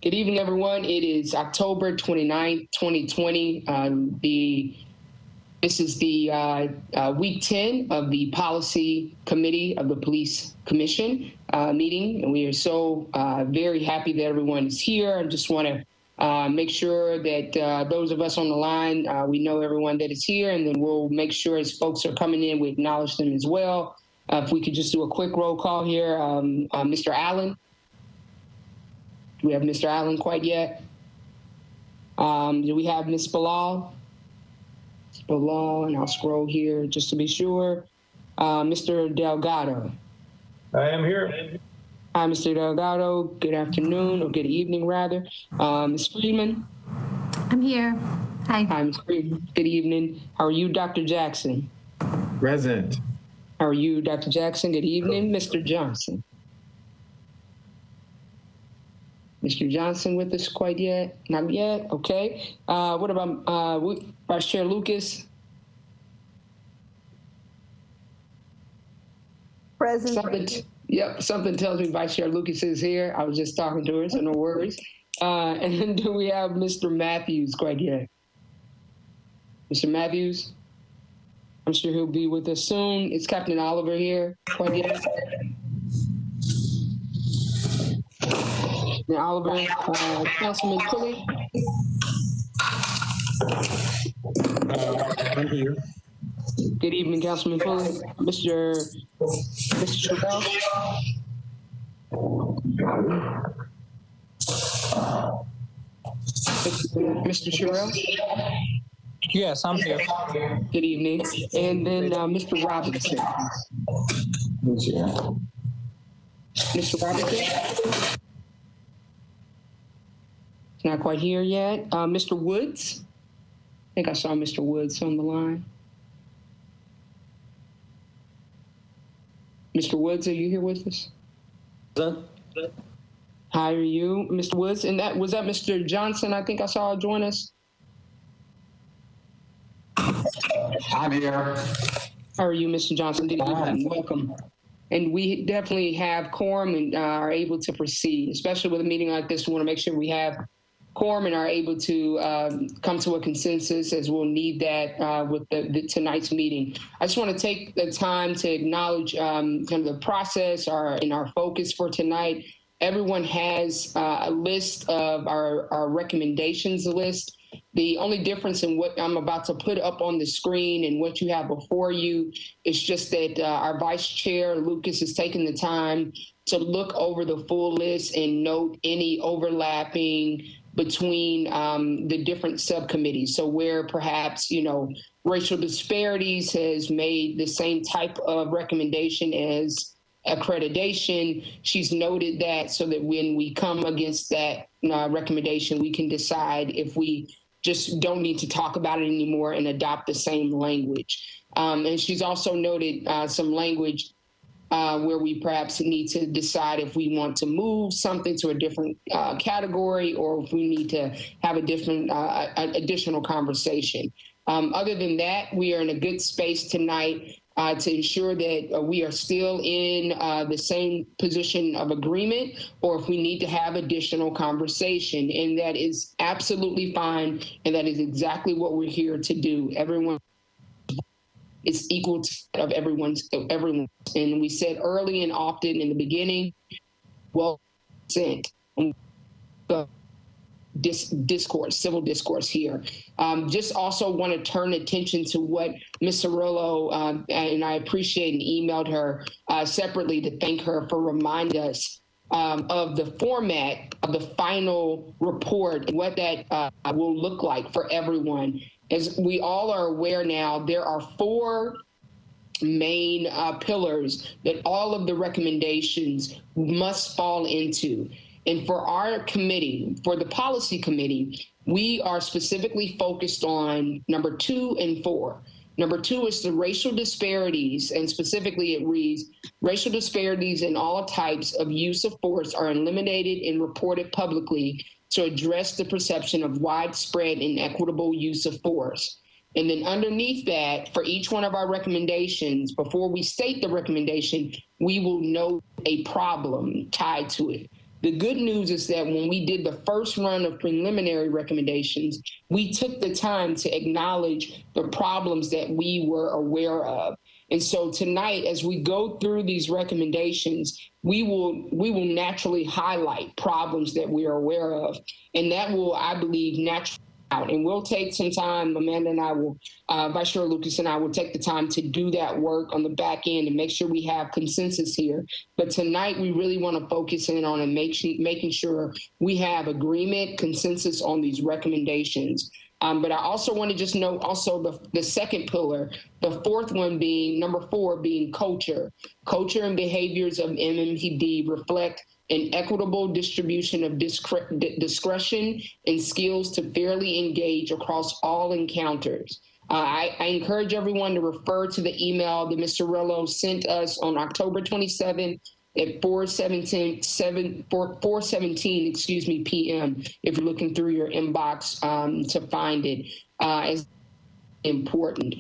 Good evening, everyone. It is October 29th, 2020. This is the week 10 of the Policy Committee of the Police Commission meeting, and we are so very happy that everyone is here. I just want to make sure that those of us on the line, we know everyone that is here, and then we'll make sure as folks are coming in, we acknowledge them as well. If we could just do a quick roll call here. Mr. Allen. Do we have Mr. Allen quite yet? Do we have Ms. Bilal? Bilal, and I'll scroll here just to be sure. Mr. Delgado. I am here. Hi, Mr. Delgado. Good afternoon, or good evening, rather. Ms. Friedman. I'm here. Hi. Hi, Ms. Friedman. Good evening. How are you, Dr. Jackson? Present. How are you, Dr. Jackson? Good evening. Mr. Johnson. Mr. Johnson with us quite yet? Not yet. Okay. What about Vice Chair Lucas? Present. Something tells me Vice Chair Lucas is here. I was just talking to her, so no worries. And then do we have Mr. Matthews quite yet? Mr. Matthews? I'm sure he'll be with us soon. Is Captain Oliver here quite yet? Now, Oliver, Councilman Pulley. I'm here. Good evening, Councilman Pulley. Mr. Sherrell. Mr. Sherrell. Yes, I'm here. Good evening. And then Mr. Robinson. Who's here? Mr. Robinson. Not quite here yet. Mr. Woods. I think I saw Mr. Woods on the line. Mr. Woods, are you here with us? How are you, Mr. Woods? And was that Mr. Johnson? I think I saw join us. I'm here. How are you, Mr. Johnson? Good evening. Welcome. And we definitely have quorum and are able to proceed, especially with a meeting like this. We want to make sure we have quorum and are able to come to a consensus, as we'll need that with tonight's meeting. I just want to take the time to acknowledge kind of the process and our focus for tonight. Everyone has a list of our recommendations list. The only difference in what I'm about to put up on the screen and what you have before you is just that our Vice Chair, Lucas, has taken the time to look over the full list and note any overlapping between the different subcommittees. So where perhaps, racial disparities has made the same type of recommendation as accreditation, she's noted that so that when we come against that recommendation, we can decide if we just don't need to talk about it anymore and adopt the same language. And she's also noted some language where we perhaps need to decide if we want to move something to a different category or if we need to have a different additional conversation. Other than that, we are in a good space tonight to ensure that we are still in the same position of agreement, or if we need to have additional conversation. And that is absolutely fine. And that is exactly what we're here to do. Everyone is equal to that of everyone's. And we said early and often in the beginning, well, consent. Discourse, civil discourse here. Just also want to turn attention to what Ms. Cirillo, and I appreciate and emailed her separately to thank her for reminding us of the format of the final report and what that will look like for everyone. As we all are aware now, there are 4 main pillars that all of the recommendations must fall into. And for our committee, for the policy committee, we are specifically focused on number 2 and 4. Number 2 is the racial disparities, and specifically it reads, racial disparities in all types of use of force are eliminated and reported publicly to address the perception of widespread inequitable use of force. And then underneath that, for each one of our recommendations, before we state the recommendation, we will note a problem tied to it. The good news is that when we did the first run of preliminary recommendations, we took the time to acknowledge the problems that we were aware of. And so tonight, as we go through these recommendations, we will naturally highlight problems that we are aware of. And that will, I believe, naturally out. And we'll take some time, Amanda and I will, Vice Chair Lucas and I will take the time to do that work on the back end and make sure we have consensus here. But tonight, we really want to focus in on and making sure we have agreement, consensus on these recommendations. But I also want to just note also the second pillar, the fourth one being, number 4, being culture. Culture and behaviors of MMPD reflect an equitable distribution of discretion and skills to fairly engage across all encounters. I encourage everyone to refer to the email that Mr. Rello sent us on October 27th at 4:17 p.m. if you're looking through your inbox to find it as important.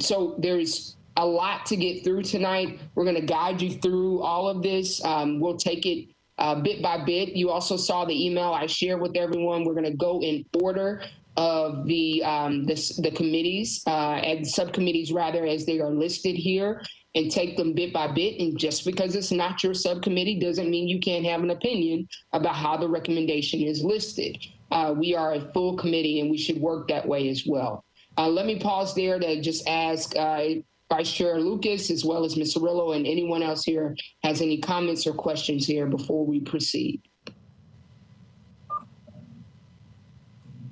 So there's a lot to get through tonight. We're going to guide you through all of this. We'll take it bit by bit. You also saw the email I shared with everyone. We're going to go in order of the committees and subcommittees, rather, as they are listed here, and take them bit by bit. And just because it's not your subcommittee doesn't mean you can't have an opinion about how the recommendation is listed. We are a full committee, and we should work that way as well. Let me pause there to just ask Vice Chair Lucas, as well as Ms. Cirillo, and anyone else here has any comments or questions here before we proceed.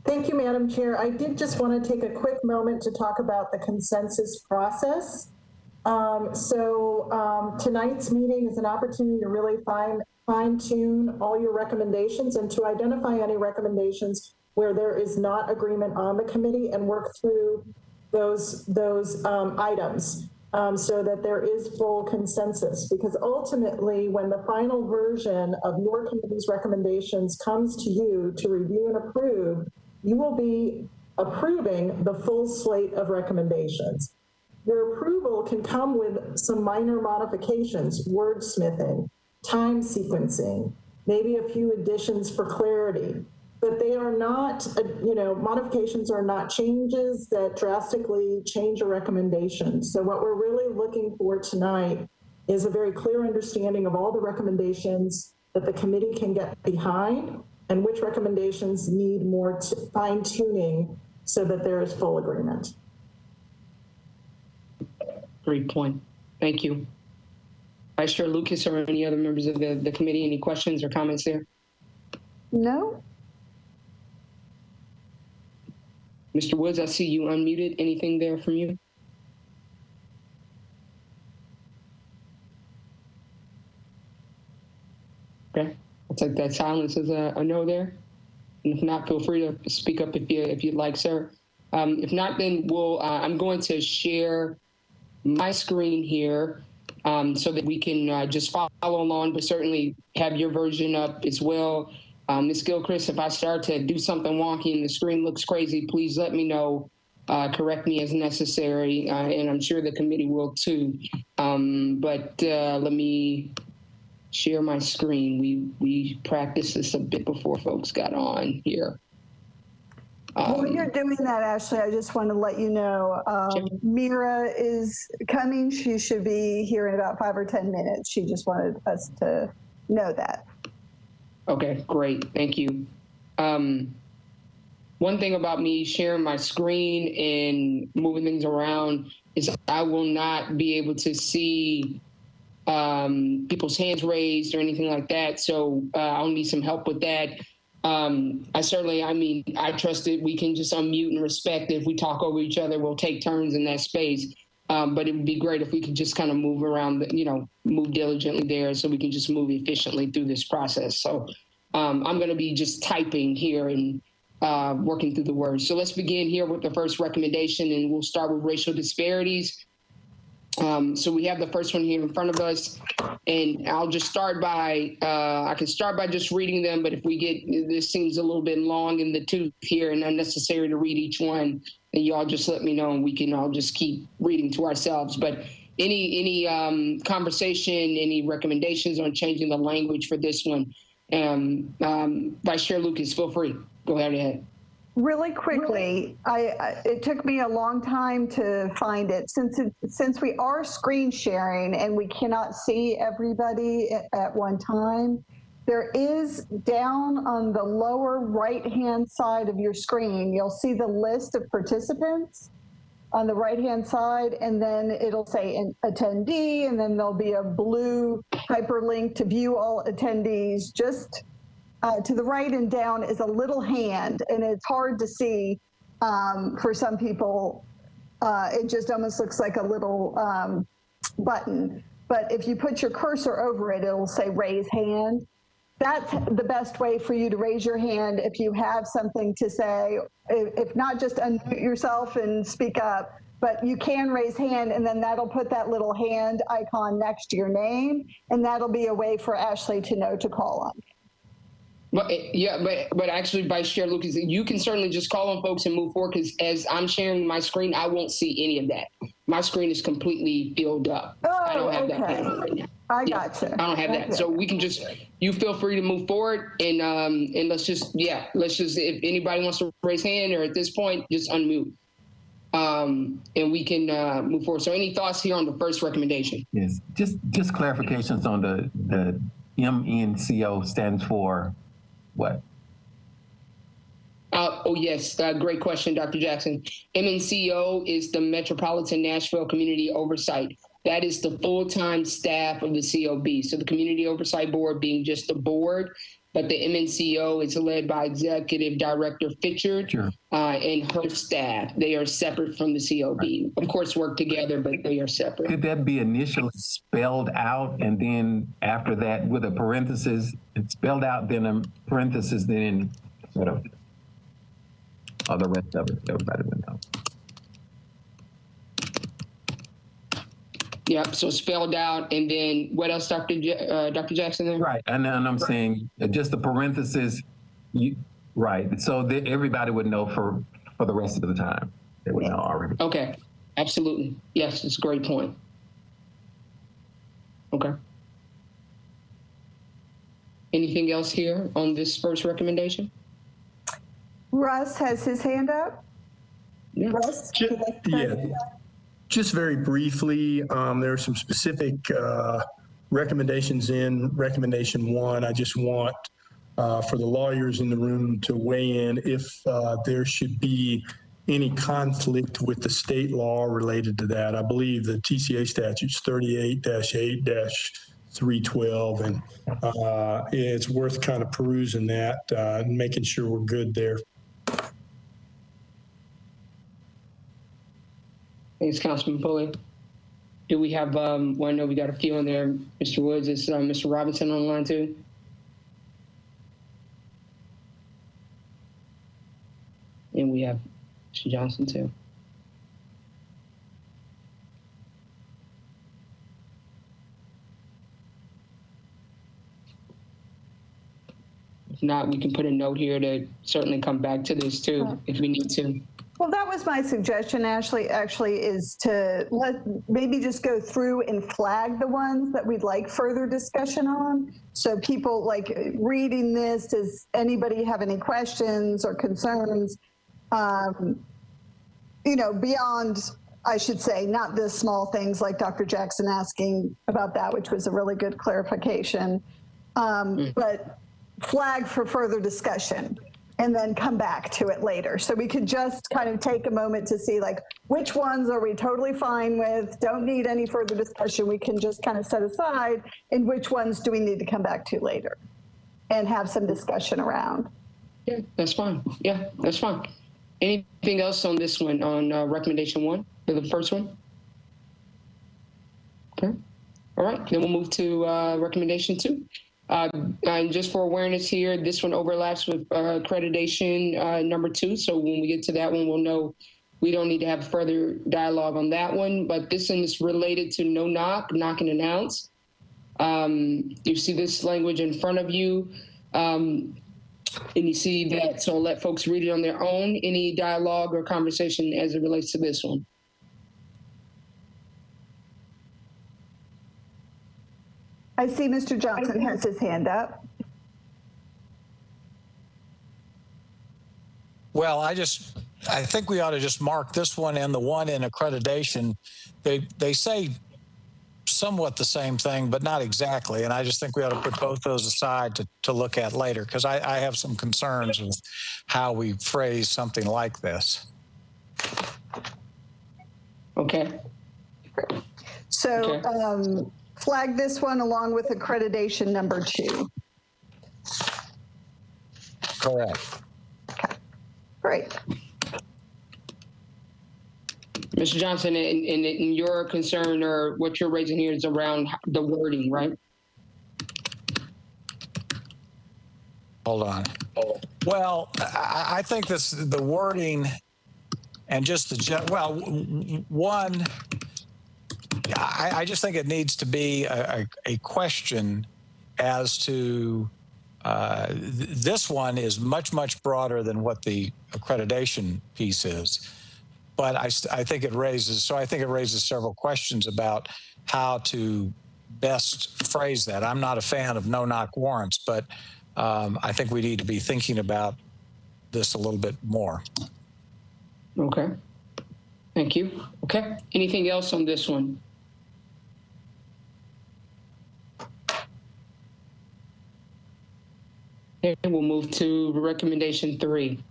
Thank you, Madam Chair. I did just want to take a quick moment to talk about the consensus process. Tonight's meeting is an opportunity to really fine-tune all your recommendations and to identify any recommendations where there is not agreement on the committee and work through those items so that there is full consensus. Because ultimately, when the final version of your committee's recommendations comes to you to review and approve, you will be approving the full slate of recommendations. Your approval can come with some minor modifications, wordsmithing, time sequencing, maybe a few additions for clarity, but they are not, modifications are not changes that drastically change a recommendation. So what we're really looking for tonight is a very clear understanding of all the recommendations that the committee can get behind and which recommendations need more fine tuning so that there is full agreement. Great point. Thank you. Vice Chair Lucas or any other members of the committee, any questions or comments there? No. Mr. Woods, I see you unmuted. Anything there from you? Okay, I'll take that silence as a no there. And if not, feel free to speak up if you'd like, sir. If not, then I'm going to share my screen here so that we can just follow along, but certainly have your version up as well. Ms. Gilchrist, if I start to do something wonky and the screen looks crazy, please let me know, correct me as necessary, and I'm sure the committee will too. But let me share my screen. We practiced this a bit before folks got on here. While you're doing that, Ashley, I just want to let you know, Mira is coming. She should be here in about 5 or 10 minutes. She just wanted us to know that. Okay, great. Thank you. One thing about me sharing my screen and moving things around is I will not be able to see people's hands raised or anything like that. So I'll need some help with that. I trust that we can just unmute and respect. If we talk over each other, we'll take turns in that space. But it would be great if we could just kind of move around, move diligently there so we can just move efficiently through this process. So I'm going to be just typing here and working through the words. So let's begin here with the first recommendation, and we'll start with racial disparities. So we have the first one here in front of us, and I'll just start by, I can start by just reading them, but if we get, this seems a little bit long in the tooth here and unnecessary to read each one, then y'all just let me know and we can all just keep reading to ourselves. But any conversation, any recommendations on changing the language for this one? Vice Chair Lucas, feel free. Go ahead. Really quickly, it took me a long time to find it. Since we are screen sharing and we cannot see everybody at one time, there is down on the lower right-hand side of your screen, you'll see the list of participants on the right-hand side, and then it'll say an attendee, and then there'll be a blue hyperlink to view all attendees. Just to the right and down is a little hand, and it's hard to see for some people. It just almost looks like a little button. But if you put your cursor over it, it'll say raise hand. That's the best way for you to raise your hand if you have something to say, if not just unmute yourself and speak up, but you can raise hand, and then that'll put that little hand icon next to your name, and that'll be a way for Ashley to know to call on. But actually, Vice Chair Lucas, you can certainly just call on folks and move forward, because as I'm sharing my screen, I won't see any of that. My screen is completely filled up. Oh, I don't have okay. that right now. I gotcha. I don't have that. So we can just, you feel free to move forward, and let's just, if anybody wants to raise hand, or at this point, just unmute. And we can move forward. So any thoughts here on the first recommendation? Yes, just clarifications on the MNCO stands for what? Oh, yes. Great question, Dr. Jackson. MNCO is the Metropolitan Nashville Community Oversight. That is the full-time staff of the COB. So the Community Oversight Board being just the board, but the MNCO is led by Executive Director Fitchard and her staff. They are separate from the COB. Right. Of course, work together, but they are separate. Could that be initially spelled out, and then after that with a parenthesis, it's spelled out, then a parenthesis, then sort of the rest of it, everybody would know. Yep, so spelled out, and then what else, Dr. Jackson? There? Right, and I'm saying just the parenthesis, right, so that everybody would know for the rest of the time. They would know already. Okay, absolutely. Yes, it's a great point. Okay. Anything else here on this first recommendation? Russ has his hand up. Yeah. Russ? Just very briefly, there are some specific recommendations in recommendation 1. I just want for the lawyers in the room to weigh in if there should be any conflict with the state law related to that. I believe the TCA statute's 38-8-312, and it's worth kind of perusing that and making sure we're good there. Thanks, Councilman Pulley. Do we have, well, I know we got a few in there. Mr. Woods, is Mr. Robinson on the line too? And we have Mr. Johnson too. If not, we can put a note here to certainly come back to this too, if we need to. Well, that was my suggestion, Ashley, actually, is to maybe just go through and flag the ones that we'd like further discussion on. So people like reading this, does anybody have any questions or concerns? You know, beyond, I should say, not the small things like Dr. Jackson asking about that, which was a really good clarification, but flag for further discussion, and then come back to it later. So we could just kind of take a moment to see like, which ones are we totally fine with, don't need any further discussion, we can just kind of set aside, and which ones do we need to come back to later and have some discussion around. Yeah, that's fine. Yeah, that's fine. Anything else on this one, on recommendation 1, for the first one? Okay. All right, then we'll move to recommendation 2. And just for awareness here, this one overlaps with accreditation number 2. So when we get to that one, we'll know we don't need to have further dialogue on that one. But this one is related to no knock, knock and announce. You see this language in front of you. And you see that, so I'll let folks read it on their own. Any dialogue or conversation as it relates to this one? I see Mr. Johnson has his hand up. Well, I think we ought to just mark this one and the one in accreditation. They say somewhat the same thing, but not exactly. And I just think we ought to put both those aside to look at later, because I have some concerns with how we phrase something like this. Okay. So Okay. flag this one along with accreditation number 2. Correct. Okay, great. Mr. Johnson, and your concern or what you're raising here is around the wording, right? Hold on. Well, I think the wording and just one, I just think it needs to be a question as to this one is much broader than what the accreditation piece is. But I think it raises several questions about how to best phrase that. I'm not a fan of no-knock warrants, but I think we need to be thinking about this a little bit more. Okay. Thank you. Okay. Anything else on this one? Okay, we'll move to recommendation 3.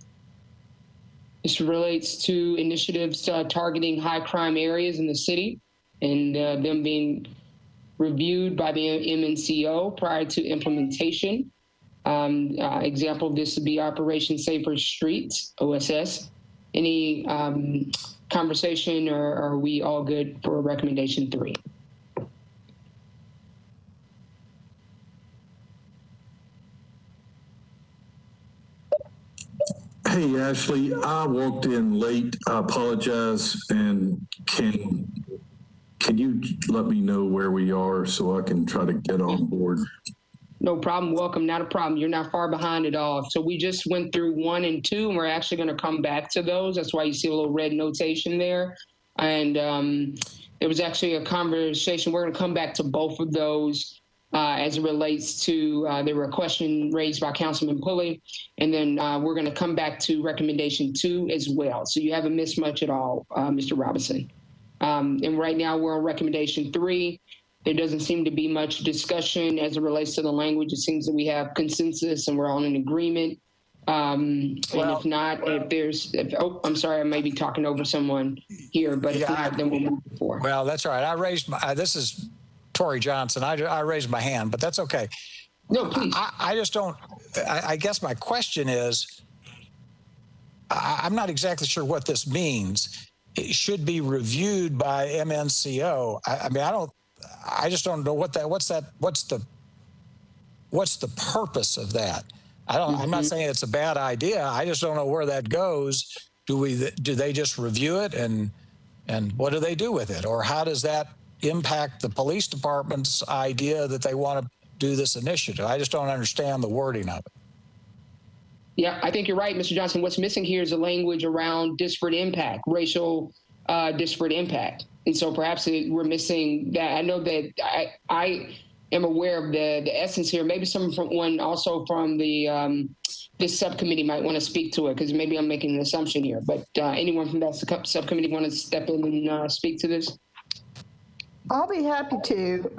This relates to initiatives targeting high crime areas in the city and them being reviewed by the MNCO prior to implementation. Example of this would be Operation Safer Streets, OSS. Any conversation, or are we all good for recommendation 3? Hey, Ashley, I walked in late. I apologize. And can you let me know where we are so I can try to get on board? No problem. Welcome. Not a problem. You're not far behind at all. So we just went through 1 and 2, and we're actually going to come back to those. That's why you see a little red notation there. And there was actually a conversation. We're going to come back to both of those as it relates to, there were a question raised by Councilman Pulley, and then we're going to come back to recommendation 2 as well. So you haven't missed much at all, Mr. Robinson. And right now we're on recommendation 3. There doesn't seem to be much discussion as it relates to the language. It seems that we have consensus and we're all in agreement. And if not, I'm sorry, I may be talking over someone here, but if not, then we'll move forward. Well, that's all right. This is Torrey Johnson. I raised my hand, but that's okay. No, please. I just don't, I guess my question is, I'm not exactly sure what this means. It should be reviewed by MNCO. I just don't know what's the purpose of that. I'm not saying it's a bad idea. I just don't know where that goes. Do they just review it and what do they do with it? Or how does that impact the police department's idea that they want to do this initiative? I just don't understand the wording of it. Yeah, I think you're right, Mr. Johnson. What's missing here is the language around disparate impact, racial disparate impact. And so perhaps we're missing that. I know that I am aware of the essence here. Maybe someone from the this subcommittee might want to speak to it, because maybe I'm making an assumption here. But anyone from that subcommittee want to step in and speak to this? I'll be happy to.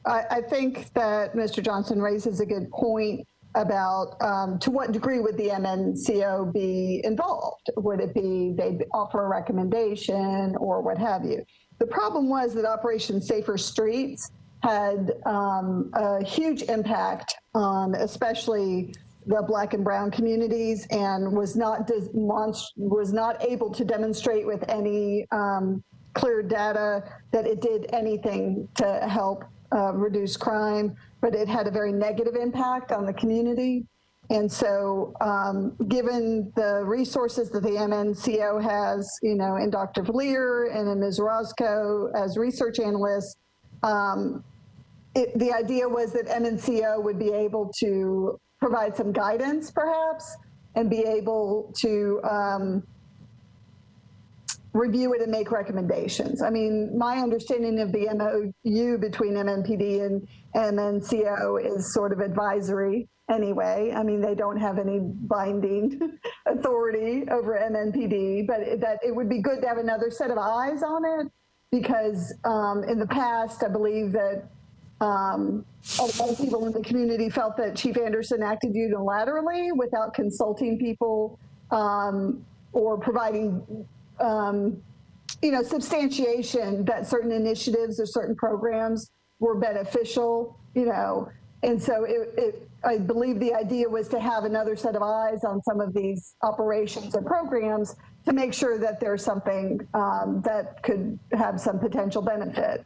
I think that Mr. Johnson raises a good point about to what degree would the MNCO be involved? Would it be they'd offer a recommendation or what have you? The problem was that Operation Safer Streets had a huge impact on especially the Black and brown communities, and was not able to demonstrate with any clear data that it did anything to help reduce crime, but it had a very negative impact on the community. And so given the resources that the MNCO has, in Dr. Valier and in Ms. Roscoe as research analysts, the idea was that MNCO would be able to provide some guidance perhaps, and be able to review it and make recommendations. I mean, my understanding of the MOU between MNPD and MNCO is sort of advisory anyway. I mean, they don't have any binding authority over MNPD, but that it would be good to have another set of eyes on it, because in the past, I believe that a lot of people in the community felt that Chief Anderson acted unilaterally without consulting people or providing substantiation that certain initiatives or certain programs were beneficial, and so I believe the idea was to have another set of eyes on some of these operations and programs to make sure that there's something that could have some potential benefit.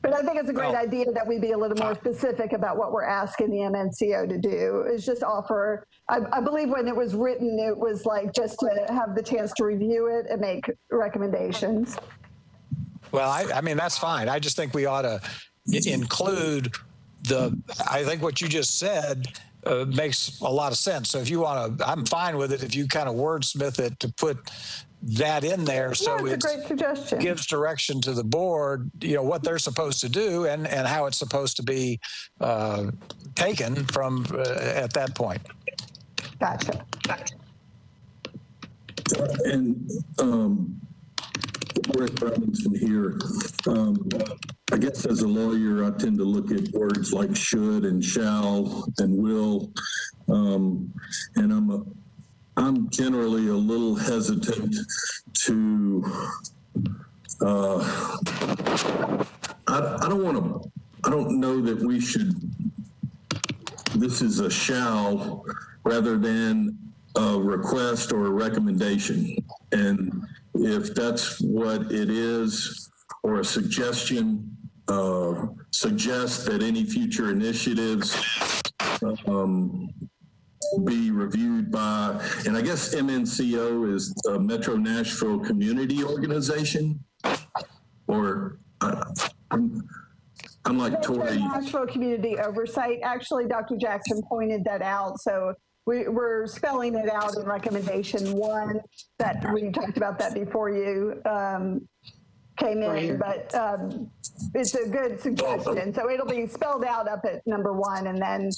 But I think it's a great idea that we be a little more specific about what we're asking the MNCO to do, is just offer, I believe when it was written, it was like just to have the chance to review it and make recommendations. Well, I mean, that's fine. I just think we ought to include I think what you just said makes a lot of sense. So if you want to, I'm fine with it if you kind of wordsmith it to put that in there, so it's a great suggestion. Gives direction to the board, what they're supposed to do and how it's supposed to be taken from at that point. Gotcha. And Rick Robinson here. I guess as a lawyer, I tend to look at words like should and shall and will, and I'm generally a little hesitant to. I don't know that we should. This is a shall rather than a request or a recommendation, and if that's what it is, or a suggestion, suggest that any future initiatives be reviewed by, and I guess MNCO is the Metro Nashville Community Organization, or I'm like Tori. Nashville Community Oversight. Actually, Dr. Jackson pointed that out, so we're spelling it out in recommendation 1. That we talked about that before you came in, but it's a good suggestion. So it'll be spelled out up at number 1, and then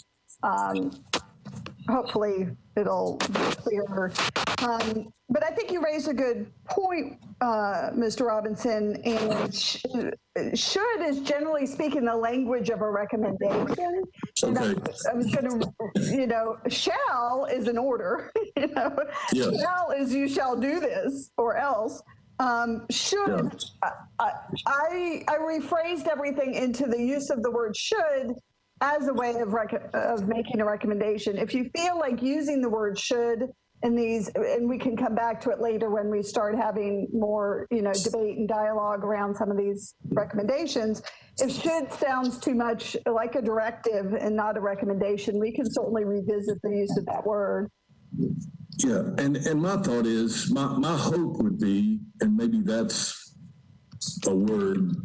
hopefully it'll be clearer. But I think you raised a good point, Mr. Robinson, and should is generally speaking the language of a recommendation. Okay. I was going to, shall is an order, Yes. Shall is you shall do this or else. Should, yes. I rephrased everything into the use of the word should as a way of making a recommendation. If you feel like using the word should in these, and we can come back to it later when we start having more, debate and dialogue around some of these recommendations. If should sounds too much like a directive and not a recommendation, we can certainly revisit the use of that word. Yeah, and my thought is, my hope would be, and maybe that's a word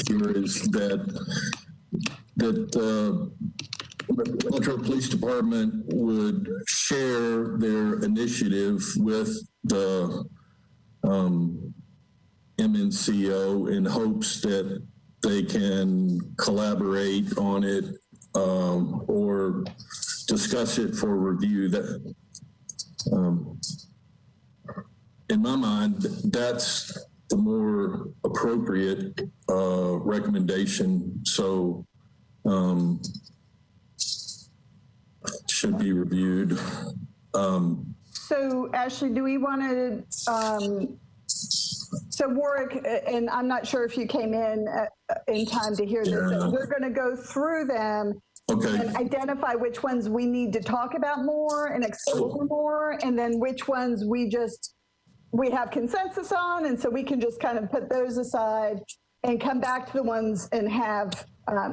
here, is that the Metro Police Department would share their initiative with the MNCO in hopes that they can collaborate on it or discuss it for review. That, in my mind, that's the more appropriate recommendation. So should be reviewed. So Ashley, do we want to, so Warwick, and I'm not sure if you came in time to hear this, we're going to go through them. Okay. And identify which ones we need to talk about more and explore more, and then which ones we have consensus on, and so we can just kind of put those aside and come back to the ones and have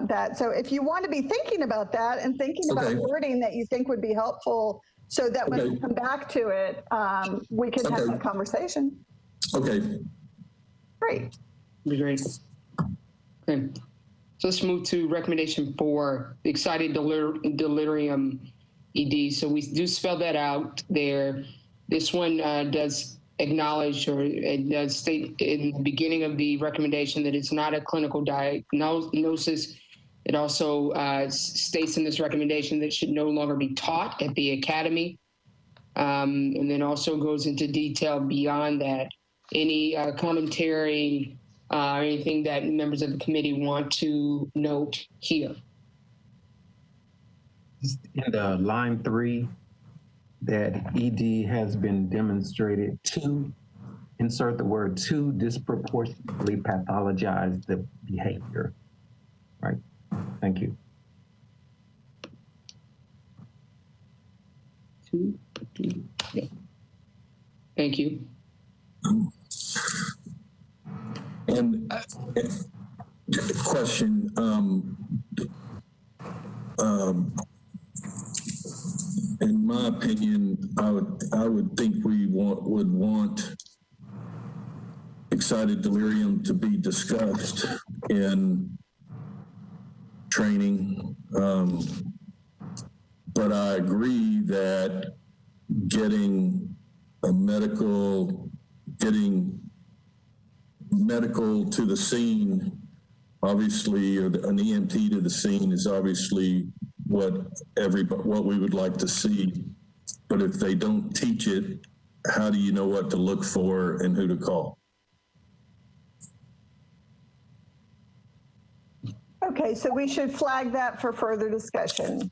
that. So if you want to be thinking about that and thinking about wording that you think would be helpful, so that when we come back to it, we can have that conversation. Okay. Great. Be great. Okay. So let's move to recommendation 4, the excited delirium ED. So we do spell that out there. This one does acknowledge, or it does state in the beginning of the recommendation, that it's not a clinical diagnosis. It also states in this recommendation that it should no longer be taught at the academy. And then also goes into detail beyond that. Any commentary, anything that members of the committee want to note here? In the line 3, that ED has been demonstrated to insert the word to disproportionately pathologize the behavior. Right. Thank you. Yeah. Thank you. And question, in my opinion, I would think we would want excited delirium to be discussed in training. But I agree that getting medical to the scene, obviously, or an EMT to the scene is obviously what we would like to see. But if they don't teach it, how do you know what to look for and who to call? Okay, so we should flag that for further discussion.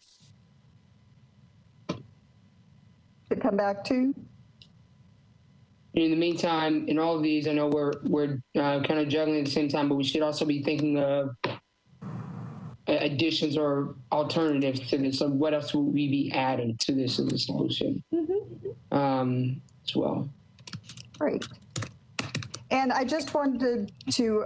To come back to? In the meantime, in all of these, I know we're kind of juggling at the same time, but we should also be thinking of additions or alternatives to this. So what else will we be adding to this as a solution as well? Great. And I just wanted to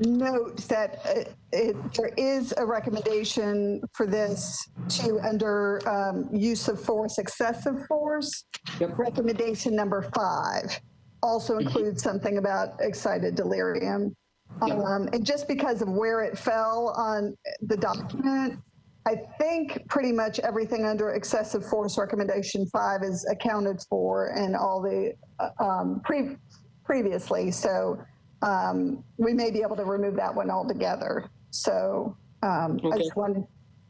note that there is a recommendation for this to under use of force, excessive force. Yep. Recommendation number 5 also includes something about excited delirium. Yep. And just because of where it fell on the document, I think pretty much everything under excessive force recommendation 5 is accounted for in all the previously. So we may be able to remove that one altogether. So I just wanted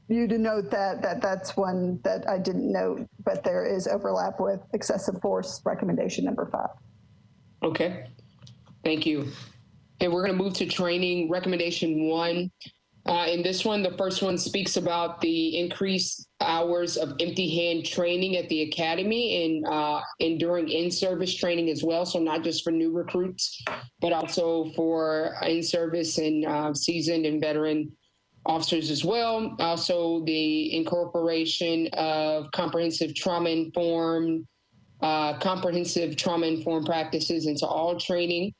you to note that that's one that I didn't note, but there is overlap with excessive force recommendation number 5. Okay, thank you. And we're going to move to training recommendation 1. In this one, the first one speaks about the increased hours of empty hand training at the academy and during in-service training as well. So not just for new recruits, but also for in-service and seasoned and veteran officers as well. Also the incorporation of comprehensive trauma-informed practices into all training.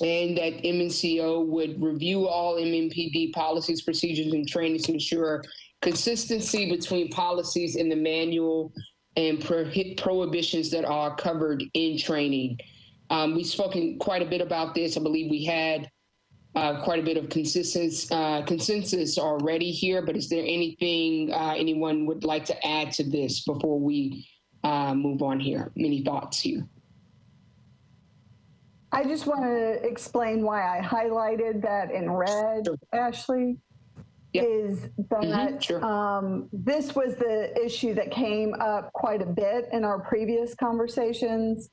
And that MNCO would review all MNPD policies, procedures, and trainings to ensure consistency between policies in the manual and prohibitions that are covered in training. We've spoken quite a bit about this. I believe we had quite a bit of consensus already here, but is there anything anyone would like to add to this before we move on here? Any thoughts here? I just want to explain why I highlighted that in red, Ashley, is that this was the issue that came up quite a bit in our previous conversations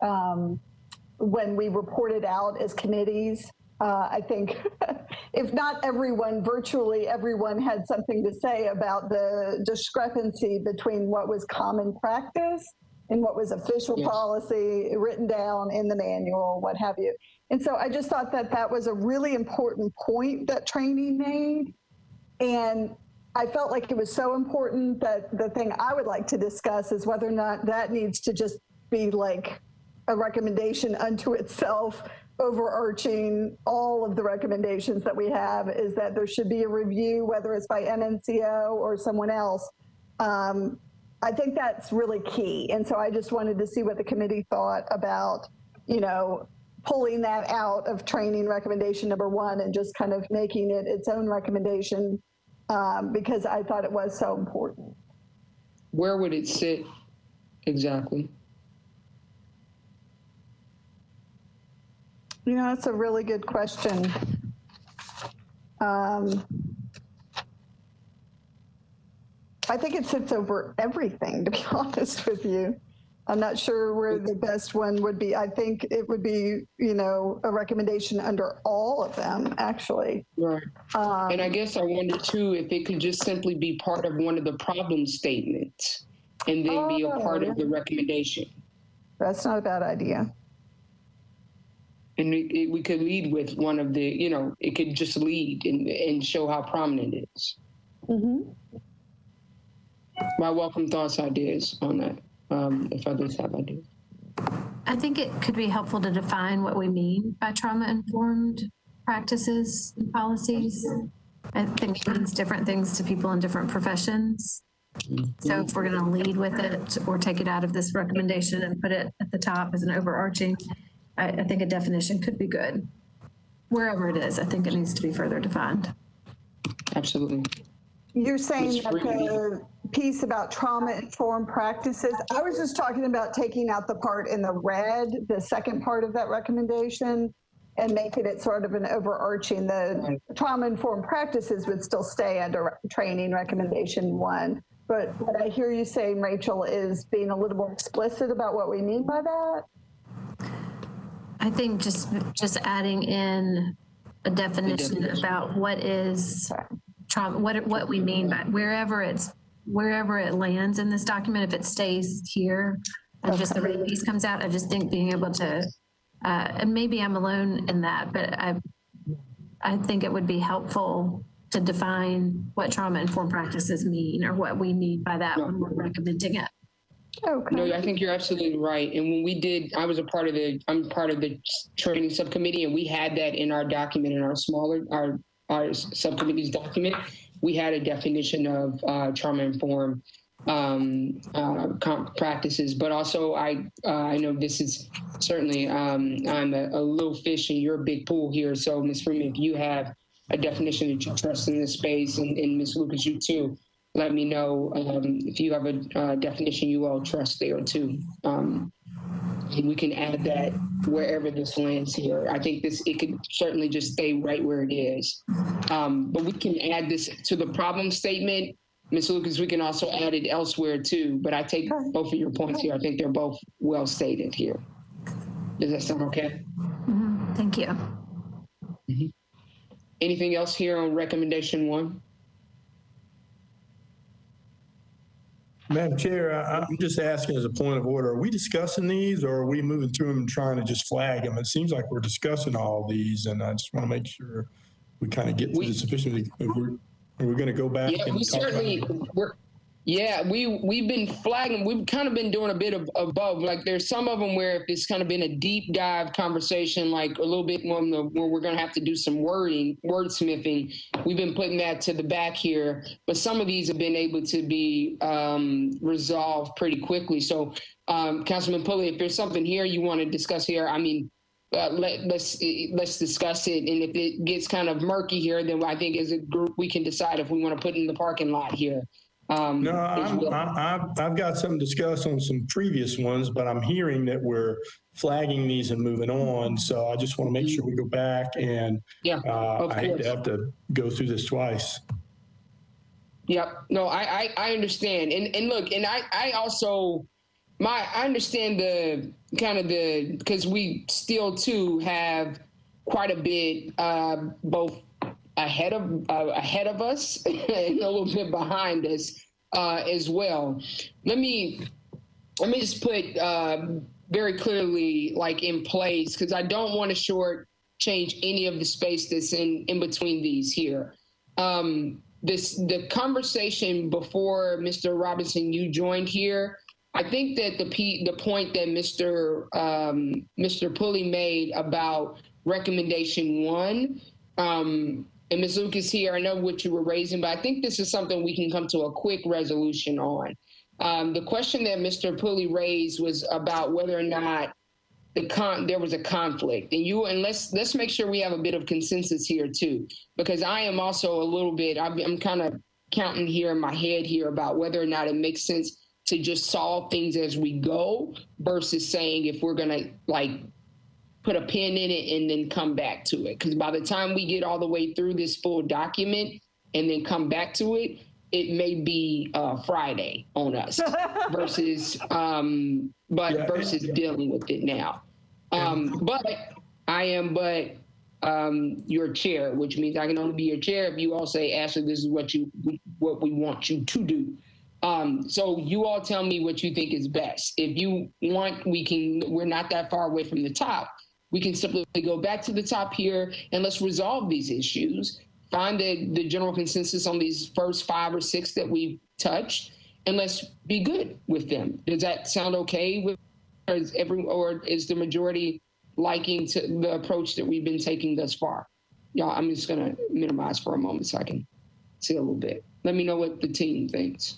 when we reported out as committees. I think if not everyone, virtually everyone had something to say about the discrepancy between what was common practice and what was official policy written down in the manual, what have you. And so I just thought that that was a really important point that training made. And I felt like it was so important that the thing I would like to discuss is whether or not that needs to just be like a recommendation unto itself, overarching all of the recommendations that we have, is that there should be a review, whether it's by MNCO or someone else. I think that's really key. And so I just wanted to see what the committee thought about, you know, pulling that out of training recommendation number 1 and just kind of making it its own recommendation because I thought it was so important. Where would it sit Exactly. You know, that's a really good question. I think it sits over everything, to be honest with you. I'm not sure where the best one would be. I think it would be, you know, a recommendation under all of them, actually. Right. And I guess I wonder too if it could just simply be part of one of the problem statements and then be a part of the recommendation. That's not a bad idea. And we could lead with one of the, you know, it could just lead and show how prominent it is. Mm-hmm. My welcome thoughts, ideas on that, if others have ideas. I think it could be helpful to define what we mean by trauma-informed practices and policies. I think it means different things to people in different professions. So if we're going to lead with it or take it out of this recommendation and put it at the top as an overarching, I think a definition could be good. Wherever it is, I think it needs to be further defined. Absolutely. You're saying that the piece about trauma-informed practices, I was just talking about taking out the part in the red, the second part of that recommendation, and making it sort of an overarching. The trauma-informed practices would still stay under training recommendation 1. But what I hear you saying, Rachel, is being a little more explicit about what we mean by that. I think just adding in a definition about what is trauma, what we mean by wherever it lands in this document. If it stays here and just the red piece comes out, I just think being able to, and maybe I'm alone in that, but I think it would be helpful to define what trauma-informed practices mean or what we mean by that when we're recommending it. Okay. No, I think you're absolutely right. And when we did, I'm part of the training subcommittee, and we had that in our document, in our subcommittee's document. We had a definition of trauma-informed practices, but also I know this is certainly, I'm a little fish in your big pool here. So Ms. Freeman, if you have a definition that you trust in this space, and Ms. Lucas, you too, let me know if you have a definition you all trust there too. And we can add that wherever this lands here. I think it could certainly just stay right where it is. But we can add this to the problem statement. Ms. Lucas, we can also add it elsewhere too, but I take both of your points here. I think they're both well stated here. Does that sound okay? Mm-hmm. Thank you. Mm-hmm. Anything else here on recommendation 1? Madam Chair, I'm just asking as a point of order, are we discussing these or are we moving through them and trying to just flag them? It seems like we're discussing all these, and I just want to make sure we kind of get to this efficiently. Are we going to go back? Yeah, we certainly, we've been flagging, we've kind of been doing a bit of both. Like there's some of them where if it's kind of been a deep dive conversation, like a little bit where we're going to have to do some wordsmithing, we've been putting that to the back here. But some of these have been able to be resolved pretty quickly. So Councilman Pulley, if there's something here you want to discuss here, I mean, let's discuss it. And if it gets kind of murky here, then I think as a group, we can decide if we want to put it in the parking lot here. No, I've got some discuss on some previous ones, but I'm hearing that we're flagging these and moving on. So I just want to make sure we go back, and I hate to have to go through this twice. Yep. No, I understand. And look, and I also, I understand the kind of because we still too have quite a bit both ahead of us and a little bit behind us as well. Let me just put very clearly like in place, because I don't want to shortchange any of the space that's in between these here. The conversation before Mr. Robinson, you joined here, I think that the point that Mr. Pulley made about recommendation 1, and Ms. Lucas here, I know what you were raising, but I think this is something we can come to a quick resolution on. The question that Mr. Pulley raised was about whether or not there was a conflict, and let's make sure we have a bit of consensus here too, because I am also a little bit, I'm kind of counting here in my head here about whether or not it makes sense to just solve things as we go versus saying if we're going to like put a pin in it and then come back to it. Because by the time we get all the way through this full document and then come back to it, it may be Friday on us versus versus dealing with it now. But I am your chair, which means I can only be your chair if you all say, Ashley, this is what we want you to do. So you all tell me what you think is best. If you want, we're not that far away from the top. We can simply go back to the top here and let's resolve these issues, find the general consensus on these first 5 or 6 that we've touched, and let's be good with them. Does that sound okay with, or is the majority liking to the approach that we've been taking thus far? Yeah, I'm just gonna minimize for a moment so I can see a little bit. Let me know what the team thinks.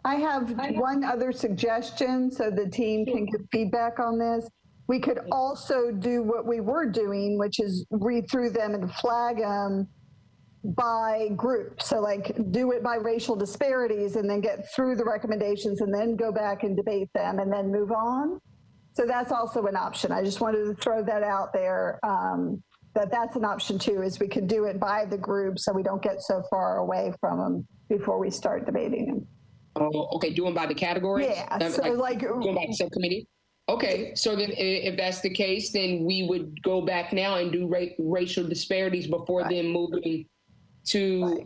I have one other suggestion so the team can get feedback on this. We could also do what we were doing, which is read through them and flag them by group. So like do it by racial disparities and then get through the recommendations and then go back and debate them and then move on. So that's also an option. I just wanted to throw that out there, that's an option too, is we could do it by the group so we don't get so far away from them before we start debating them. Oh, okay, do them by the categories? Yeah, so like going by the subcommittee? Okay, so then if that's the case, then we would go back now and do racial disparities before then moving to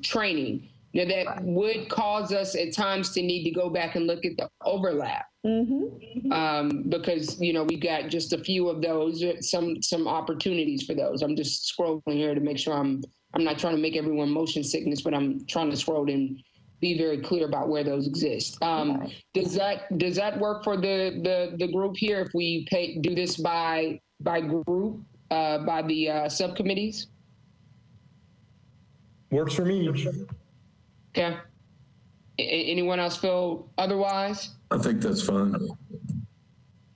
training. Now that would cause us at times to need to go back and look at the overlap. Because, we've got just a few of those, some opportunities for those. I'm just scrolling here to make sure I'm not trying to make everyone motion sickness, but I'm trying to scroll and be very clear about where those exist. Does that work for the group here if we do this by group, by the subcommittees? Works for me. Okay. Anyone else feel otherwise? I think that's fine.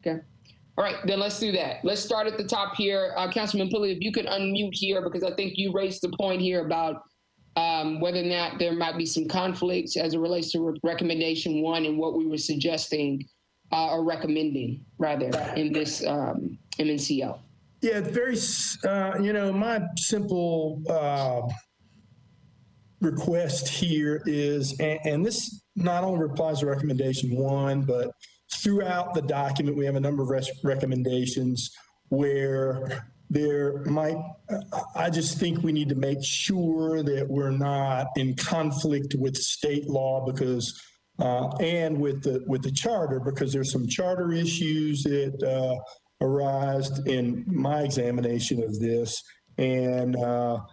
Okay. All right, then let's do that. Let's start at the top here. Councilman Pulley, if you could unmute here, because I think you raised the point here about whether or not there might be some conflicts as it relates to recommendation 1 and what we were suggesting or recommending, rather, in this MNCO. Yeah, it's very, my simple request here is, and this not only applies to recommendation 1, but throughout the document, we have a number of recommendations where I just think we need to make sure that we're not in conflict with state law because, and with the charter, because there's some charter issues that arise in my examination of this. And I'm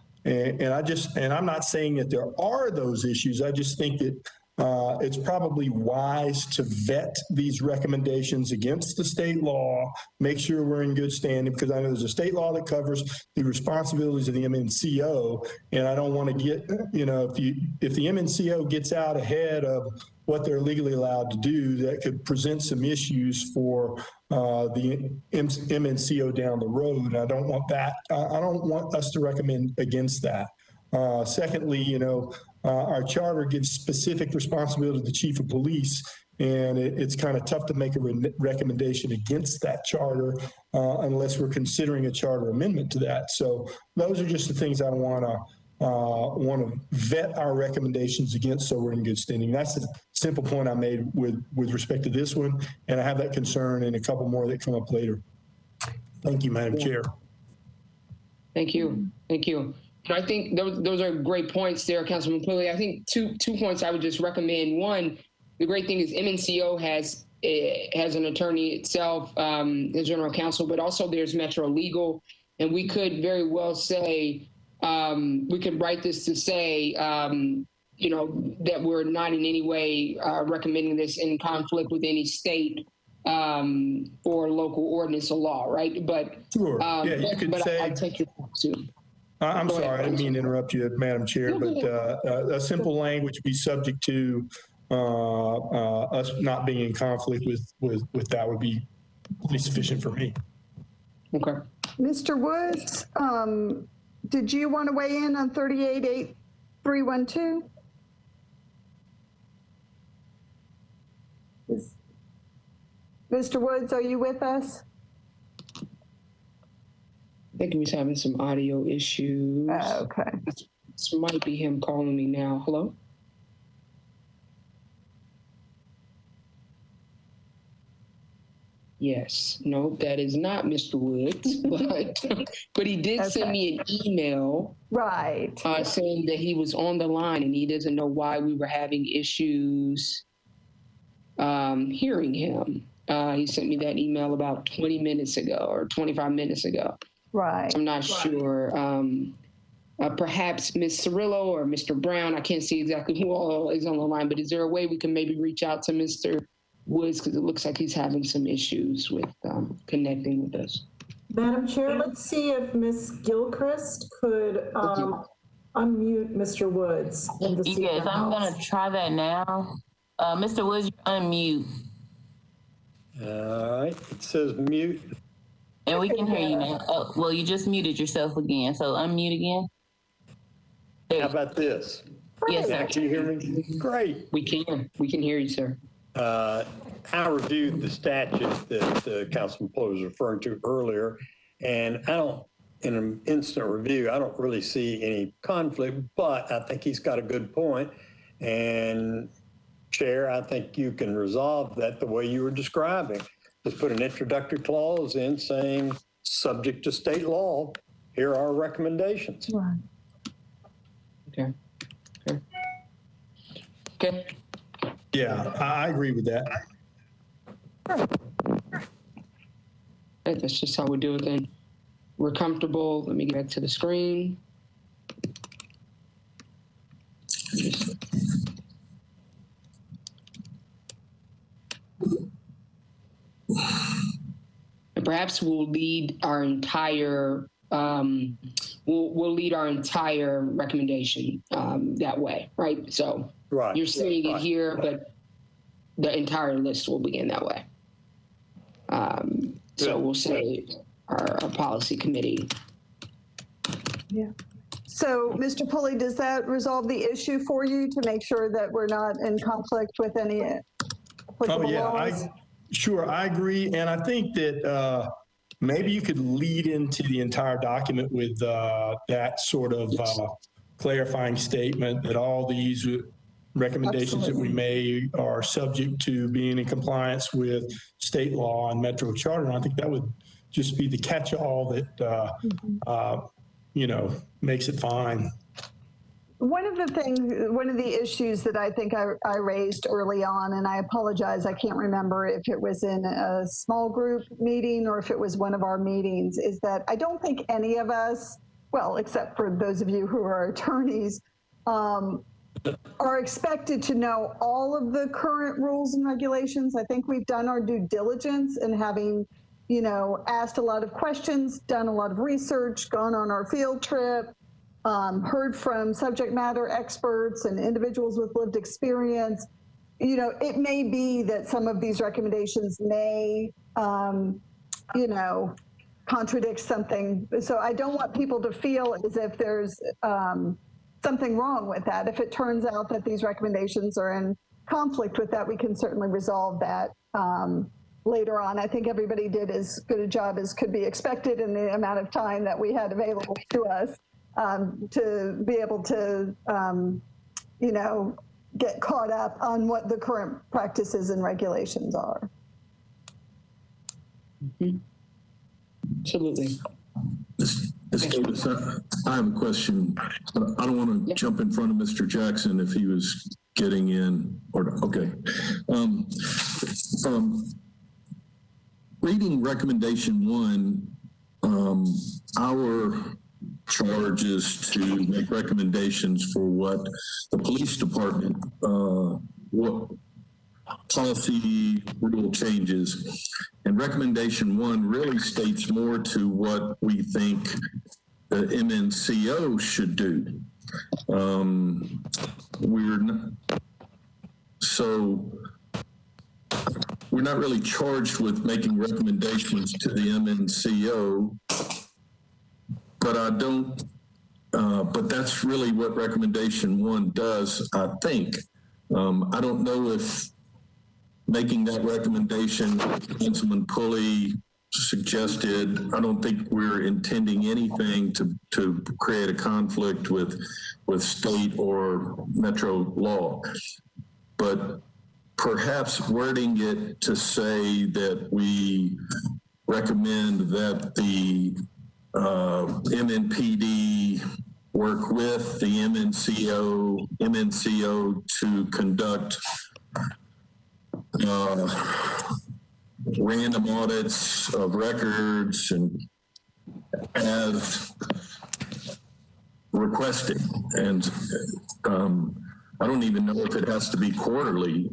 not saying that there are those issues. I just think that it's probably wise to vet these recommendations against the state law, make sure we're in good standing, because I know there's a state law that covers the responsibilities of the MNCO, and I don't want to get, if the MNCO gets out ahead of what they're legally allowed to do, that could present some issues for the MNCO down the road. I don't want that. I don't want us to recommend against that. Secondly, our charter gives specific responsibility to the chief of police, and it's kind of tough to make a recommendation against that charter unless we're considering a charter amendment to that. So those are just the things I want to vet our recommendations against, so we're in good standing. That's the simple point I made with respect to this one, and I have that concern and a couple more that come up later. Thank you, Madam Chair. Thank you. Thank you. I think those are great points there, Councilman Pulley. I think two points I would just recommend. One, the great thing is MNCO has an attorney itself, the general counsel, but also there's Metro Legal, and we could very well say, we could write this to say, that we're not in any way recommending this in conflict with any state or local ordinance or law, right? But sure, you could say. I take your point too. I'm sorry, I didn't mean to interrupt you, Madam Chair, but a simple language be subject to us not being in conflict with that would be sufficient for me. Okay. Mr. Woods, did you want to weigh in on 388312? Mr. Woods, are you with us? I think he was having some audio issues. Okay. This might be him calling me now. Hello? Yes. No, that is not Mr. Woods, but he did send me an email. Right. Saying that he was on the line and he doesn't know why we were having issues hearing him. He sent me that email about 20 minutes ago or 25 minutes ago. Right. I'm not sure. Perhaps Ms. Cirillo or Mr. Brown, I can't see exactly who all is on the line, but is there a way we can maybe reach out to Mr. Woods, because it looks like he's having some issues with connecting with us. Madam Chair, let's see if Ms. Gilchrist could unmute Mr. Woods. Yes, I'm going to try that now. Mr. Woods, you unmute. All right, it says mute. And we can hear you now. Oh, well, you just muted yourself again, so unmute again. How about this? Yes, sir. Can you hear me? Great. We can hear you, sir. I reviewed the statute that Councilman Plow was referring to earlier, and in an instant review, I don't really see any conflict, but I think he's got a good point. And Chair, I think you can resolve that the way you were describing. Just put an introductory clause in saying, subject to state law, here are our recommendations. Right. Okay. Yeah, I agree with that. That's just how we do it then. We're comfortable. Let me get back to the screen. And perhaps we'll lead our entire we'll lead our entire recommendation that way, right? So you're seeing it here, but the entire list will begin that way. So we'll say our policy committee. Yeah. So, Mr. Pulley, does that resolve the issue for you to make sure that we're not in conflict with any applicable laws? Sure, I agree. And I think that maybe you could lead into the entire document with that sort of clarifying statement that all these recommendations that we made are subject to being in compliance with state law and Metro Charter. And I think that would just be the catch-all that, makes it fine. One of the issues that I think I raised early on, and I apologize, I can't remember if it was in a small group meeting or if it was one of our meetings, is that I don't think any of us, well, except for those of you who are attorneys, are expected to know all of the current rules and regulations. I think we've done our due diligence in having, asked a lot of questions, done a lot of research, gone on our field trip, heard from subject matter experts and individuals with lived experience. It may be that some of these recommendations may, contradict something. So I don't want people to feel as if there's something wrong with that. If it turns out that these recommendations are in conflict with that, we can certainly resolve that later on. I think everybody did as good a job as could be expected in the amount of time that we had available to us to be able to, get caught up on what the current practices and regulations are. Mm-hmm. Absolutely. Ms. Davis, I have a question. I don't want to jump in front of Mr. Jackson if he was getting in. Okay. Reading recommendation 1, our charge is to make recommendations for what the police department, what policy rule changes. And recommendation 1 really states more to what we think the MNCO should do. We're not really charged with making recommendations to the MNCO, but that's really what recommendation 1 does, I think. I don't know if making that recommendation, Councilman Pulley suggested, I don't think we're intending anything to create a conflict with state or metro law. But perhaps wording it to say that we recommend that the MNPD work with the MNCO to conduct random audits of records and as requested. And I don't even know if it has to be quarterly.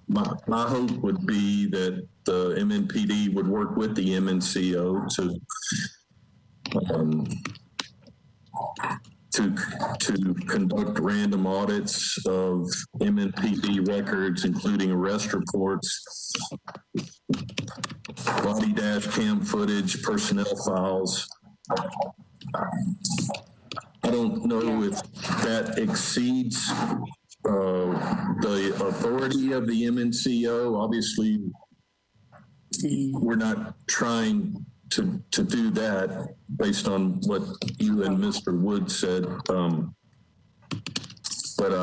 My hope would be that the MNPD would work with the MNCO to conduct random audits of MNPD records, including arrest reports, body dash cam footage, personnel files. I don't know if that exceeds the authority of the MNCO. Obviously, we're not trying to do that based on what you and Mr. Wood said. But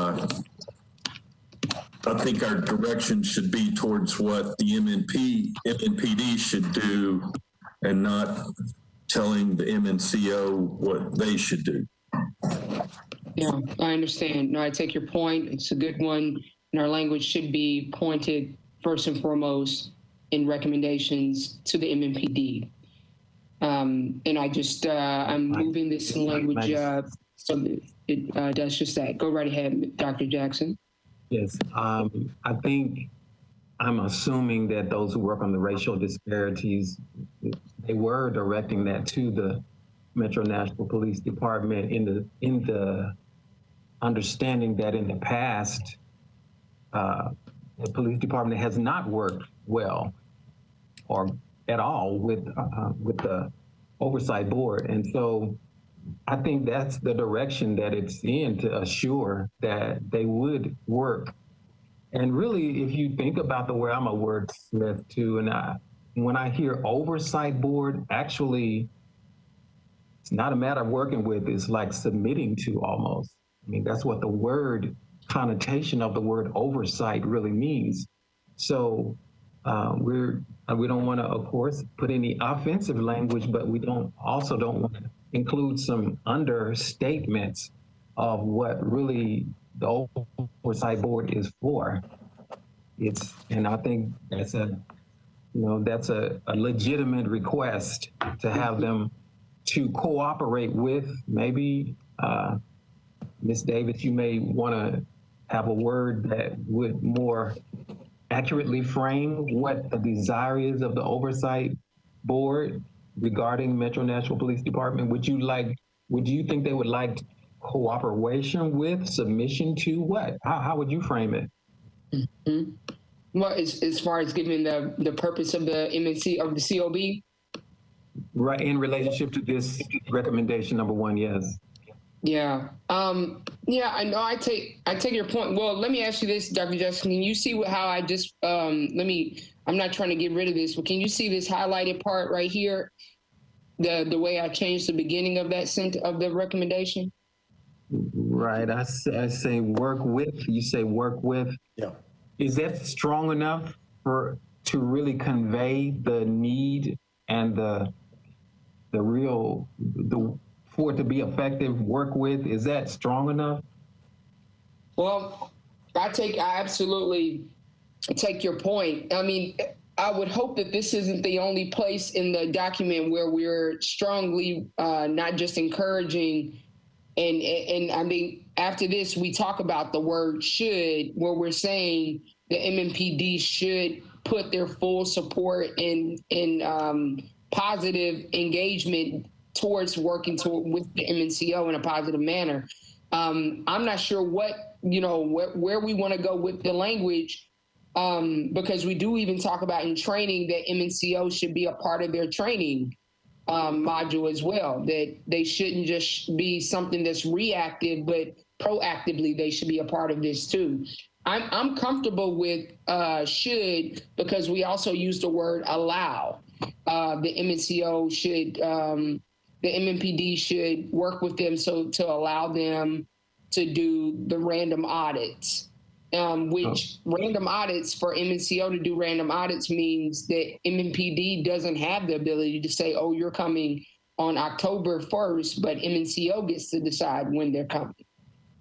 I think our direction should be towards what the MNPD should do and not telling the MNCO what they should do. Yeah, I understand. No, I take your point. It's a good one. And our language should be pointed first and foremost in recommendations to the MNPD. And I just, I'm moving this language so it does just that. Go right ahead, Dr. Jackson. Yes, I think I'm assuming that those who work on the racial disparities, they were directing that to the Metro Nashville Police Department in the understanding that in the past, the police department has not worked well or at all with the Oversight Board. And so I think that's the direction that it's in, to assure that they would work. And really, if you think about the word, I'm a wordsmith too, and when I hear Oversight Board, actually, it's not a matter of working with, it's like submitting to almost. I mean, that's what the word connotation of the word oversight really means. So we don't want to, of course, put any offensive language, but we also don't want to include some understatements of what really the Oversight Board is for. And I think that's a legitimate request to have them to cooperate with. Maybe Ms. Davis, you may want to have a word that would more accurately frame what the desire is of the Oversight Board regarding Metro Nashville Police Department. Would you think they would like cooperation with, submission to, what? How would you frame it? Mm-hmm. Well, as far as giving the purpose of the MNC of the COB? Right, in relationship to this recommendation number 1, yes. Yeah. Yeah, I know. I take your point. Well, let me ask you this, Dr. Jackson. Can you see how I just I'm not trying to get rid of this, but can you see this highlighted part right here? The way I changed the beginning of that of the recommendation? Right. I say work with. You say work with. Yeah. Is that strong enough to really convey the need and for it to be effective? Work with, is that strong enough? Well, I absolutely take your point. I mean, I would hope that this isn't the only place in the document where we're strongly not just encouraging, and I mean, after this, we talk about the word should, where we're saying the MNPD should put their full support in positive engagement towards working with the MNCO in a positive manner. I'm not sure where we want to go with the language, because we do even talk about in training that MNCO should be a part of their training module as well, that they shouldn't just be something that's reactive, but proactively they should be a part of this too. I'm comfortable with should, because we also use the word allow. The MNCO should, the MNPD should work with them to allow them to do the random audits. Which random audits, for MNCO to do random audits means that MNPD doesn't have the ability to say, oh, you're coming on October 1st, but MNCO gets to decide when they're coming,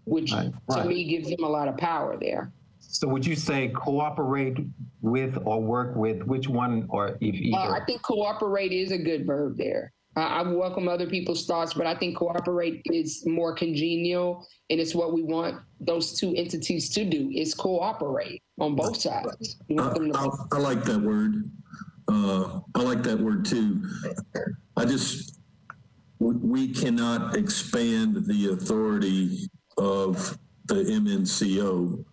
which to me gives them a lot of power there. So would you say cooperate with or work with, which one, or if either? I think cooperate is a good verb there. I welcome other people's thoughts, but I think cooperate is more congenial, and it's what we want those two entities to do, is cooperate on both sides. I like that word. I like that word too. We cannot expand the authority of the MNCO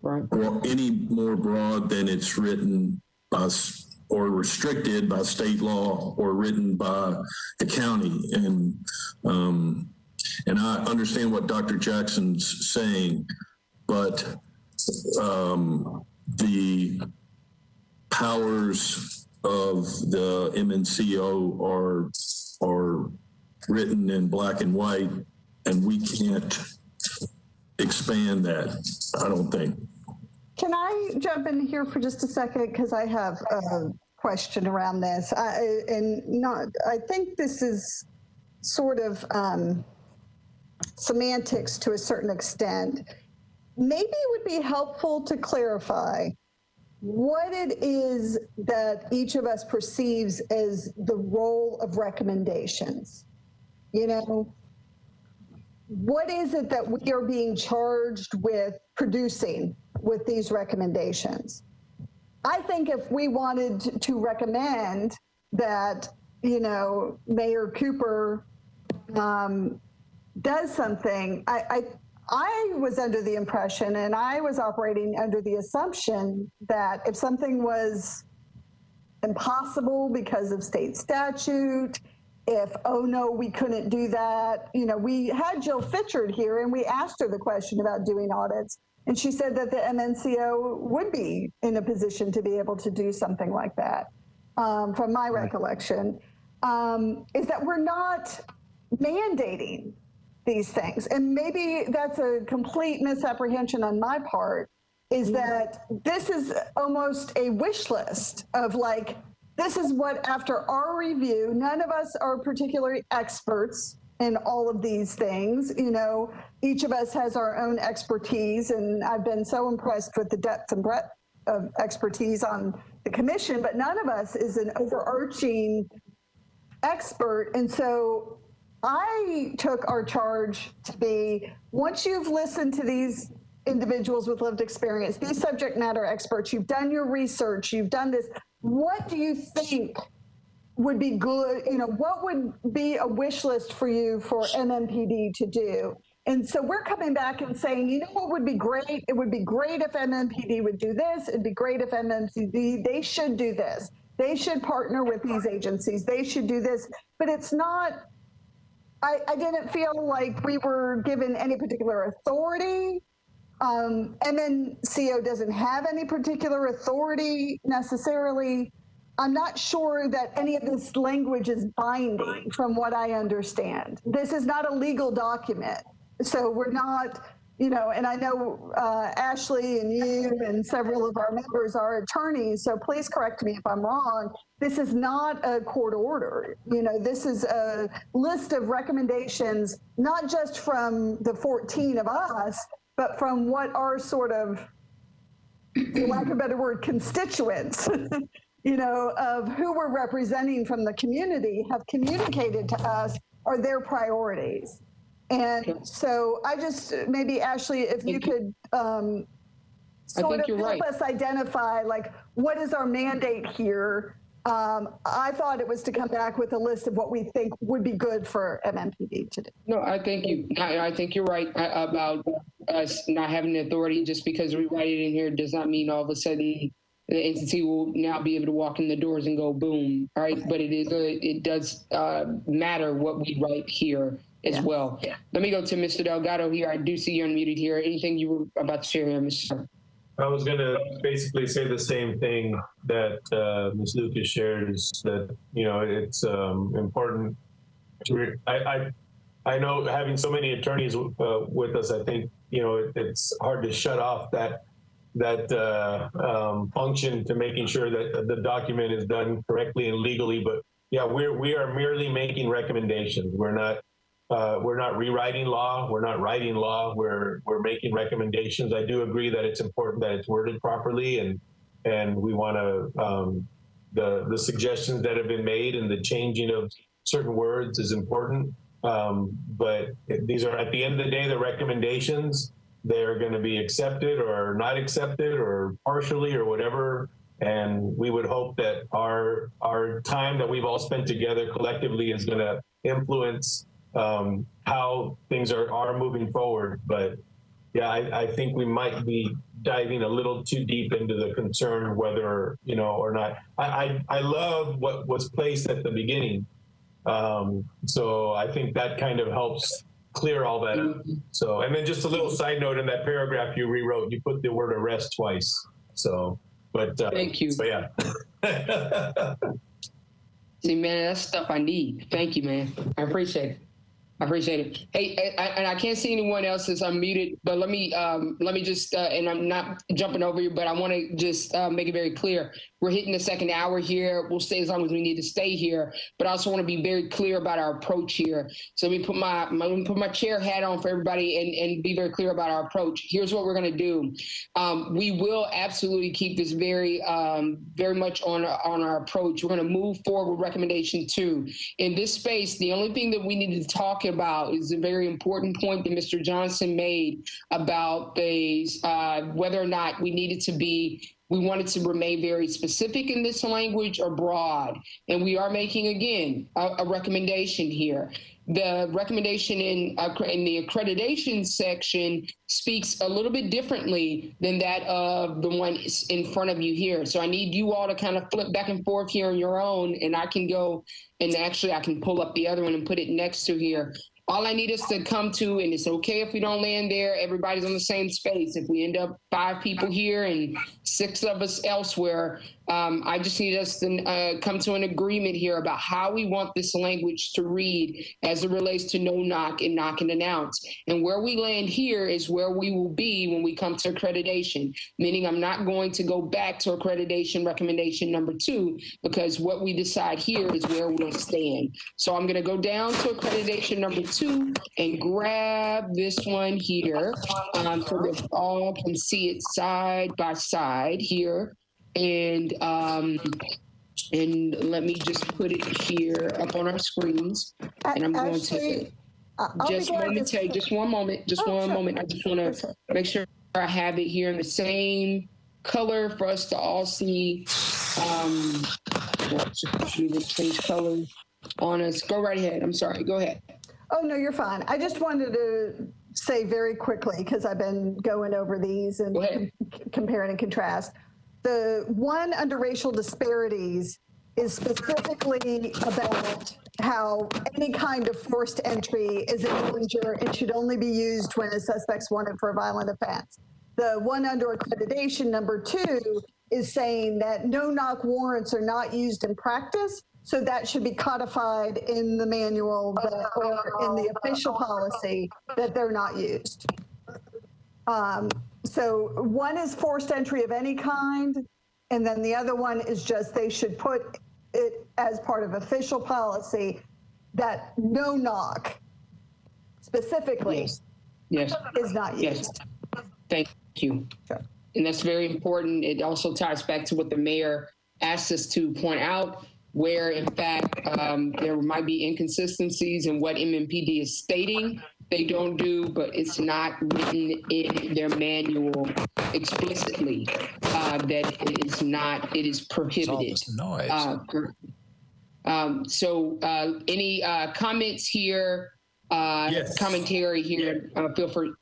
or any more broad than it's written by or restricted by state law or written by the county. And I understand what Dr. Jackson's saying, but the powers of the MNCO are written in black and white, and we can't expand that, I don't think. Can I jump in here for just a second? Because I have a question around this. I think this is sort of semantics to a certain extent. Maybe it would be helpful to clarify what it is that each of us perceives as the role of recommendations. You know, what is it that we are being charged with producing with these recommendations? I think if we wanted to recommend that, you know, Mayor Cooper does something, I was under the impression, and I was operating under the assumption that if something was impossible because of state statute, if, oh no, we couldn't do that. You know, we had Jill Fitchard here and we asked her the question about doing audits. And she said that the MNCO would be in a position to be able to do something like that, from my recollection, is that we're not mandating these things. And maybe that's a complete misapprehension on my part, is that this is almost a wish list of like, this is what, after our review, none of us are particularly experts in all of these things. You know, each of us has our own expertise, and I've been so impressed with the depth and breadth of expertise on the commission, but none of us is an overarching expert. And so I took our charge to be, once you've listened to these individuals with lived experience, these subject matter experts, you've done your research, you've done this, what do you think would be good? You know, what would be a wish list for you for MNPD to do? And so we're coming back and saying, you know what would be great? It would be great if MNPD would do this. It'd be great if MNPD, they should do this. They should partner with these agencies. They should do this. But it's not, I didn't feel like we were given any particular authority. MNCO doesn't have any particular authority necessarily. I'm not sure that any of this language is binding from what I understand. This is not a legal document. So we're not, you know, and I know Ashley and you and several of our members are attorneys, so please correct me if I'm wrong. This is not a court order. You know, this is a list of recommendations, not just from the 14 of us, but from what our sort of, for lack of a better word, constituents, you know, of who we're representing from the community have communicated to us are their priorities. And so I just, maybe Ashley, if you could sort of help us identify, like, what is our mandate here? I thought it was to come back with a list of what we think would be good for MNPD to do. No, I think you're right about us not having the authority. Just because we write it in here does not mean all of a sudden the entity will now be able to walk in the doors and go boom, all right? But it does matter what we write here as well. Let me go to Mr. Delgado here. I do see you're unmuted here. Anything you were about to share here, Mr. I was going to basically say the same thing that Ms. Lucas shared, is that, you know, it's important to, I know having so many attorneys with us, I think, you know, it's hard to shut off that function to making sure that the document is done correctly and legally. But yeah, we are merely making recommendations. We're not rewriting law. We're not writing law. We're making recommendations. I do agree that it's important that it's worded properly, and we want to the suggestions that have been made and the changing of certain words is important. But these are, at the end of the day, the recommendations. They're going to be accepted or not accepted or partially or whatever. And we would hope that our time that we've all spent together collectively is going to influence how things are moving forward. But yeah, I think we might be diving a little too deep into the concern whether, you know, or not. I love what was placed at the beginning. So I think that kind of helps clear all that up. So, and then just a little side note, in that paragraph you rewrote, you put the word arrest twice. So, but thank you. So yeah. See, man, that's stuff I need. Thank you, man. I appreciate it. I appreciate it. Hey, and I can't see anyone else as I'm muted, but let me just, and I'm not jumping over you, but I want to just make it very clear. We're hitting the second hour here. We'll stay as long as we need to stay here, but I also want to be very clear about our approach here. So let me put my chair hat on for everybody and be very clear about our approach. Here's what we're going to do. We will absolutely keep this very much on our approach. We're going to move forward with recommendation 2. In this space, the only thing that we need to talk about is a very important point that Mr. Johnson made about the whether or not we wanted to remain very specific in this language or broad. And we are making, again, a recommendation here. The recommendation in the accreditation section speaks a little bit differently than that of the one in front of you here. So I need you all to kind of flip back and forth here on your own, and I can go, and actually I can pull up the other one and put it next to here. All I need us to come to, and it's okay if we don't land there, everybody's on the same space. If we end up 5 people here and 6 of us elsewhere, I just need us to come to an agreement here about how we want this language to read as it relates to no knock and knock and announce. And where we land here is where we will be when we come to accreditation, meaning I'm not going to go back to accreditation recommendation number 2, because what we decide here is where we'll stand. So I'm going to go down to accreditation number 2 and grab this one here so that all can see it side by side here. And let me just put it here up on our screens. And I'm going to just momentarily, just one moment. I just want to make sure I have it here in the same color for us to all see. Change color on us. Go right ahead. I'm sorry. Go ahead. Oh, no, you're fine. I just wanted to say very quickly, because I've been going over these and comparing and contrast. The one under racial disparities is specifically about how any kind of forced entry is a danger and should only be used when a suspect's wanted for a violent offense. The one under accreditation number 2 is saying that no-knock warrants are not used in practice, so that should be codified in the manual or in the official policy that they're not used. So one is forced entry of any kind, and then the other one is just they should put it as part of official policy that no knock specifically is not used. Yes. Thank you. Sure. And that's very important. It also ties back to what the mayor asked us to point out, where in fact there might be inconsistencies in what MNPD is stating they don't do, but it's not written in their manual explicitly that it is not, it is prohibited. So any comments here, commentary here, feel free.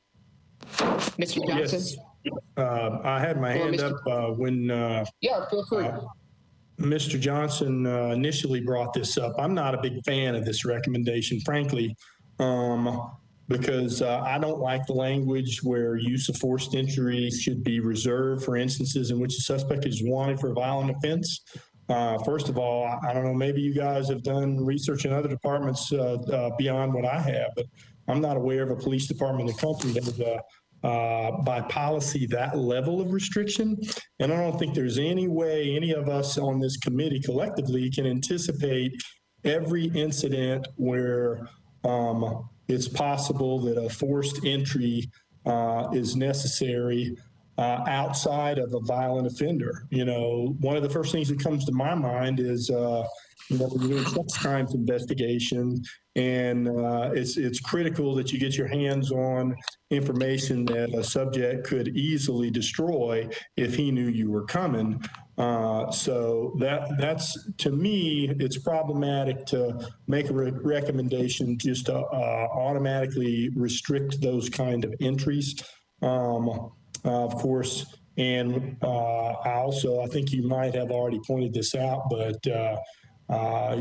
Mr. Johnson? Yes. I had my hand up when yeah, feel free. Mr. Johnson initially brought this up. I'm not a big fan of this recommendation, frankly. because I don't like the language where use of forced entry should be reserved for instances in which the suspect is wanted for a violent offense. First of all, I don't know, maybe you guys have done research in other departments beyond what I have, but I'm not aware of a police department in the country that has by policy that level of restriction. And I don't think there's any way any of us on this committee collectively can anticipate every incident where it's possible that a forced entry is necessary outside of a violent offender. You know, one of the first things that comes to my mind is, you know, we're doing sex crimes investigation, and it's critical that you get your hands on information that a subject could easily destroy if he knew you were coming. So that's, to me, it's problematic to make a recommendation just to automatically restrict those kind of entries. Of course, and I think you might have already pointed this out, but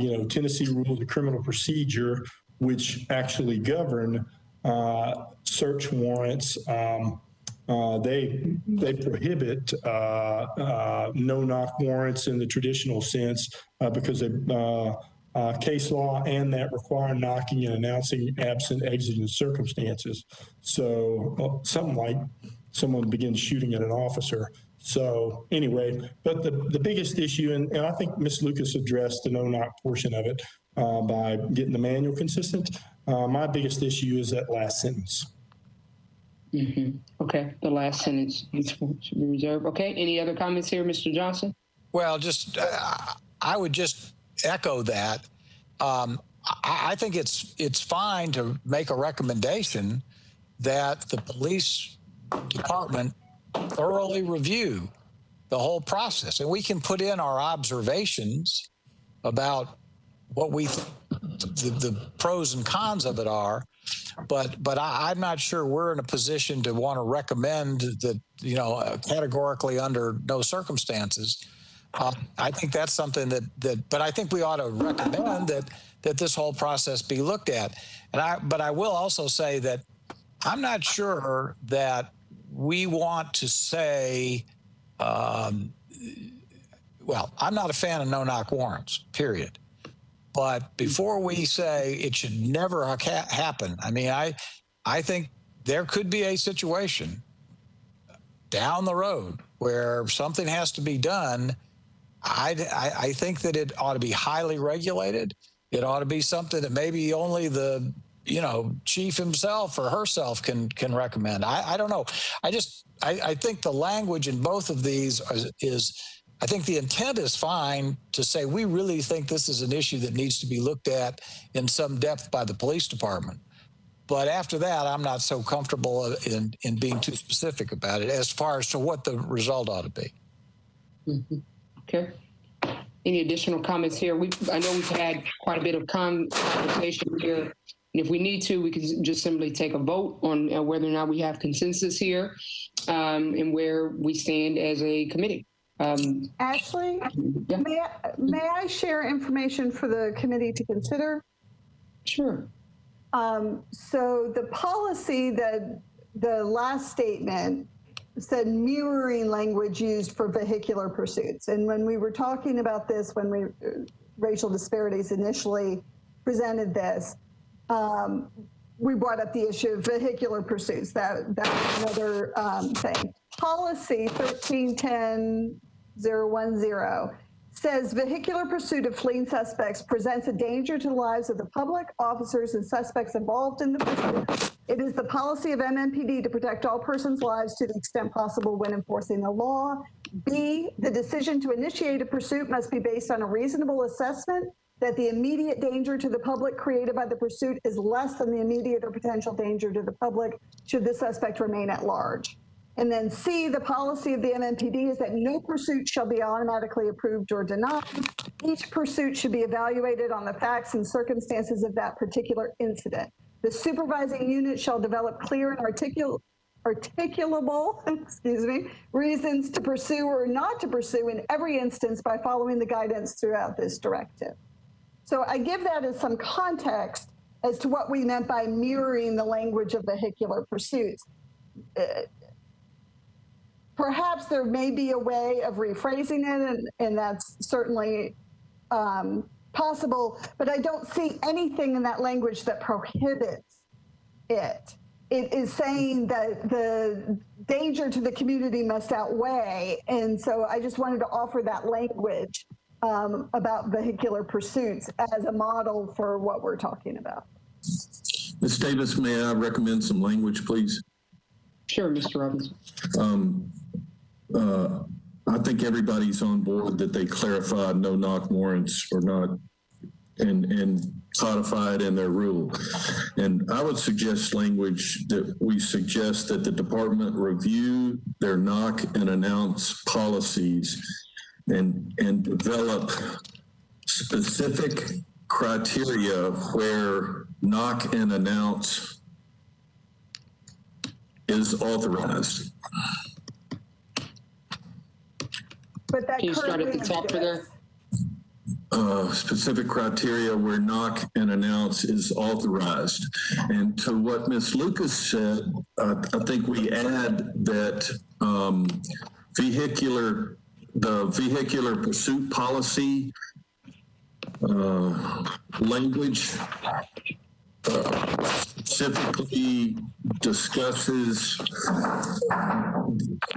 you know, Tennessee rules of criminal procedure, which actually govern search warrants, they prohibit no-knock warrants in the traditional sense because of case law and that require knocking and announcing absent exigent circumstances. So something like someone begins shooting at an officer. So anyway, but the biggest issue, and I think Ms. Lucas addressed the no-knock portion of it by getting the manual consistent. My biggest issue is that last sentence. Mm-hmm. Okay, the last sentence should be reserved. Okay, any other comments here, Mr. Johnson? Well, just I would just echo that. I think it's fine to make a recommendation that the police department thoroughly review the whole process, and we can put in our observations about what we the pros and cons of it are. But I'm not sure we're in a position to want to recommend that, you know, categorically under no circumstances. I think that's something but I think we ought to recommend that this whole process be looked at. But I will also say that I'm not sure that we want to say, well, I'm not a fan of no-knock warrants, period. But before we say it should never happen, I mean, I think there could be a situation down the road where something has to be done. I think that it ought to be highly regulated. It ought to be something that maybe only the, you know, chief himself or herself can recommend. I don't know. I think the language in both of these is I think the intent is fine to say we really think this is an issue that needs to be looked at in some depth by the police department. But after that, I'm not so comfortable in being too specific about it as far as to what the result ought to be. Mm-hmm. Okay. Any additional comments here? I know we've had quite a bit of conversation here. And if we need to, we can just simply take a vote on whether or not we have consensus here and where we stand as a committee. Ashley, yeah. may I share information for the committee to consider? Sure. So the policy that the last statement said mirroring language used for vehicular pursuits. And when we were talking about this, when racial disparities initially presented this, we brought up the issue of vehicular pursuits. That was another thing. Policy 1310-010 says vehicular pursuit of fleeing suspects presents a danger to the lives of the public, officers, and suspects involved in the pursuit. It is the policy of MNPD to protect all persons' lives to the extent possible when enforcing the law. B, the decision to initiate a pursuit must be based on a reasonable assessment that the immediate danger to the public created by the pursuit is less than the immediate or potential danger to the public should the suspect remain at large. And then C, the policy of the MNPD is that no pursuit shall be automatically approved or denied. Each pursuit should be evaluated on the facts and circumstances of that particular incident. The supervising unit shall develop clear and articulable reasons to pursue or not to pursue in every instance by following the guidance throughout this directive. So I give that as some context as to what we meant by mirroring the language of vehicular pursuits. Perhaps there may be a way of rephrasing it, and that's certainly possible, but I don't see anything in that language that prohibits it. It is saying that the danger to the community must outweigh, and so I just wanted to offer that language about vehicular pursuits as a model for what we're talking about. Ms. Davis, may I recommend some language, please? Sure, Mr. Robinson. I think everybody's on board that they clarified no knock warrants or not and codified in their rule. And I would suggest language that we suggest that the department review their knock and announce policies and develop specific criteria where knock and announce is authorized. But that Can you start at the top for there? Specific criteria where knock and announce is authorized. And to what Ms. Lucas said, I think we add that the vehicular pursuit policy language specifically discusses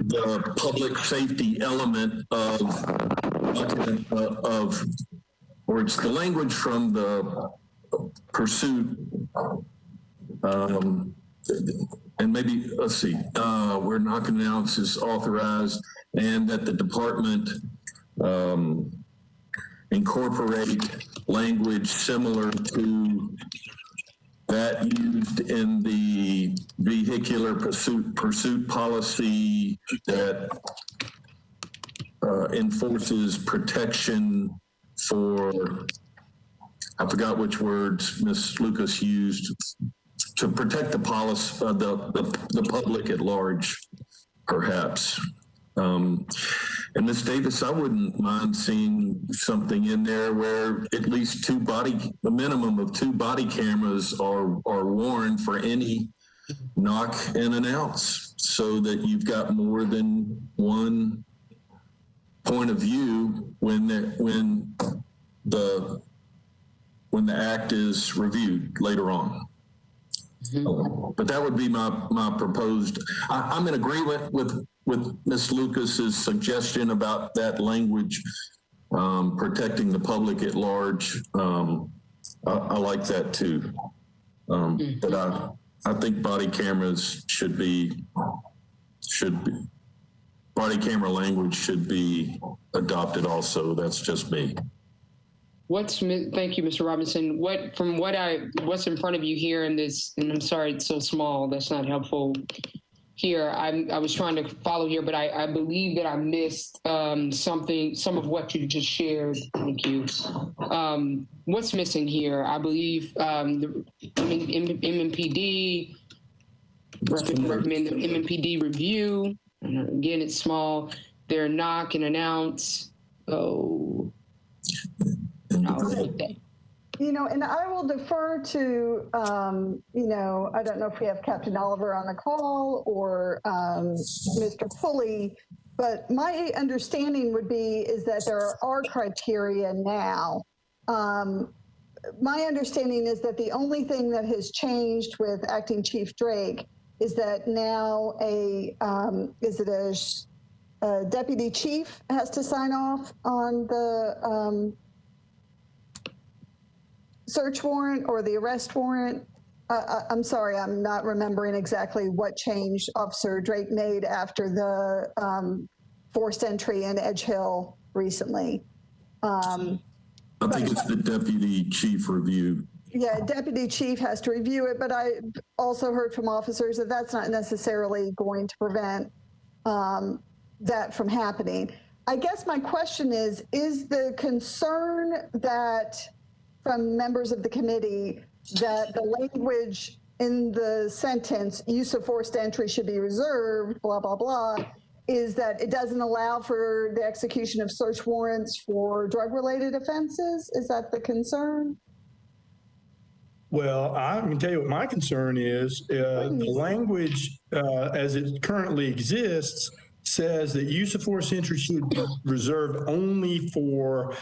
the public safety element or it's the language from the pursuit, and maybe, let's see, where knock and announce is authorized, and that the department incorporate language similar to that used in the vehicular pursuit policy that enforces protection for, I forgot which words Ms. Lucas used, to protect the policy, the public at large, perhaps. And Ms. Davis, I wouldn't mind seeing something in there where at least a minimum of 2 body cameras are worn for any knock and announce, so that you've got more than one point of view when the act is reviewed later on. Mm-hmm. But that would be my proposed. I'm in agreement with Ms. Lucas's suggestion about that language, protecting the public at large. I like that too. But I think body cameras body camera language should be adopted also. That's just me. Thank you, Mr. Robinson. What's in front of you here in this, and I'm sorry it's so small, that's not helpful here. I was trying to follow here, but I believe that I missed some of what you just shared. Thank you. What's missing here? I believe the Nmnpd, recommend the Nmnpd review. Again, it's small. Their knock and announce. Oh. You know, and I will defer to, you know, I don't know if we have Captain Oliver on the call or Mr. Pulley, but my understanding would be is that there are criteria now. My understanding is that the only thing that has changed with Acting Chief Drake is that now a deputy chief has to sign off on the search warrant or the arrest warrant. I'm sorry, I'm not remembering exactly what change Officer Drake made after the forced entry in Edge Hill recently. I think it's the deputy chief review. Yeah, deputy chief has to review it, but I also heard from officers that that's not necessarily going to prevent that from happening. I guess my question is the concern that from members of the committee that the language in the sentence, use of forced entry should be reserved, blah, blah, blah, is that it doesn't allow for the execution of search warrants for drug-related offenses? Is that the concern? Well, I can tell you what my concern is. The language as it currently exists says that use of force entry should be reserved only for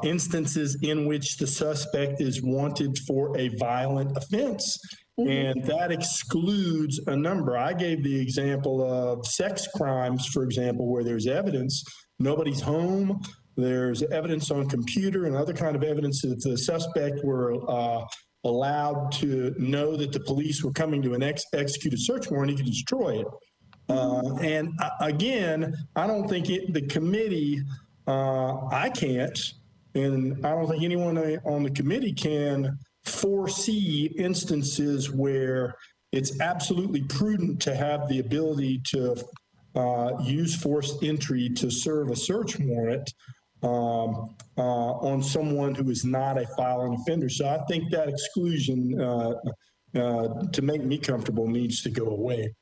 instances in which the suspect is wanted for a violent offense. And that excludes a number. I gave the example of sex crimes, for example, where there's evidence, nobody's home, there's evidence on computer and other kind of evidence that the suspect were allowed to know that the police were coming to execute a search warrant, he could destroy it. And again, I don't think the committee, I can't, and I don't think anyone on the committee can foresee instances where it's absolutely prudent to have the ability to use forced entry to serve a search warrant on someone who is not a violent offender. So I think that exclusion, to make me comfortable, needs to go away.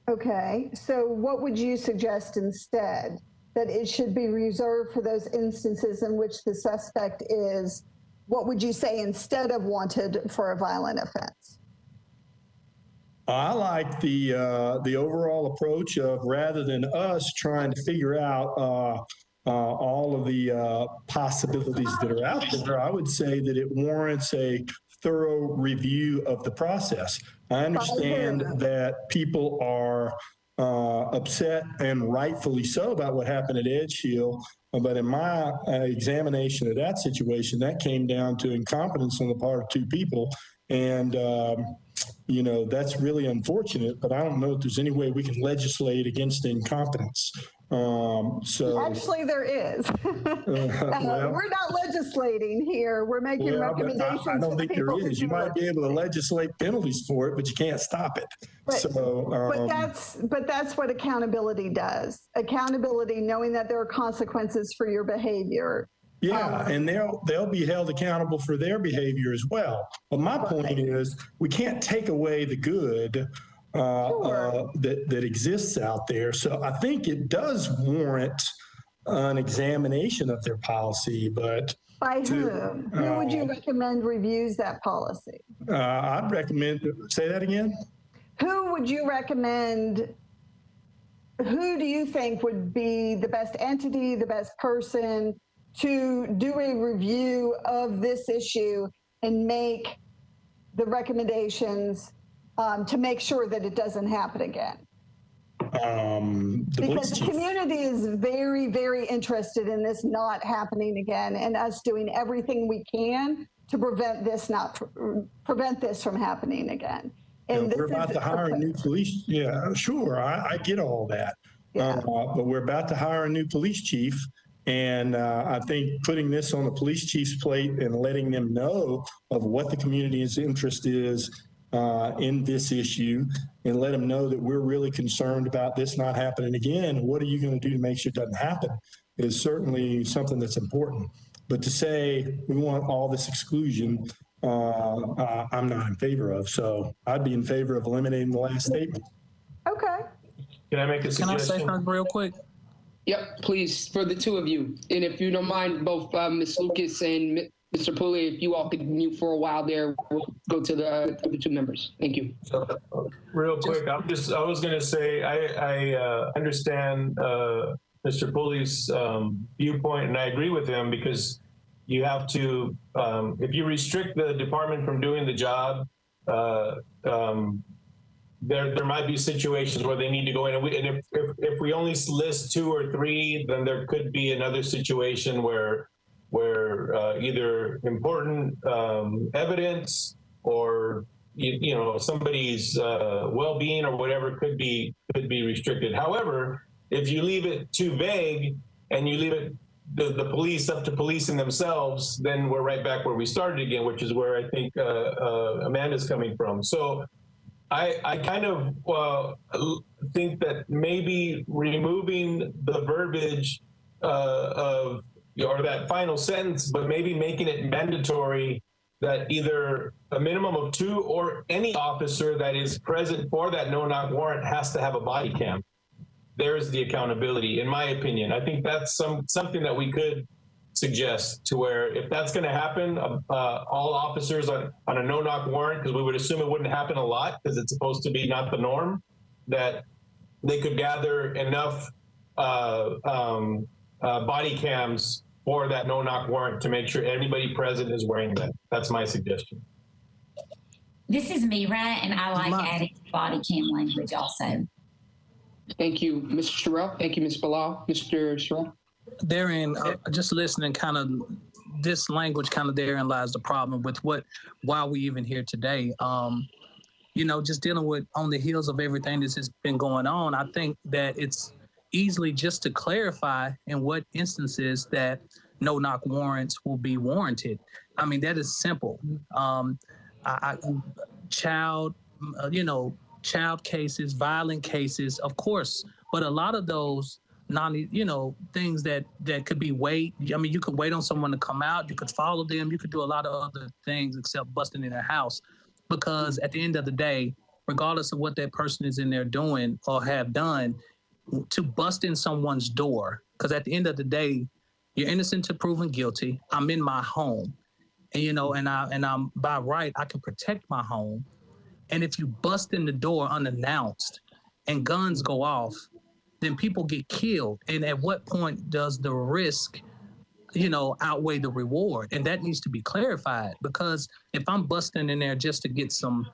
Okay, so what would you suggest instead? That it should be reserved for those instances in which the suspect is, what would you say instead of wanted for a violent offense? I like the overall approach of, rather than us trying to figure out all of the possibilities that are out there, I would say that it warrants a thorough review of the process. I understand that people are upset, and rightfully so, about what happened at Edge Hill. But in my examination of that situation, that came down to incompetence on the part of two people. And, you know, that's really unfortunate, but I don't know if there's any way we can legislate against incompetence. Actually, there is. Well, we're not legislating here. We're making recommendations. I don't think there is. You might be able to legislate penalties for it, but you can't stop it. But that's what accountability does. Accountability, knowing that there are consequences for your behavior. Yeah, and they'll be held accountable for their behavior as well. But my point is, we can't take away the good that exists out there. So I think it does warrant an examination of their policy. But by whom? Who would you recommend reviews that policy? I'd recommend. Say that again. Who would you recommend? Who do you think would be the best entity, the best person to do a review of this issue and make the recommendations to make sure that it doesn't happen again? Because the community is very, very interested in this not happening again, and us doing everything we can to prevent this from happening again. And we're about to hire a new police. Yeah, sure, I get all that. Yeah. But we're about to hire a new police chief. And I think putting this on the police chief's plate and letting them know of what the community's interest is in this issue, and let them know that we're really concerned about this not happening again. What are you going to do to make sure it doesn't happen is certainly something that's important. But to say we want all this exclusion, I'm not in favor of. So I'd be in favor of eliminating the last statement. Okay. Can I make a suggestion? Can I say something real quick? Yep, please, for the two of you. And if you don't mind, both Ms. Lucas and Mr. Pulley, if you all could mute for a while there, we'll go to the other two members. Thank you. So, real quick, I was going to say, I understand Mr. Pulley's viewpoint, and I agree with him, because you have to, if you restrict the department from doing the job, there might be situations where they need to go in, and if we only list 2 or 3, then there could be another situation where either important evidence or you know somebody's well-being or whatever could be restricted. However, if you leave it too vague and you leave it the police up to policing themselves, then we're right back where we started again, which is where I think Amanda's coming from. So I kind of think that maybe removing the verbiage of, or that final sentence, but maybe making it mandatory that either a minimum of 2 or any officer that is present for that no-knock warrant has to have a body cam. There is the accountability, in my opinion. I think that's something that we could suggest, to where if that's going to happen, all officers on a no-knock warrant, because we would assume it wouldn't happen a lot because it's supposed to be not the norm, that they could gather enough body cams for that no-knock warrant to make sure everybody present is wearing that. That's my suggestion. This is Mira, and I like adding body cam language also. Thank you, Mr. Sherrill. Thank you, Ms. Bilal. Mr. Sherrill. Therein, just listening, kind of this language, kind of therein lies the problem with why we even here today. You know, just dealing with on the heels of everything that's just been going on, I think that it's easily just to clarify in what instances that no-knock warrants will be warranted. I mean, that is simple. Child cases, violent cases, of course, but a lot of those things that could be wait. I mean, you could wait on someone to come out, you could follow them, you could do a lot of other things except busting in their house, because at the end of the day, regardless of what that person is in there doing or have done, to bust in someone's door, because at the end of the day, you're innocent to proven guilty. I'm in my home, and I'm by right, I can protect my home. And if you bust in the door unannounced and guns go off, then people get killed. And at what point does the risk, outweigh the reward? And that needs to be clarified, because if I'm busting in there just to get some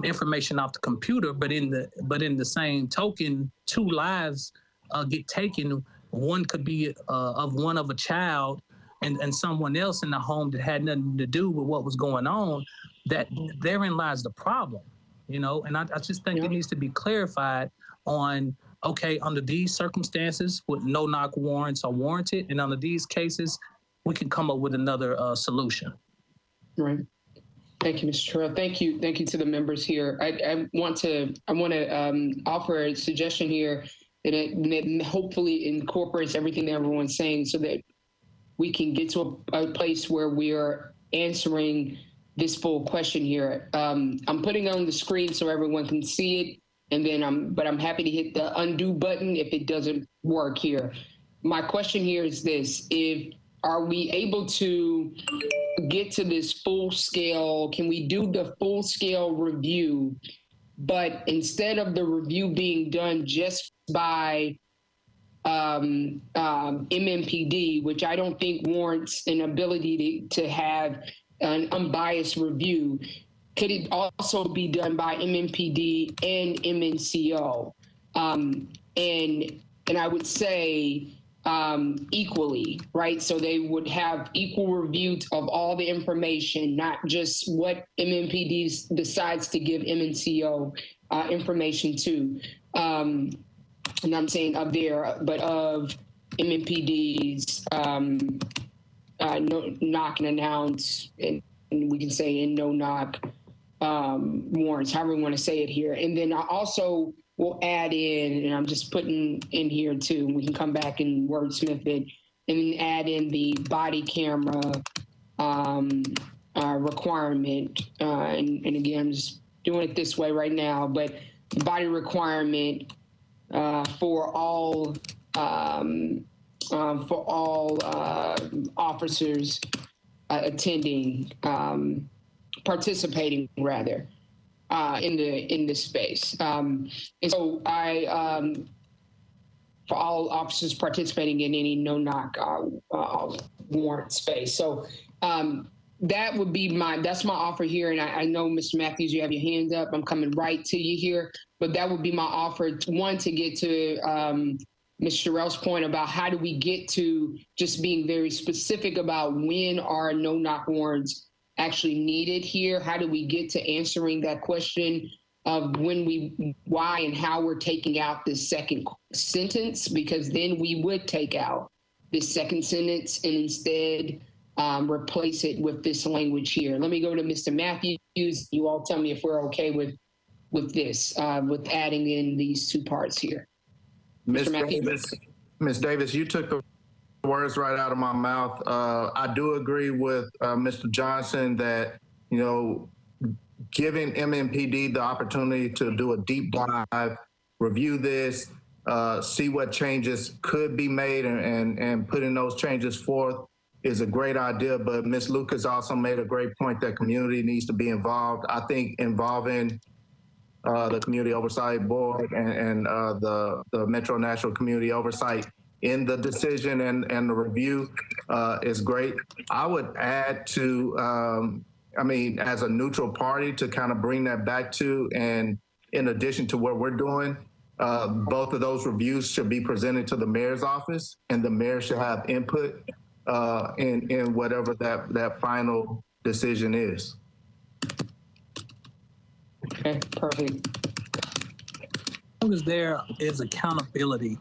information off the computer, but in the same token, 2 lives get taken. One could be of a child and someone else in the home that had nothing to do with what was going on. That therein lies the problem, and I just think it needs to be clarified on, okay, under these circumstances, with no-knock warrants are warranted, and under these cases, we can come up with another solution. Right. Thank you, Mr. Terrell. Thank you to the members here. I want to offer a suggestion here that hopefully incorporates everything that everyone's saying, so that we can get to a place where we are answering this full question here. I'm putting it on the screen so everyone can see it, and then I'm happy to hit the undo button if it doesn't work here. My question here is this: are we able to get to this full scale? Can we do the full scale review, but instead of the review being done just by MNPD, which I don't think warrants an ability to have an unbiased review, could it also be done by MNPD and MNCO? And I would say equally, right? So they would have equal review of all the information, not just what MNPD decides to give MNCO information to. And I'm saying of there, but of MNPD's knock and announce, and we can say in no knock warrants, however we want to say it here. And then I also will add in, and I'm just putting in here too, we can come back and wordsmith it, and then add in the body camera requirement. And again, I'm just doing it this way right now, but the body requirement for all officers attending, participating rather, in this space. And so for all officers participating in any no-knock warrant space. So that would be that's my offer here. And I know, Mr. Matthews, you have your hands up. I'm coming right to you here, but that would be my offer. One, to get to Ms. Sherrill's point about how do we get to just being very specific about when are no-knock warrants actually needed here? How do we get to answering that question of why and how we're taking out this second sentence? Because then we would take out this second sentence and instead replace it with this language here. Let me go to Mr. Matthews. You all tell me if we're okay with this, with adding in these 2 parts here. Ms. Davis, you took the words right out of my mouth. I do agree with Mr. Johnson that, giving MNPD the opportunity to do a deep dive, review this, see what changes could be made and putting those changes forth is a great idea. But Ms. Lucas also made a great point that community needs to be involved. I think involving the Community Oversight Board and the Metro Nashville Community Oversight in the decision and the review is great. I would add to, I mean, as a neutral party to kind of bring that back to, and in addition to what we're doing, both of those reviews should be presented to the mayor's office, and the mayor should have input in whatever that final decision is. Okay, perfect. As long as there is accountability,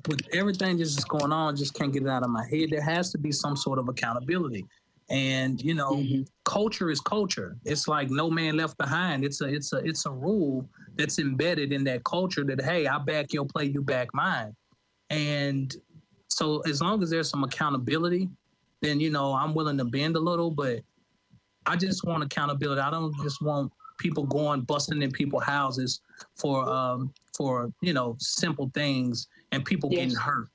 with everything that's just going on, just can't get it out of my head. There has to be some sort of accountability. And, you know, culture is culture. It's like no man left behind. It's a rule that's embedded in that culture that, hey, I back your play, you back mine. And so as long as there's some accountability, then, you know, I'm willing to bend a little, but I just want accountability. I don't just want people going busting in people's houses for you know, simple things and people getting hurt.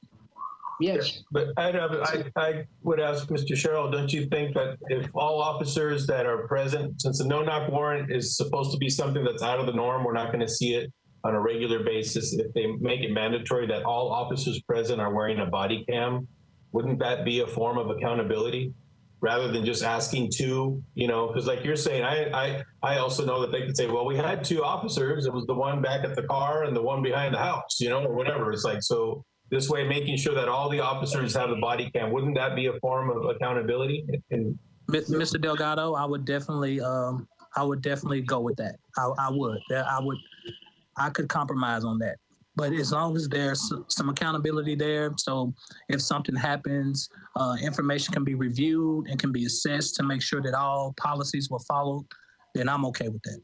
Yes. But I would ask Mr. Sherrill, don't you think that if all officers that are present, since the no-knock warrant is supposed to be something that's out of the norm, we're not going to see it on a regular basis. If they make it mandatory that all officers present are wearing a body cam, wouldn't that be a form of accountability? Rather than just asking two, you know, because like you're saying, I also know that they could say, well, we had two officers. It was the one back at the car and the one behind the house, you know, or whatever. It's like, so this way, making sure that all the officers have a body cam, wouldn't that be a form of accountability? And Mr. Delgado, I would definitely go with that. I could compromise on that. But as long as there's some accountability there, so if something happens, information can be reviewed and can be assessed to make sure that all policies were followed, then I'm okay with that.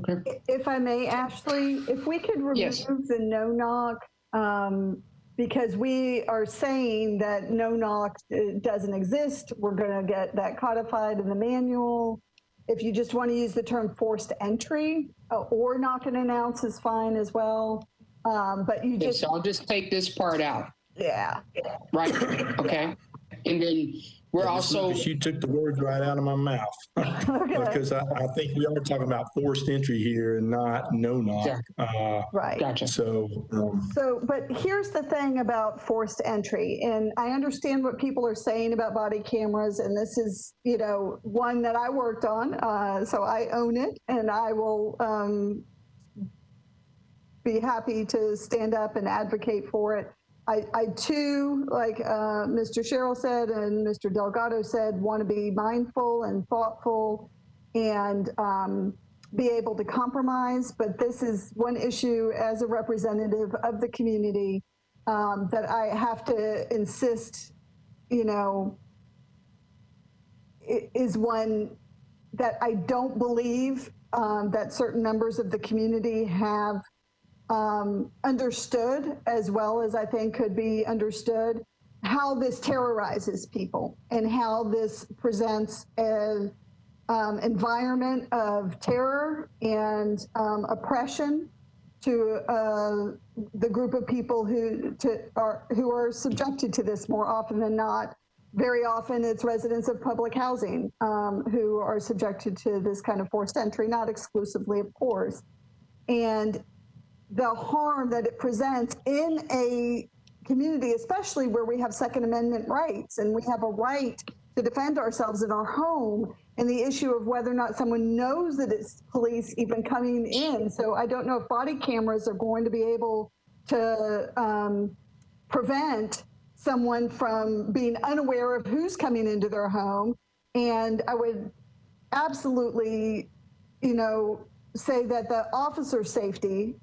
Okay. If I may, Ashley, if we could remove the no-knock, because we are saying that no-knock doesn't exist, we're going to get that codified in the manual. If you just want to use the term forced entry or knock and announce is fine as well. But you just. So I'll just take this part out. Yeah. Right. Okay. And then we're also. You took the words right out of my mouth. Because I think we are talking about forced entry here and not no-knock. Right. Gotcha. But here's the thing about forced entry, and I understand what people are saying about body cameras, and this is, you know, one that I worked on, so I own it, and I will be happy to stand up and advocate for it. I too, like Mr. Sherrill said and Mr. Delgado said, want to be mindful and thoughtful and be able to compromise. But this is one issue as a representative of the community that I have to insist, you know, is one that I don't believe that certain members of the community have understood, as well as I think could be understood, how this terrorizes people and how this presents an environment of terror and oppression to the group of people who are subjected to this more often than not. Very often it's residents of public housing who are subjected to this kind of forced entry, not exclusively, of course. And the harm that it presents in a community, especially where we have Second Amendment rights and we have a right to defend ourselves in our home, and the issue of whether or not someone knows that it's police even coming in. So I don't know if body cameras are going to be able to prevent someone from being unaware of who's coming into their home. And I would absolutely, you know, say that the officer safety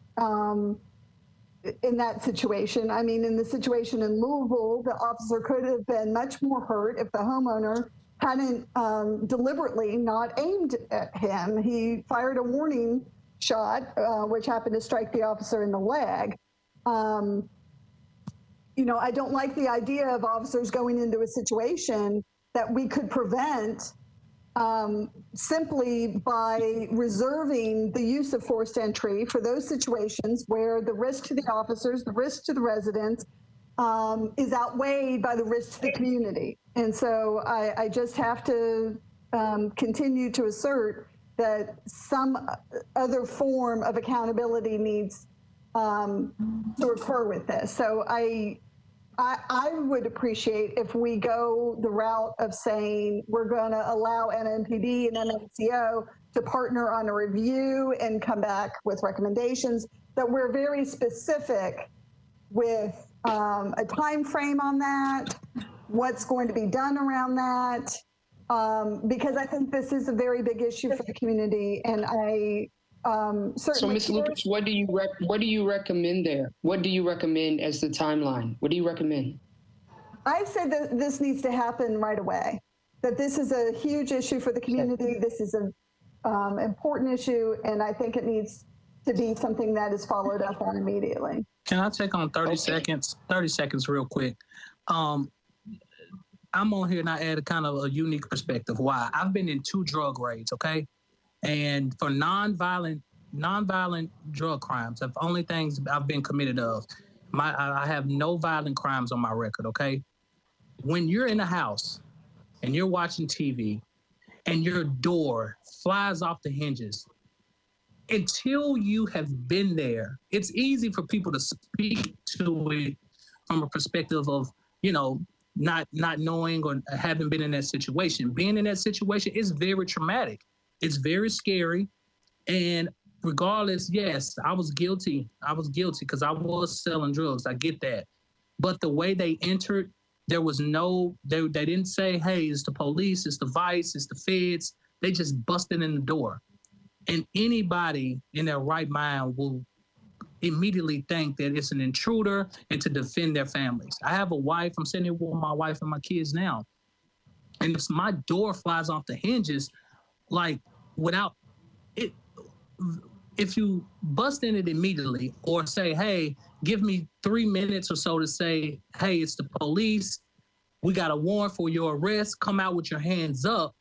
in that situation, I mean, in the situation in Louisville, the officer could have been much more hurt if the homeowner hadn't deliberately not aimed at him. He fired a warning shot, which happened to strike the officer in the leg. You know, I don't like the idea of officers going into a situation that we could prevent simply by reserving the use of forced entry for those situations where the risk to the officers, the risk to the residents is outweighed by the risk to the community. And so I just have to continue to assert that some other form of accountability needs to occur with this. So I would appreciate if we go the route of saying we're going to allow Non-Mnpd and NMCO to partner on a review and come back with recommendations, that we're very specific with a time frame on that, what's going to be done around that, because I think this is a very big issue for the community, and I certainly. So, Ms. Lucas, what do you recommend there? What do you recommend as the timeline? What do you recommend? I said that this needs to happen right away. That this is a huge issue for the community. This is an important issue, and I think it needs to be something that is followed up on immediately. Can I take on 30 seconds? 30 seconds real quick. I'm on here and I add a kind of a unique perspective. Why? I've been in 2 drug raids, okay? And for non-violent drug crimes, the only things I've been committed of, I have no violent crimes on my record, okay? When you're in a house and you're watching TV and your door flies off the hinges, until you have been there, it's easy for people to speak to it from a perspective of, you know, not knowing or having been in that situation. Being in that situation is very traumatic. It's very scary. And regardless, yes, I was guilty. I was guilty because I was selling drugs. I get that. But the way they entered, there was no, they didn't say, hey, it's the police, it's the vice, it's the feds. They just busted in the door. And anybody in their right mind will immediately think that it's an intruder and to defend their families. I have a wife. I'm sitting here with my wife and my kids now. And if my door flies off the hinges, like without it, if you bust in it immediately or say, hey, give me 3 minutes or so to say, hey, it's the police, we got a warrant for your arrest, come out with your hands up,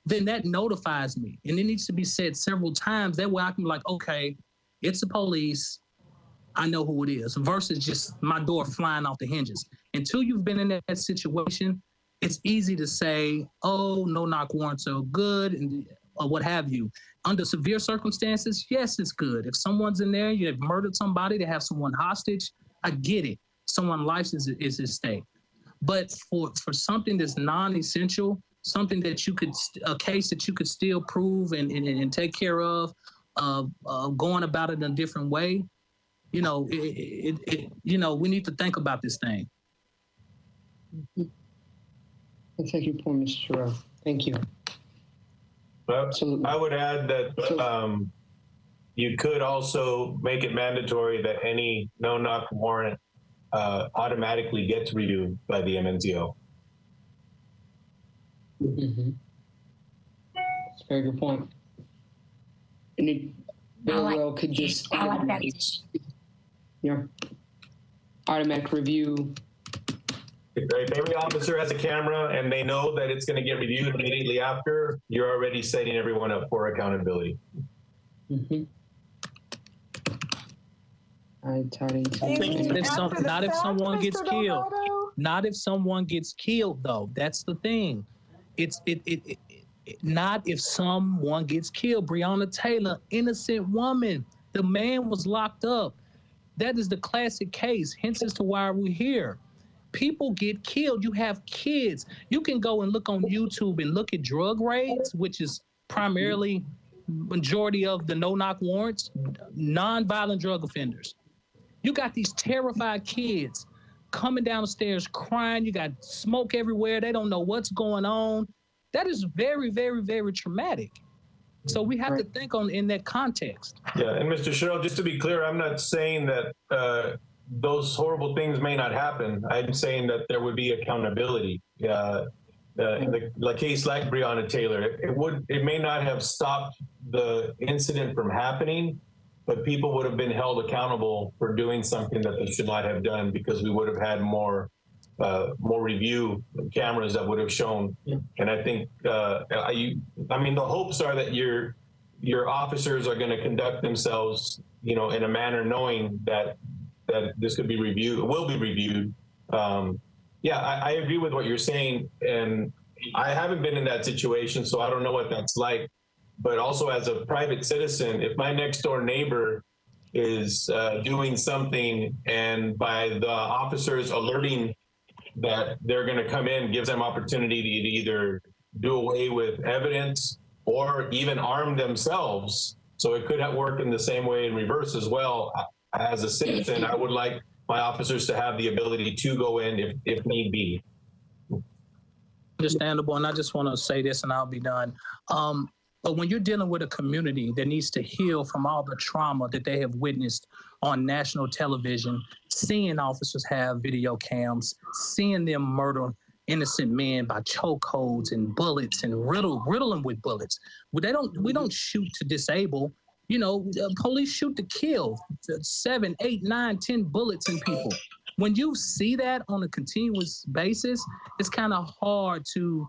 then that notifies me. And it needs to be said several times. That way I can be like, okay, it's the police, I know who it is, versus just my door flying off the hinges. Until you've been in that situation, it's easy to say, oh, no-knock warrants are good, and or what have you. Under severe circumstances, yes, it's good. If someone's in there, you have murdered somebody, they have someone hostage, I get it. Someone's life is at stake. But for something that's non-essential, something that you could, a case that you could still prove and take care of, going about it in a different way, you know, you know, we need to think about this thing. I take your point, Mr. Terrell. Thank you. Absolutely. I would add that you could also make it mandatory that any no-knock warrant automatically gets reviewed by the MNCO. Mm-hmm. That's a very good point. And it very well could just automatic review. If every officer has a camera and they know that it's going to get reviewed immediately after, you're already setting everyone up for accountability. Mm-hmm. Not if someone gets killed. Not if someone gets killed, though. That's the thing. It's not if someone gets killed. Breonna Taylor, innocent woman. The man was locked up. That is the classic case, hence as to why we're here. People get killed. You have kids. You can go and look on YouTube and look at drug raids, which is primarily majority of the no-knock warrants, non-violent drug offenders. You got these terrified kids coming down the stairs crying. You got smoke everywhere. They don't know what's going on. That is very, very, very traumatic. So we have to think in that context. Yeah, and Mr. Sherrill, just to be clear, I'm not saying that those horrible things may not happen. I'm saying that there would be accountability. In the case like Breonna Taylor, it may not have stopped the incident from happening, but people would have been held accountable for doing something that they should not have done because we would have had more more review cameras that would have shown. And I think, I mean, the hopes are that your officers are going to conduct themselves, you know, in a manner knowing that this could be reviewed, will be reviewed. Yeah, I agree with what you're saying, and I haven't been in that situation, so I don't know what that's like. But also, as a private citizen, if my next door neighbor is doing something, and by the officers alerting that they're going to come in, gives them opportunity to either do away with evidence or even arm themselves. So it could work in the same way in reverse as well. As a citizen, I would like my officers to have the ability to go in if need be. Understandable, and I just want to say this and I'll be done. But when you're dealing with a community that needs to heal from all the trauma that they have witnessed on national television, seeing officers have video cams, seeing them murder innocent men by chokeholds and bullets and riddle them with bullets. We don't shoot to disable. You know, police shoot to kill. 7, 8, 9, 10 bullets in people. When you see that on a continuous basis, it's kind of hard to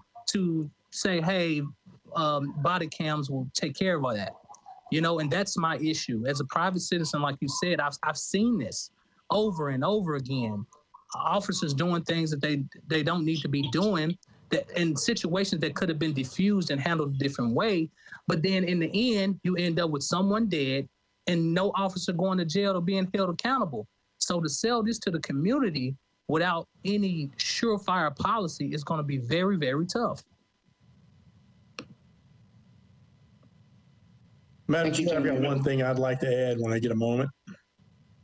say, hey, body cams will take care of all that, you know, and that's my issue. As a private citizen, like you said, I've seen this over and over again. Officers doing things that they don't need to be doing, that in situations that could have been diffused and handled a different way. But then in the end, you end up with someone dead and no officer going to jail or being held accountable. So to sell this to the community without any surefire policy is going to be very, very tough. Madam Chair, I've got one thing I'd like to add when I get a moment.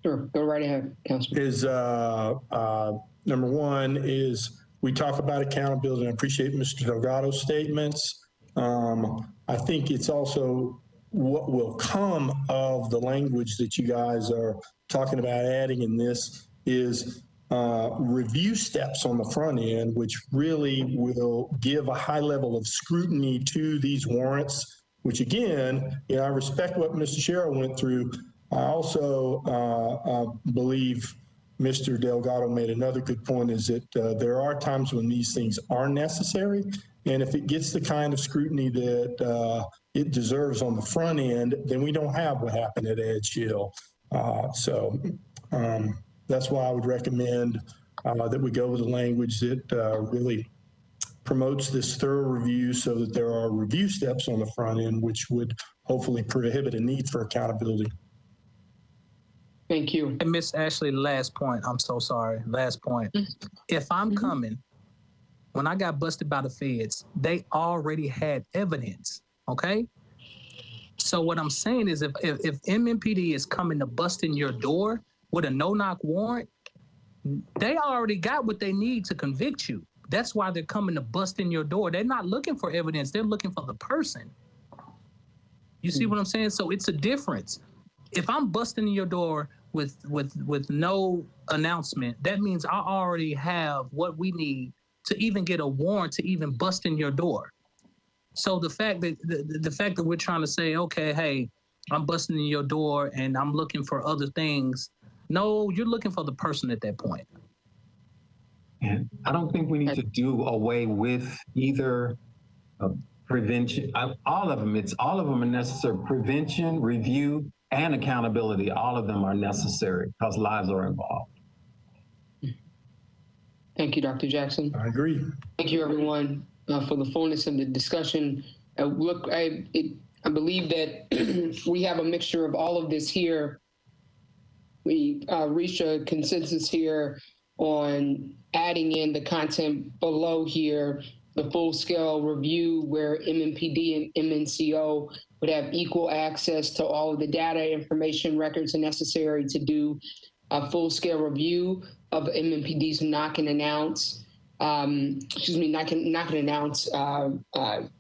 Sure, go right ahead, Councilman. Is number one is we talk about accountability. I appreciate Mr. Delgado's statements. I think it's also what will come of the language that you guys are talking about adding in this is review steps on the front end, which really will give a high level of scrutiny to these warrants, which again, you know, I respect what Mr. Sherrill went through. I also believe Mr. Delgado made another good point, is that there are times when these things are necessary. And if it gets the kind of scrutiny that it deserves on the front end, then we don't have what happened at Edge Hill. So that's why I would recommend that we go with a language that really promotes this thorough review so that there are review steps on the front end, which would hopefully prohibit a need for accountability. Thank you. And Miss Ashley, last point. I'm so sorry. Last point. If I'm coming, when I got busted by the feds, they already had evidence. Okay. So what I'm saying is if MNPD is coming to bust in your door with a no-knock warrant, they already got what they need to convict you. That's why they're coming to bust in your door. They're not looking for evidence. They're looking for the person. You see what I'm saying? So it's a difference. If I'm busting in your door with no announcement, that means I already have what we need to even get a warrant to even bust in your door. So the fact that the fact that we're trying to say, okay, hey, I'm busting in your door and I'm looking for other things. No, you're looking for the person at that point. And I don't think we need to do away with either prevention. All of them are necessary. Prevention, review, and accountability. All of them are necessary because lives are involved. Thank you, Dr. Jackson. I agree. Thank you, everyone, for the fullness of the discussion. Look, I believe that we have a mixture of all of this here. We reached a consensus here on adding in the content below here, the full-scale review where MNPD and MNCO would have equal access to all of the data, information, records necessary to do a full-scale review of MNPD's knock and announce, knock and announce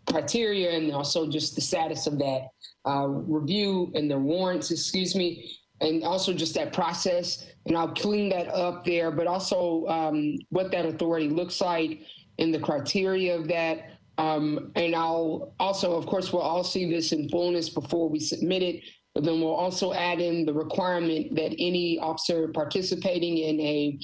criteria, and also just the status of that review and the warrants, and also just that process. And I'll clean that up there, but also what that authority looks like and the criteria of that. And I'll also, of course, we'll all see this in fullness before we submit it, but then we'll also add in the requirement that any officer participating in a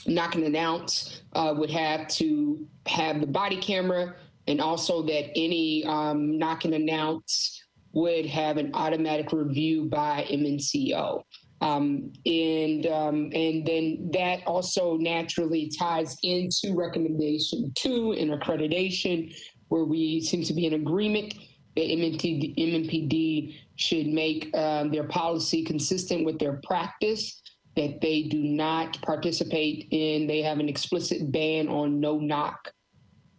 knock and announce would have to have the body camera, and also that any knock and announce would have an automatic review by MNCO. And then that also naturally ties into recommendation 2 in accreditation, where we seem to be in agreement that MNPD should make their policy consistent with their practice, that they do not participate in, they have an explicit ban on no-knock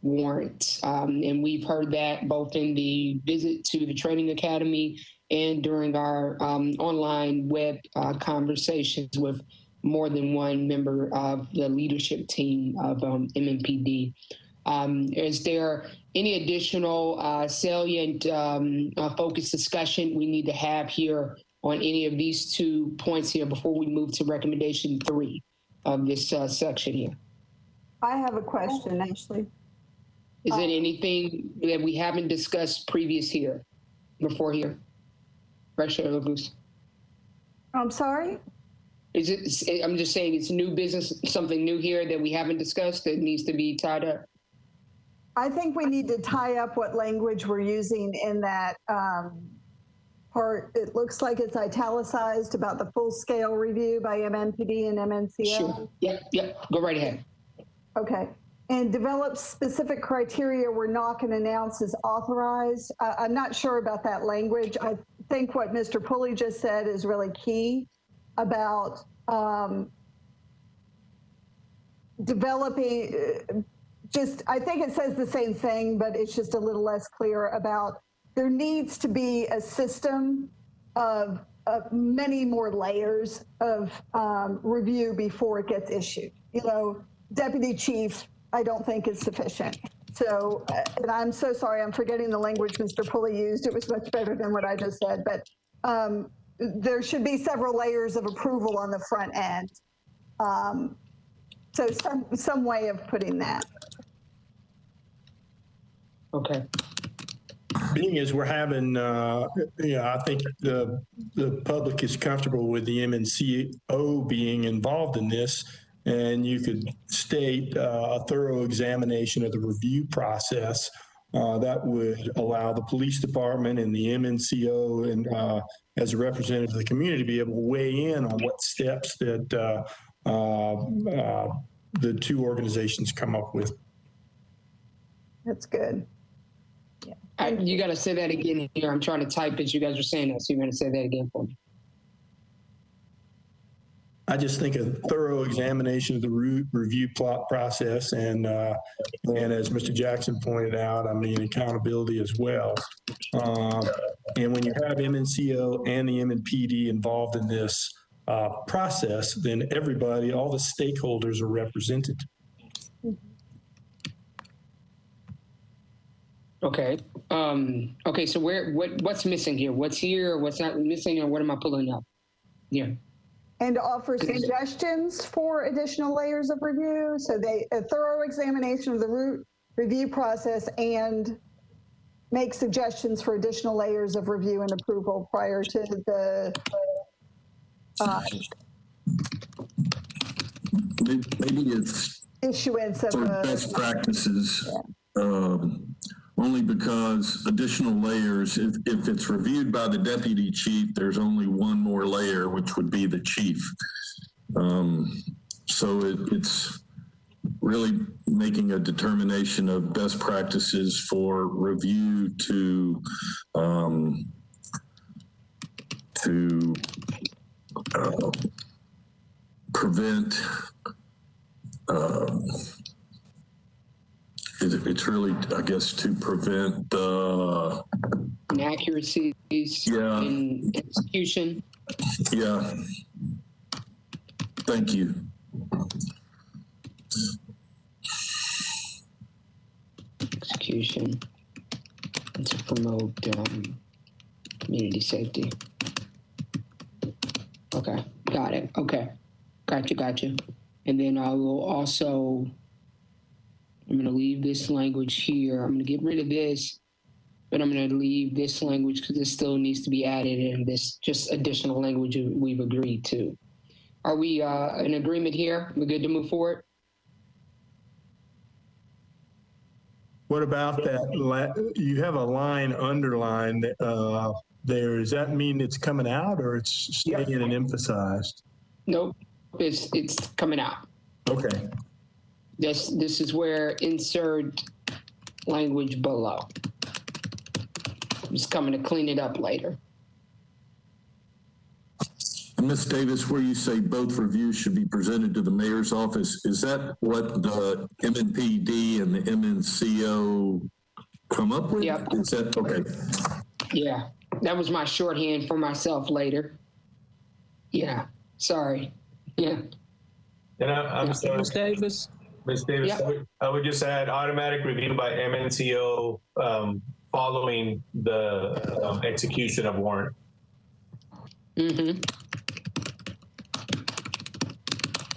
warrants. And we've heard that both in the visit to the training academy and during our online web conversations with more than one member of the leadership team of MNPD. Is there any additional salient focused discussion we need to have here on any of these 2 points here before we move to recommendation 3 of this section here? I have a question, Ashley. Is it anything that we haven't discussed before here? I'm sorry? Is it, I'm just saying it's new business, something new here that we haven't discussed that needs to be tied up? I think we need to tie up what language we're using in that part. It looks like it's italicized about the full-scale review by MNPD and MNCO. Sure. Yep. Go right ahead. Okay. And develop specific criteria where knock and announce is authorized. I'm not sure about that language. I think what Mr. Pulley just said is really key about developing I think it says the same thing, but it's just a little less clear about there needs to be a system of many more layers of review before it gets issued. You know, deputy chief, I don't think is sufficient. So, and I'm so sorry, I'm forgetting the language Mr. Pulley used. It was much better than what I just said, but there should be several layers of approval on the front end. So some way of putting that. Okay. Being as we're having, I think the public is comfortable with the MNCO being involved in this, and you could state a thorough examination of the review process that would allow the police department and the MNCO and as a representative of the community to be able to weigh in on what steps that the 2 organizations come up with. That's good. You got to say that again here. I'm trying to type as you guys are saying that, so you're going to say that again for me. I just think a thorough examination of the review process, and as Mr. Jackson pointed out, I mean, accountability as well. And when you have MNCO and the MNPD involved in this process, then everybody, all the stakeholders are represented. Okay. Okay. So what's missing here? What's here? What's not missing? Or what am I pulling up? Yeah. And offer suggestions for additional layers of review. So a thorough examination of the review process and make suggestions for additional layers of review and approval prior to the maybe it's issuance of best practices. Yeah. Only because additional layers, if it's reviewed by the deputy chief, there's only one more layer, which would be the chief. So it's really making a determination of best practices for review to prevent it's really, I guess, to prevent inaccuracies in execution. Yeah. Thank you. Execution and to promote community safety. Okay, got it. Okay, got you. And then I will also. I'm going to leave this language here. I'm going to get rid of this, but I'm going to leave this language because it still needs to be added in this just additional language we've agreed to. Are we in agreement here? We're good to move forward? What about that? You have a line underlined there. Does that mean it's coming out or it's staying and emphasized? Nope, it's coming out. Okay. This is where insert language below. I'm just coming to clean it up later. Ms. Davis, where you say both reviews should be presented to the mayor's office, is that what the MNPD and the MNCO come up with? Yep. Is that, okay. Yeah, that was my shorthand for myself later. Yeah, sorry. Yeah. And I'm sorry. Ms. Davis? Ms. Davis, Yep. I would just add automatic review by MNCO following the execution of warrant. Mm-hmm.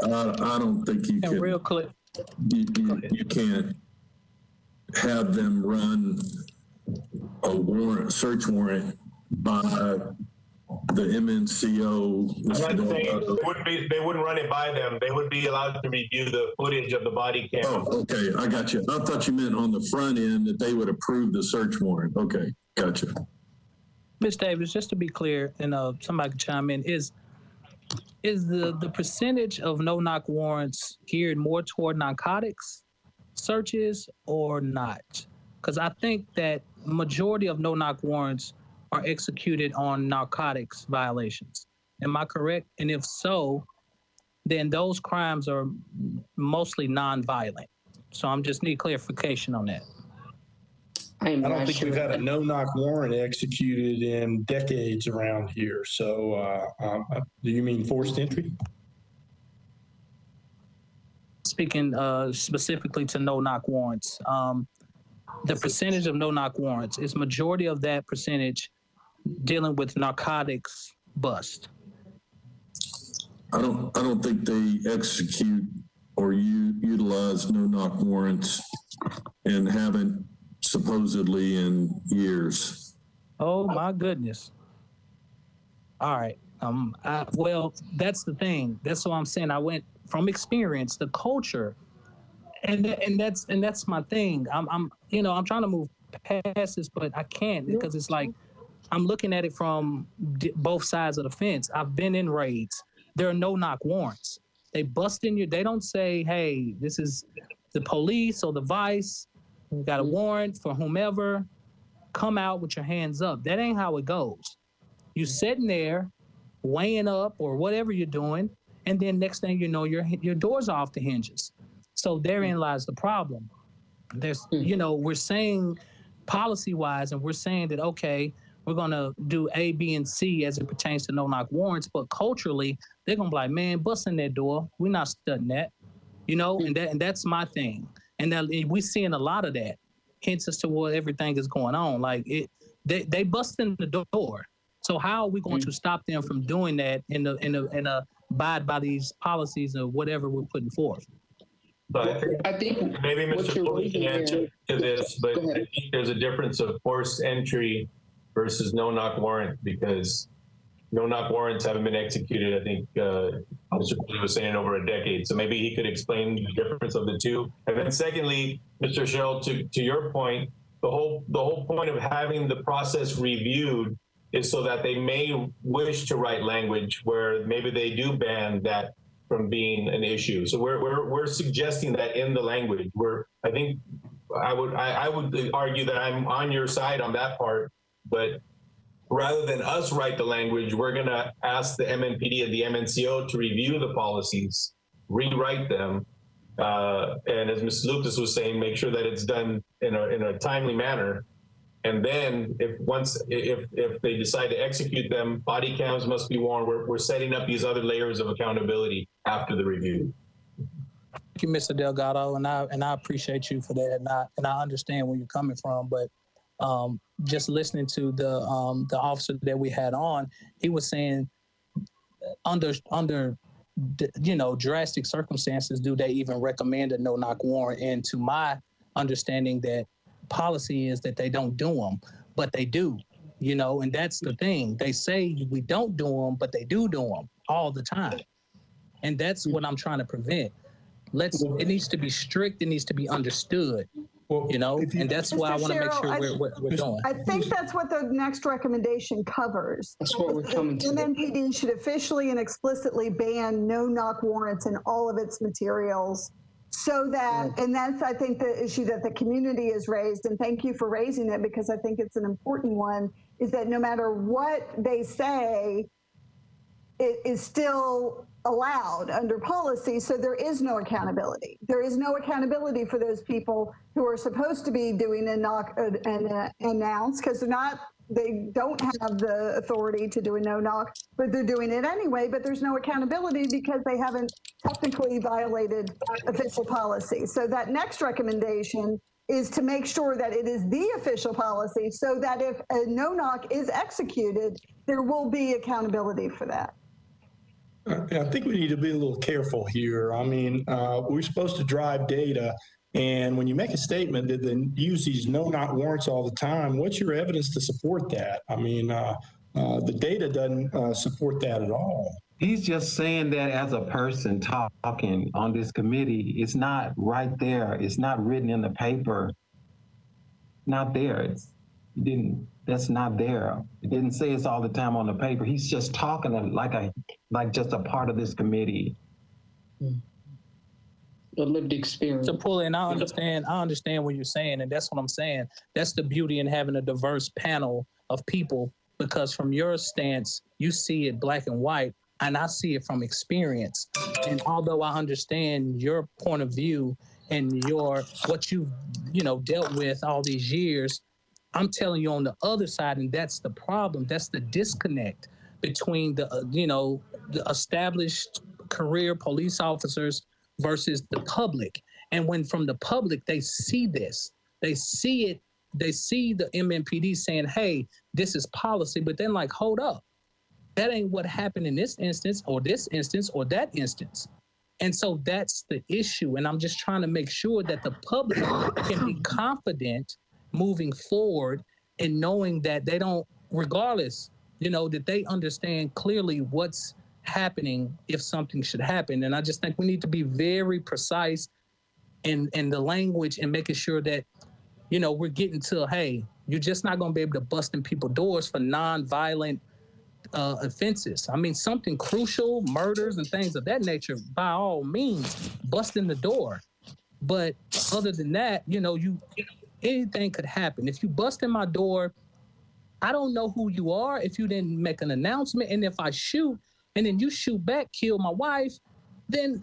I don't think you And can. real quick. You can't have them run a search warrant by the MNCO. I'm not saying they wouldn't run it by them. They would be allowed to review the footage of the body cam. Oh, okay, I got you. I thought you meant on the front end that they would approve the search warrant. Okay, gotcha. Ms. Davis, just to be clear, and somebody can chime in, is the percentage of no-knock warrants geared more toward narcotics searches or not? Because I think that majority of no-knock warrants are executed on narcotics violations. Am I correct? And if so, then those crimes are mostly non-violent. So I'm just need clarification on that. I don't think we've had a no-knock warrant executed in decades around here. So do you mean forced entry? Speaking specifically to no-knock warrants, the percentage of no-knock warrants, is majority of that percentage dealing with narcotics bust? I don't think they execute or utilize no-knock warrants and haven't supposedly in years. Oh my goodness. All right. Well, that's the thing. That's what I'm saying. I went from experience, the culture, and that's my thing. I'm trying to move past this, but I can't because it's like I'm looking at it from both sides of the fence. I've been in raids. There are no-knock warrants. They bust in they don't say, hey, this is the police or the vice. We got a warrant for whomever. Come out with your hands up. That ain't how it goes. You sitting there, weighing up or whatever you're doing, and then next thing you know, your door's off the hinges. So therein lies the problem. There's, we're saying policy-wise, and we're saying that, okay, we're going to do A, B, and C as it pertains to no-knock warrants, but culturally, they're going to be like, man, bust in that door. We're not studying that, and that's my thing. And we're seeing a lot of that, hints as to what everything is going on. Like they bust in the door. So how are we going to stop them from doing that in a abide by these policies or whatever we're putting forth? But I think maybe Mr. Foley can answer to this, but I think there's a difference of forced entry versus no-knock warrant, because no-knock warrants haven't been executed, I think Mr. Foley was saying, over a decade. So maybe he could explain the difference of the two. And then secondly, Mr. Shell, to your point, the whole point of having the process reviewed is so that they may wish to write language where maybe they do ban that from being an issue. So we're suggesting that in the language. I think I would argue that I'm on your side on that part, but rather than us write the language, we're going to ask the MNPD and the MNCO to review the policies, rewrite them, and as Ms. Lucas was saying, make sure that it's done in a timely manner. And then if they decide to execute them, body cams must be worn. We're setting up these other layers of accountability after the review. Thank you, Mr. Delgado, and I appreciate you for that, and I understand where you're coming from. But just listening to the officer that we had on, he was saying under drastic circumstances, do they even recommend a no-knock warrant? And to my understanding, that policy is that they don't do them, but they do, and that's the thing. They say we don't do them, but they do them all the time. And that's what I'm trying to prevent. It needs to be strict. It needs to be understood. You know, and that's why I want to make sure we're going. I think that's what the next recommendation covers. That's what we're coming to. Non-Mnpd should officially and explicitly ban no-knock warrants in all of its materials, so that, and that's, I think, the issue that the community has raised, and thank you for raising it, because I think it's an important one, is that no matter what they say, it is still allowed under policy, so there is no accountability. There is no accountability for those people who are supposed to be doing a knock and announce, because they don't have the authority to do a no knock, but they're doing it anyway, but there's no accountability because they haven't technically violated official policy. So that next recommendation is to make sure that it is the official policy, so that if a no knock is executed, there will be accountability for that. I think we need to be a little careful here. I mean, we're supposed to drive data, and when you make a statement that then use these no-knock warrants all the time, what's your evidence to support that? I mean, the data doesn't support that at all. He's just saying that as a person talking on this committee. It's not right there. It's not written in the paper. Not there. That's not there. It didn't say it's all the time on the paper. He's just talking like just a part of this committee. The lived experience. So pull in, I understand what you're saying, and that's what I'm saying. That's the beauty in having a diverse panel of people, because from your stance, you see it black and white, and I see it from experience. And although I understand your point of view and what you've dealt with all these years, I'm telling you on the other side, and that's the problem. That's the disconnect between the established career police officers versus the public. And when from the public, they see this, they see it, they see the MNPD saying, hey, this is policy, but then like, hold up, that ain't what happened in this instance or that instance. And so that's the issue. And I'm just trying to make sure that the public can be confident moving forward and knowing that they don't, regardless, that they understand clearly what's happening if something should happen. And I just think we need to be very precise in the language and making sure that, we're getting to, hey, you're just not going to be able to bust in people's doors for non-violent offenses. I mean, something crucial, murders and things of that nature, by all means, bust in the door. But other than that, anything could happen. If you bust in my door, I don't know who you are if you didn't make an announcement. And if I shoot and then you shoot back, kill my wife, then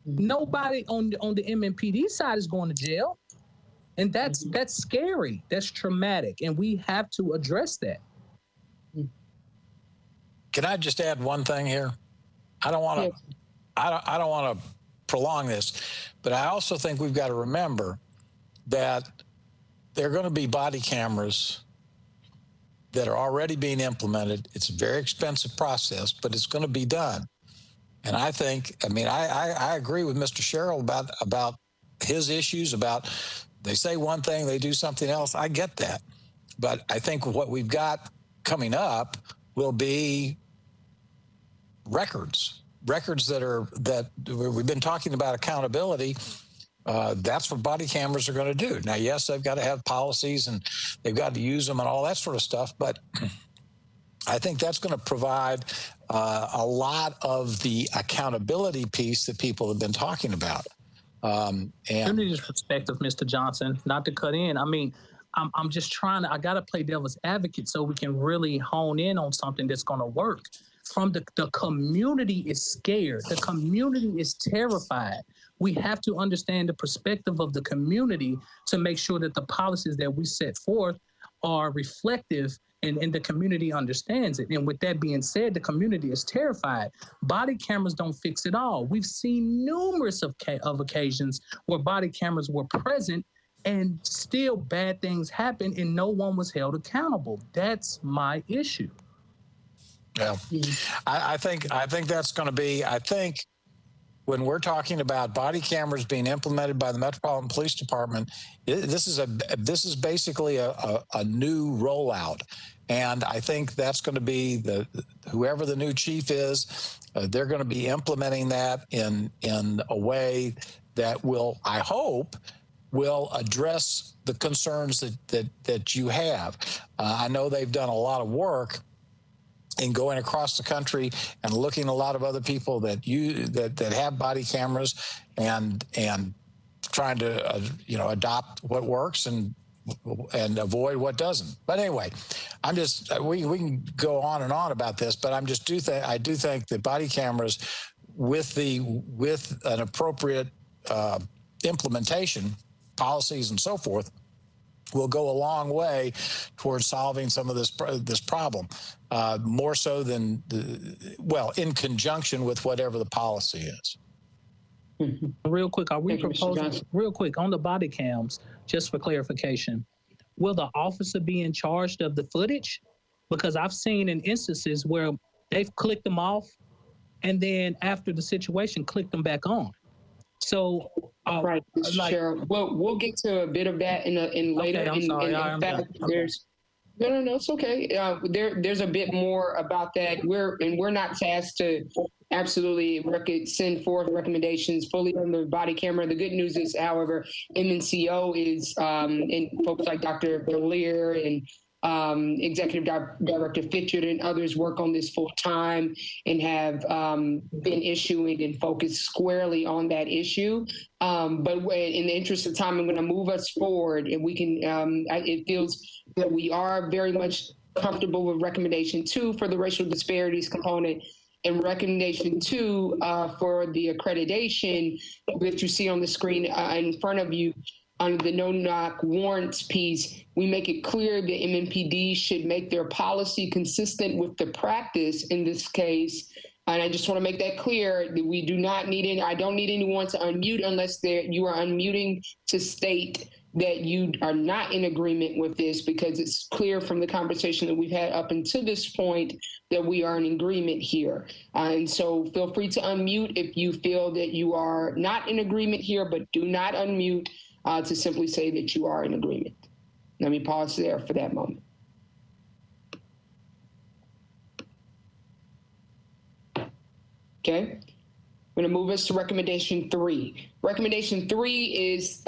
nobody on the MNPD side is going to jail. And that's scary. That's traumatic. And we have to address that. Can I just add one thing here? I don't want to prolong this, but I also think we've got to remember that there are going to be body cameras that are already being implemented. It's a very expensive process, but it's going to be done. And I think, I agree with Mr. Sherrill about his issues about they say one thing, they do something else. I get that. But I think what we've got coming up will be records that we've been talking about accountability. That's what body cameras are going to do. Now, yes, they've got to have policies and they've got to use them and all that sort of stuff. But I think that's going to provide a lot of the accountability piece that people have been talking about. And community's perspective, Mr. Johnson, not to cut in. I mean, I'm just I got to play devil's advocate so we can really hone in on something that's going to work. From the community is scared. The community is terrified. We have to understand the perspective of the community to make sure that the policies that we set forth are reflective and the community understands it. And with that being said, the community is terrified. Body cameras don't fix it all. We've seen numerous of occasions where body cameras were present and still bad things happen and no one was held accountable. That's my issue. Yeah, I think that's going to be, I think when we're talking about body cameras being implemented by the Metropolitan Police Department, this is basically a new rollout. And I think that's going to be whoever the new chief is, they're going to be implementing that in a way that will, I hope, will address the concerns that you have. I know they've done a lot of work in going across the country and looking at a lot of other people that have body cameras and trying to adopt what works and avoid what doesn't. But anyway, we can go on and on about this, but I do think that body cameras with an appropriate implementation, policies and so forth, will go a long way towards solving some of this problem, more so than in conjunction with whatever the policy is. Real quick, are we proposing, real quick, on the body cams, just for clarification, will the officer be in charge of the footage? Because I've seen in instances where they've clicked them off and then after the situation, clicked them back on. So, right, Cheryl. We'll get to a bit of that in later. Okay, I'm sorry. In fact, there's no, it's okay. There's a bit more about that. We're not tasked to absolutely send forth recommendations fully on the body camera. The good news is, however, MNCO is and folks like Dr. Berlier and Executive Director Fitchett and others work on this full time and have been issuing and focused squarely on that issue. But in the interest of time, I'm going to move us forward, and we can. It feels that we are very much comfortable with recommendation 2 for the racial disparities component, and recommendation 2 for the accreditation that you see on the screen in front of you. Under the no-knock warrants piece, we make it clear that MNPD should make their policy consistent with the practice in this case. And I just want to make that clear that we do not need I don't need anyone to unmute unless you are unmuting to state that you are not in agreement with this, because it's clear from the conversation that we've had up until this point that we are in agreement here. And so feel free to unmute if you feel that you are not in agreement here, but do not unmute to simply say that you are in agreement. Let me pause there for that moment. Okay, I'm going to move us to recommendation 3. Recommendation 3 is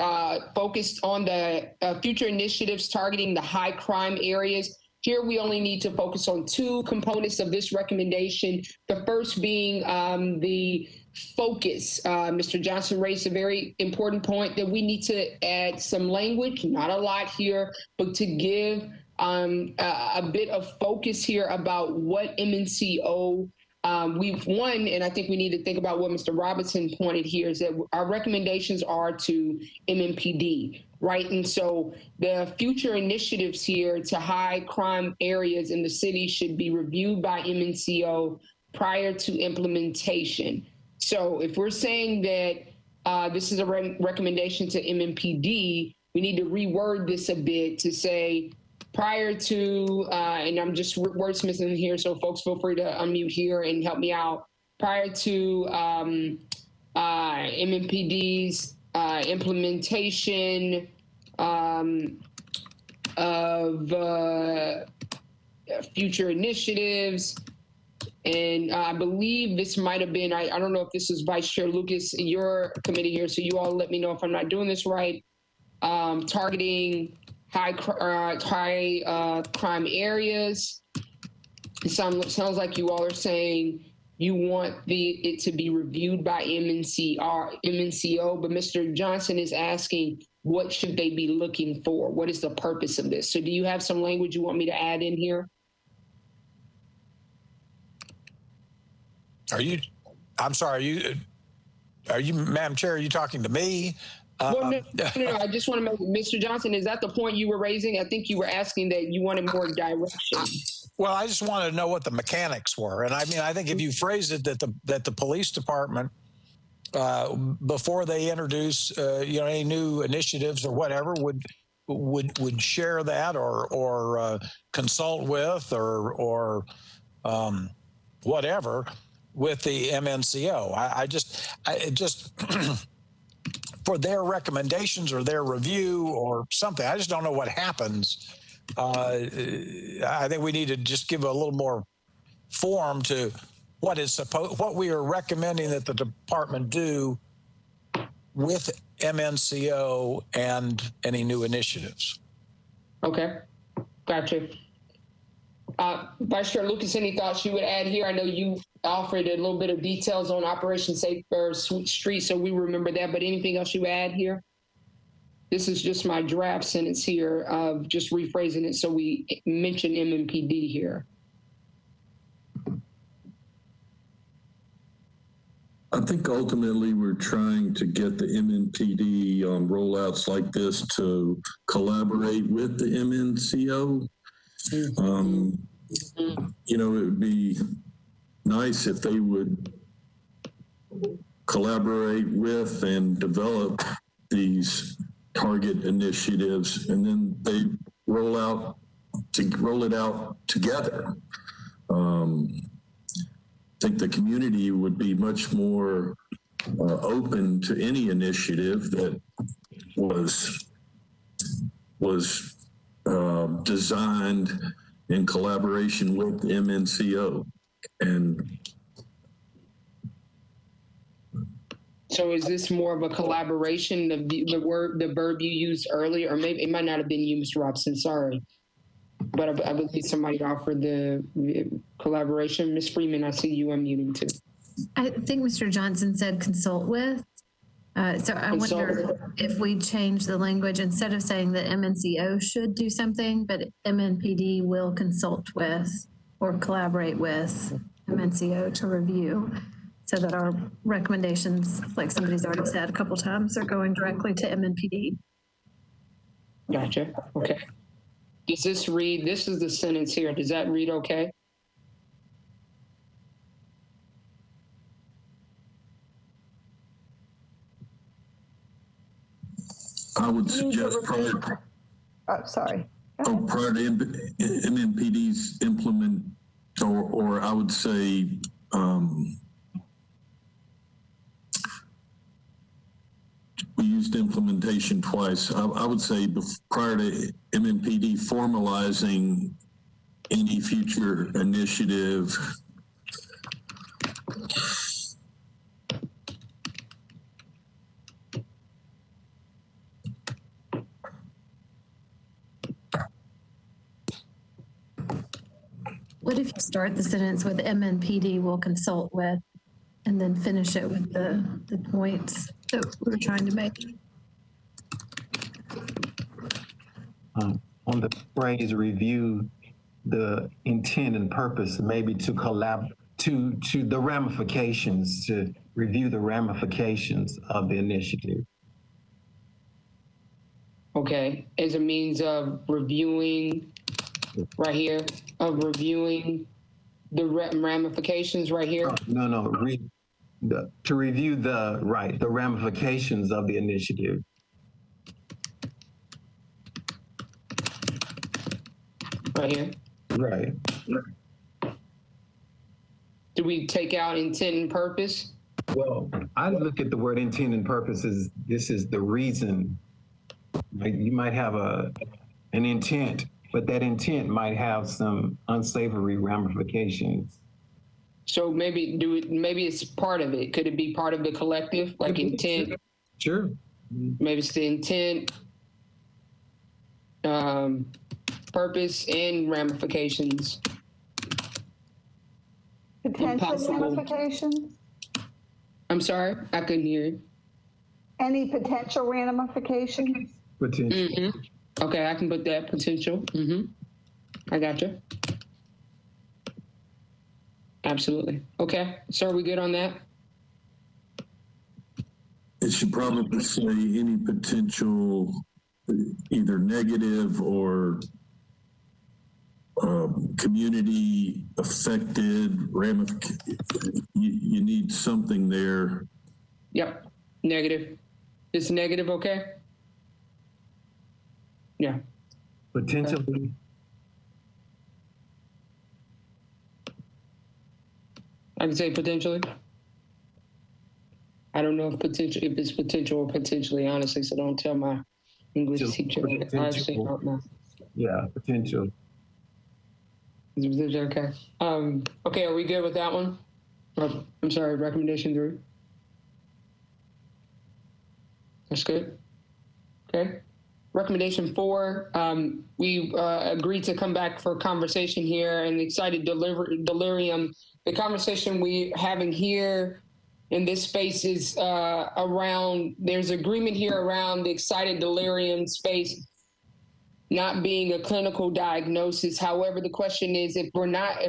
focused on the future initiatives targeting the high crime areas. Here we only need to focus on 2 components of this recommendation. The first being the focus. Mr. Johnson raised a very important point that we need to add some language, not a lot here, but to give a bit of focus here about what MNCO we've won. And I think we need to think about what Mr. Robinson pointed here is that our recommendations are to MNPD, right? And so the future initiatives here to high crime areas in the city should be reviewed by MNCO prior to implementation. So if we're saying that this is a recommendation to MNPD, we need to reword this a bit to say prior to, and I'm just wordsmithing here, so folks feel free to unmute here and help me out. Prior to MNPD's implementation of future initiatives. And I believe this might have been, I don't know if this is Vice Chair Lucas, your committee here, so you all let me know if I'm not doing this right. Targeting high crime areas. It sounds like you all are saying you want it to be reviewed by MNCO, but Mr. Johnson is asking, what should they be looking for? What is the purpose of this? So do you have some language you want me to add in here? I'm sorry, are you, Madam Chair, are you talking to me? Well, no, I just want to make, Mr. Johnson, is that the point you were raising? I think you were asking that you wanted more direction. Well, I just wanted to know what the mechanics were. And I mean, I think if you phrase it that the police department, before they introduce, any new initiatives or whatever, would share that or consult with or whatever with the MNCO. I just for their recommendations or their review or something. I just don't know what happens. I think we need to just give a little more form to what we are recommending that the department do with MNCO and any new initiatives. Okay, gotcha. Vice Chair Lucas, any thoughts you would add here? I know you offered a little bit of details on Operation Safe Street, so we remember that, but anything else you add here? This is just my draft sentence here of just rephrasing it so we mention MNPD here. I think ultimately we're trying to get the MNPD on rollouts like this to collaborate with the MNCO. You know, it would be nice if they would collaborate with and develop these target initiatives, and then they roll it out together. I think the community would be much more open to any initiative that was designed in collaboration with the MNCO. And so is this more of a collaboration, the verb you used earlier, or maybe it might not have been you, Mr. Robson, sorry. But I believe somebody offered the collaboration. Ms. Freeman, I see you unmuting too. I think Mr. Johnson said consult with. So I wonder if we change the language instead of saying that MNCO should do something, but MNPD will consult with or collaborate with MNCO to review, so that our recommendations, like somebody's already said a couple times, are going directly to MNPD. Gotcha. Okay. Does this read, this is the sentence here, does that read okay? I would suggest prior to MNPD's implement, or I would say we used implementation twice. I would say prior to MNPD formalizing any future initiative, What if you start the sentence with MNPD will consult with, and then finish it with the points that we're trying to make? On the phrase review the intent and purpose, maybe to the ramifications, to review the ramifications of the initiative. Okay, as a means of reviewing, right here, of reviewing the ramifications right here? No, to review the ramifications of the initiative. Right here? Right. Do we take out intent and purpose? Well, I look at the word intent and purpose as this is the reason. Like you might have an intent, but that intent might have some unsavory ramifications. So maybe it's part of it. Could it be part of the collective, like intent? Sure. Maybe it's the intent, purpose, and ramifications. Potential ramifications? I'm sorry, I couldn't hear you. Any potential ramifications? Potential. Mm-hmm. Okay, I can put that potential. Mm-hmm. I gotcha. Absolutely. Okay, so are we good on that? it should probably say any potential either negative or community affected you need something there. Yep, negative. Is negative okay? Yeah. Potentially. I can say potentially. I don't know if it's potential or potentially, honestly, so don't tell my English teacher. I actually don't know. Yeah, potential. Is it potential? Okay. Okay, are we good with that one? Oh, I'm sorry, recommendation 3. That's good. Okay. Recommendation 4, we agreed to come back for conversation here, and excited delirium. The conversation we having here in this space is around, there's agreement here around the excited delirium space not being a clinical diagnosis. However, the question is, if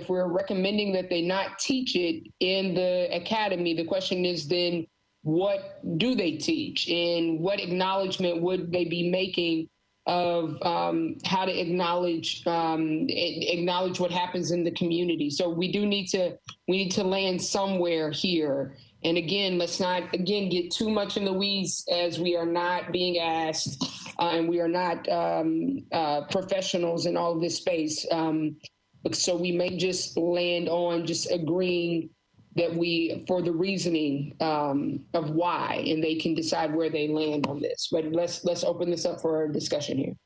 we're recommending that they not teach it in the academy, the question is then, what do they teach, and what acknowledgement would they be making of how to acknowledge what happens in the community? So we need to land somewhere here. And again, let's not get too much in the weeds, as we are not being asked, and we are not professionals in all of this space. So we may just land on just agreeing that for the reasoning of why, and they can decide where they land on this. But let's open this up for a discussion here.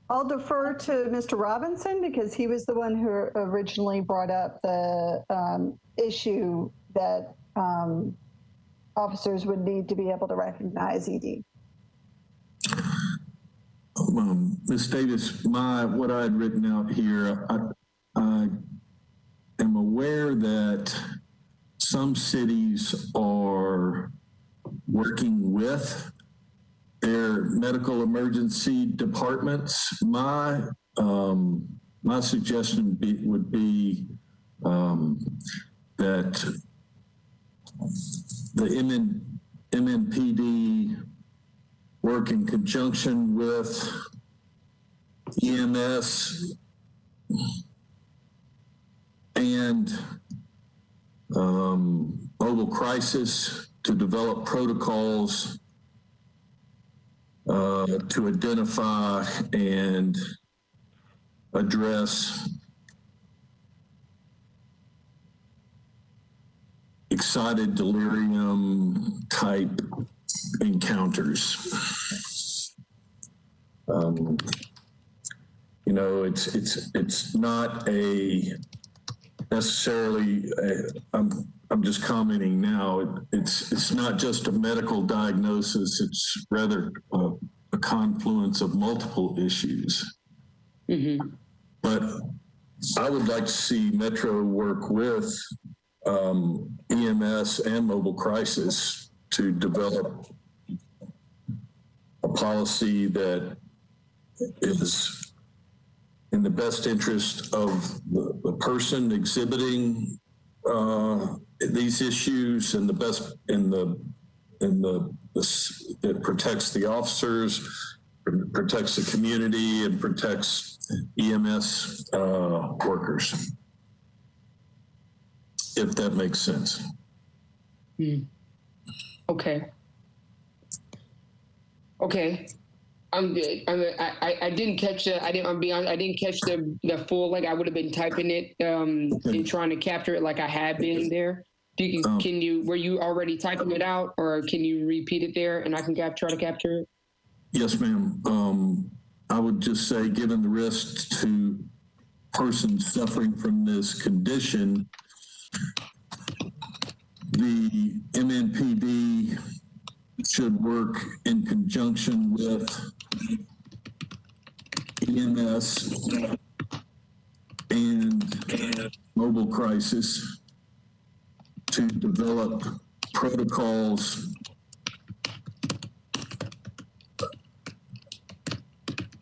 I'll defer to Mr. Robinson because he was the one who originally brought up the issue that officers would need to be able to recognize ED. Ms. Davis, what I had written out here, I am aware that some cities are working with their medical emergency departments. My suggestion would be that the MNPD work in conjunction with EMS and mobile crisis to develop protocols to identify and address excited delirium type encounters. You know, it's not necessarily I'm just commenting now. It's not just a medical diagnosis. It's rather a confluence of multiple issues. Mm-hmm. But I would like to see Metro work with EMS and mobile crisis to develop a policy that is in the best interest of the person exhibiting these issues, and that protects the officers, protects the community, and protects EMS workers, if that makes sense. Okay. Okay. I'm good. I didn't catch the. I'll be honest. I didn't catch the full. Like I would have been typing it and trying to capture it like I had been there. Can you? Were you already typing it out, or can you repeat it there and I can try to capture it? Yes, ma'am. I would just say, given the risk to persons suffering from this condition, the MNPD should work in conjunction with EMS and mobile crisis to develop protocols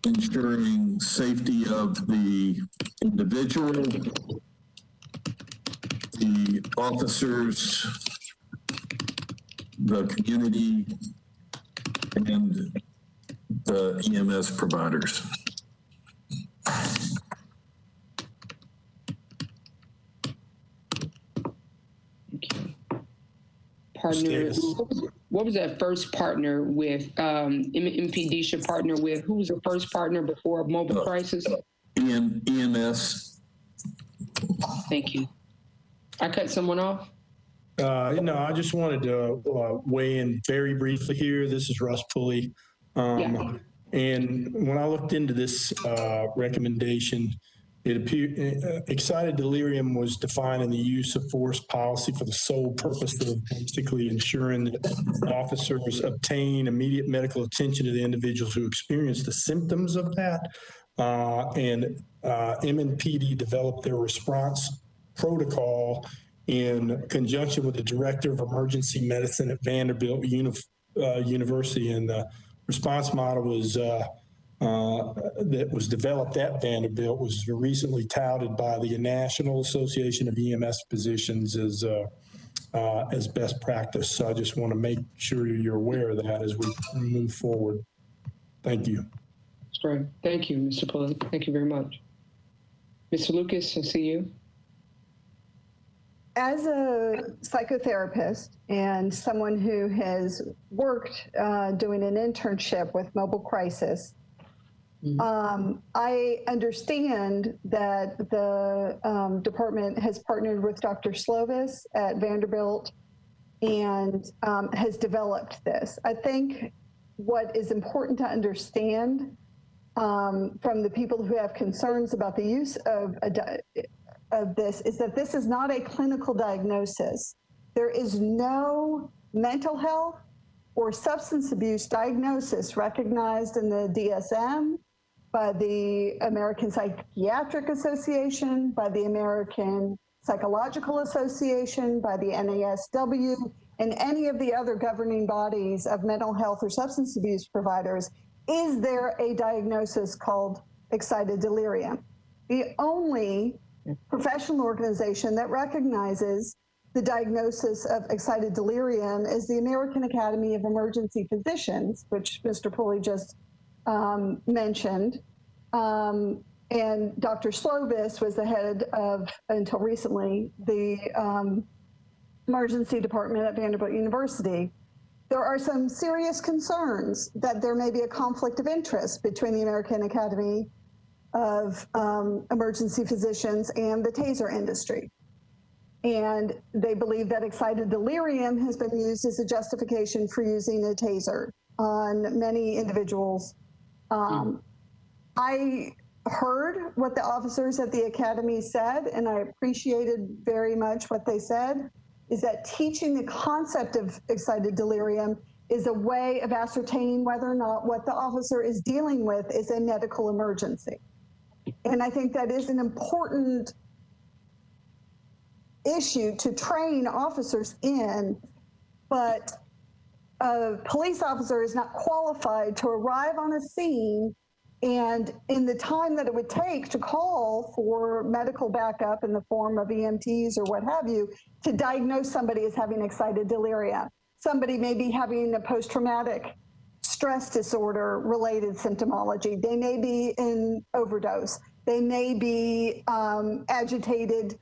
ensuring safety of the individual, the officers, the community, and the EMS providers. Partner. what was that first partner with? MPD should partner with, who was the first partner before mobile crisis? EMS. Thank you. I cut someone off? No, I just wanted to weigh in very briefly here. This is Russ Pulley. Yeah. And when I looked into this recommendation, it appeared excited delirium was defined in the use of force policy for the sole purpose of basically ensuring that officers obtain immediate medical attention to the individuals who experience the symptoms of that. And MNPD developed their response protocol in conjunction with the director of emergency medicine at Vanderbilt University. And the response model was that was developed at Vanderbilt was recently touted by the National Association of EMS Physicians as best practice. So I just want to make sure you're aware of that as we move forward. Thank you. That's great. Thank you, Mr. Pulley. Thank you very much. Mr. Lucas, I see you. As a psychotherapist and someone who has worked doing an internship with mobile crisis, I understand that the department has partnered with Dr. Slovis at Vanderbilt and has developed this. I think what is important to understand from the people who have concerns about the use of this is that this is not a clinical diagnosis. There is no mental health or substance abuse diagnosis recognized in the DSM, by the American Psychiatric Association, by the American Psychological Association, by the NASW, and any of the other governing bodies of mental health or substance abuse providers. Is there a diagnosis called excited delirium? The only professional organization that recognizes the diagnosis of excited delirium is the American Academy of Emergency Physicians, which Mr. Pulley just mentioned. And Dr. Slovis was the head of, until recently, the emergency department at Vanderbilt University. There are some serious concerns that there may be a conflict of interest between the American Academy of Emergency Physicians and the taser industry. And they believe that excited delirium has been used as a justification for using a taser on many individuals. I heard what the officers at the Academy said, and I appreciated very much what they said, is that teaching the concept of excited delirium is a way of ascertaining whether or not what the officer is dealing with is a medical emergency. And I think that is an important issue to train officers in, but a police officer is not qualified to arrive on a scene and in the time that it would take to call for medical backup in the form of EMTs or what have you, to diagnose somebody as having excited delirium. Somebody may be having a post-traumatic stress disorder related symptomology. They may be in overdose. They may be agitated.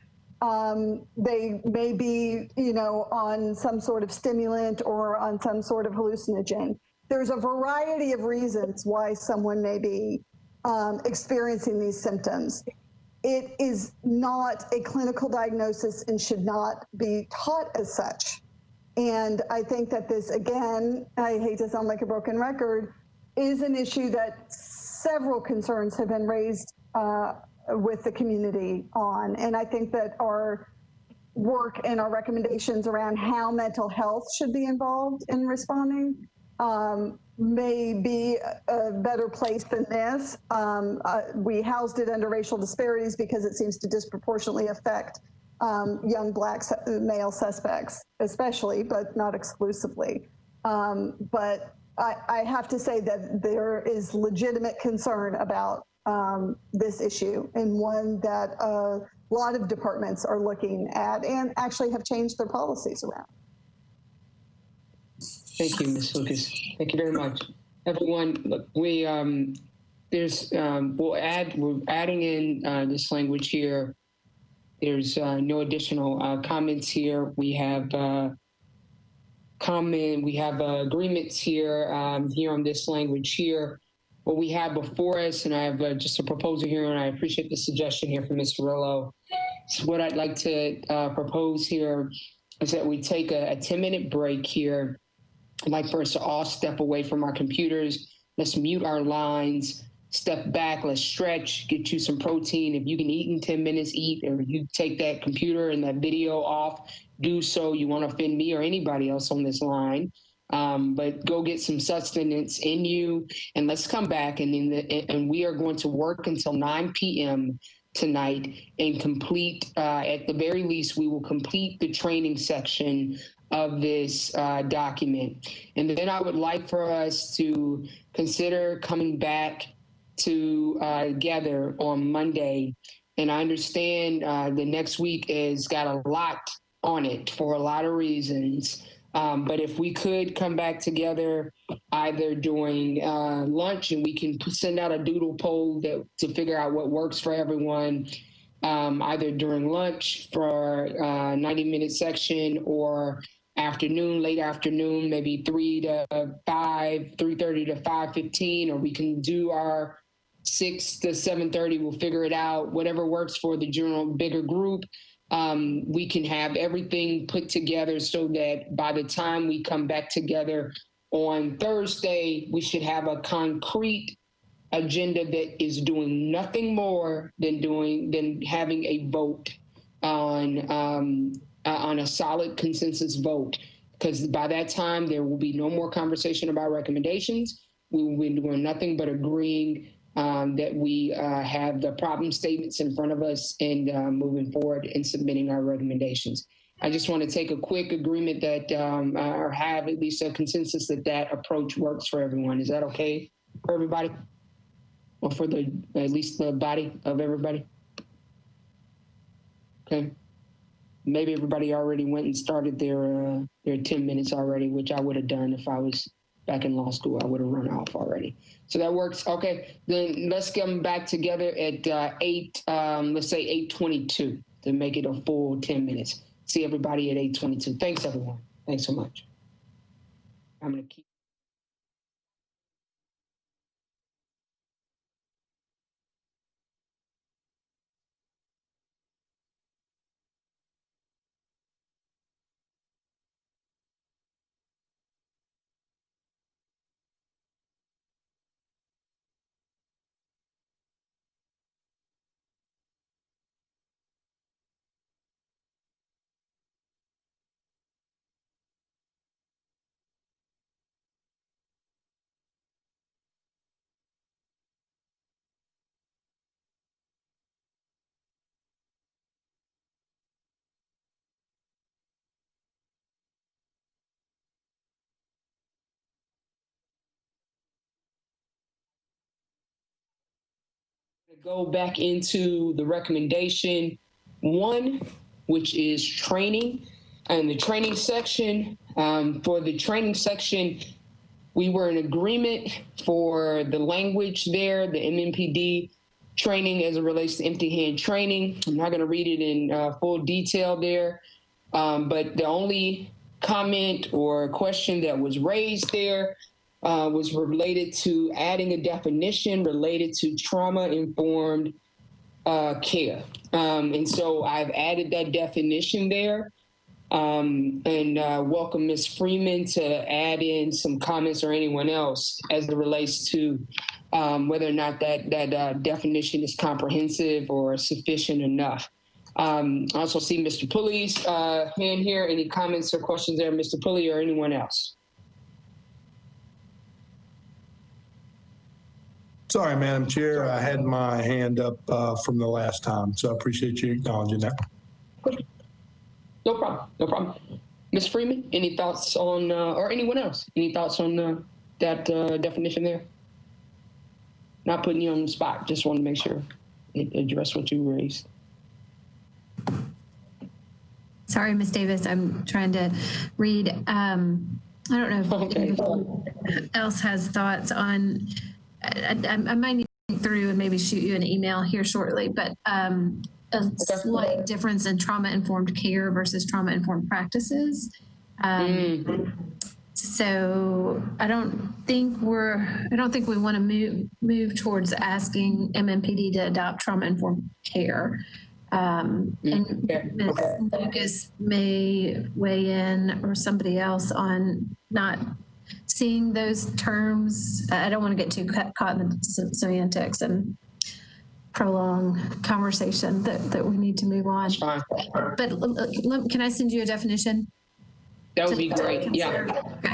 They may be, on some sort of stimulant or on some sort of hallucinogen. There's a variety of reasons why someone may be experiencing these symptoms. It is not a clinical diagnosis and should not be taught as such. And I think that this, again, I hate to sound like a broken record, is an issue that several concerns have been raised with the community on. And I think that our work and our recommendations around how mental health should be involved in responding may be a better place than this. We housed it under racial disparities because it seems to disproportionately affect young Black male suspects, especially, but not exclusively. But I have to say that there is legitimate concern about this issue, and one that a lot of departments are looking at and actually have changed their policies around. Thank you, Ms. Lucas. Thank you very much. Everyone, look, we're adding in this language here. There's no additional comments here. We have comment, we have agreements here, here on this language here. What we have before us, and I have just a proposal here, and I appreciate the suggestion here from Mr. Rillo. So what I'd like to propose here is that we take a 10-minute break here. I'd like for us to all step away from our computers. Let's mute our lines, step back, let's stretch, get you some protein. If you can eat in 10 minutes, eat, or you take that computer and that video off, do so. You won't offend me or anybody else on this line. But go get some sustenance in you, and let's come back, and we are going to work until 9 p.m. tonight and complete, at the very least, we will complete the training section of this document. And then I would like for us to consider coming back together on Monday. And I understand the next week has got a lot on it for a lot of reasons. But if we could come back together either during lunch, and we can send out a doodle poll to figure out what works for everyone, either during lunch for a 90-minute section, or afternoon, late afternoon, maybe 3 to 5, 3:30 to 5:15, or we can do our 6 to 7:30. We'll figure it out. Whatever works for the general bigger group. We can have everything put together so that by the time we come back together on Thursday, we should have a concrete agenda that is doing nothing more than having a vote on a solid consensus vote. Because by that time, there will be no more conversation about recommendations. We will be doing nothing but agreeing that we have the problem statements in front of us and moving forward and submitting our recommendations. I just want to take a quick agreement that, or have at least a consensus that approach works for everyone. Is that okay for everybody? Or for at least the body of everybody? Okay. Maybe everybody already went and started their 10 minutes already, which I would have done if I was back in law school. I would have run off already. So that works. Okay, then let's come back together at let's say 8:22 to make it a full 10 minutes. See everybody at 8:22. Thanks, everyone. Thanks so much. I'm going to keep. Go back into the recommendation 1, which is training, and the training section. For the training section, we were in agreement for the language there, the MNPD training as it relates to empty hand training. I'm not going to read it in full detail there, but the only comment or question that was raised there was related to adding a definition related to trauma-informed care. And so I've added that definition there, and welcome Ms. Freeman to add in some comments, or anyone else, as it relates to whether or not that definition is comprehensive or sufficient enough. I also see Mr. Pulley's hand here. Any comments or questions there, Mr. Pulley, or anyone else? Sorry, Madam Chair, I had my hand up from the last time, so I appreciate you acknowledging that. No problem, no problem. Ms. Freeman, any thoughts on, or anyone else, any thoughts on that definition there? Not putting you on the spot, just want to make sure it addressed what you raised. Sorry, Ms. Davis, I'm trying to read. I don't know if anyone else has thoughts on. I might need to think through and maybe shoot you an email here shortly, but a slight difference in trauma-informed care versus trauma-informed practices. So I don't think we want to move towards asking MNPD to adopt trauma-informed care. And Ms. Lucas may weigh in, or somebody else, on not seeing those terms. I don't want to get too caught in the semantics and prolong conversation that we need to move on. But can I send you a definition? That would be great. Yeah.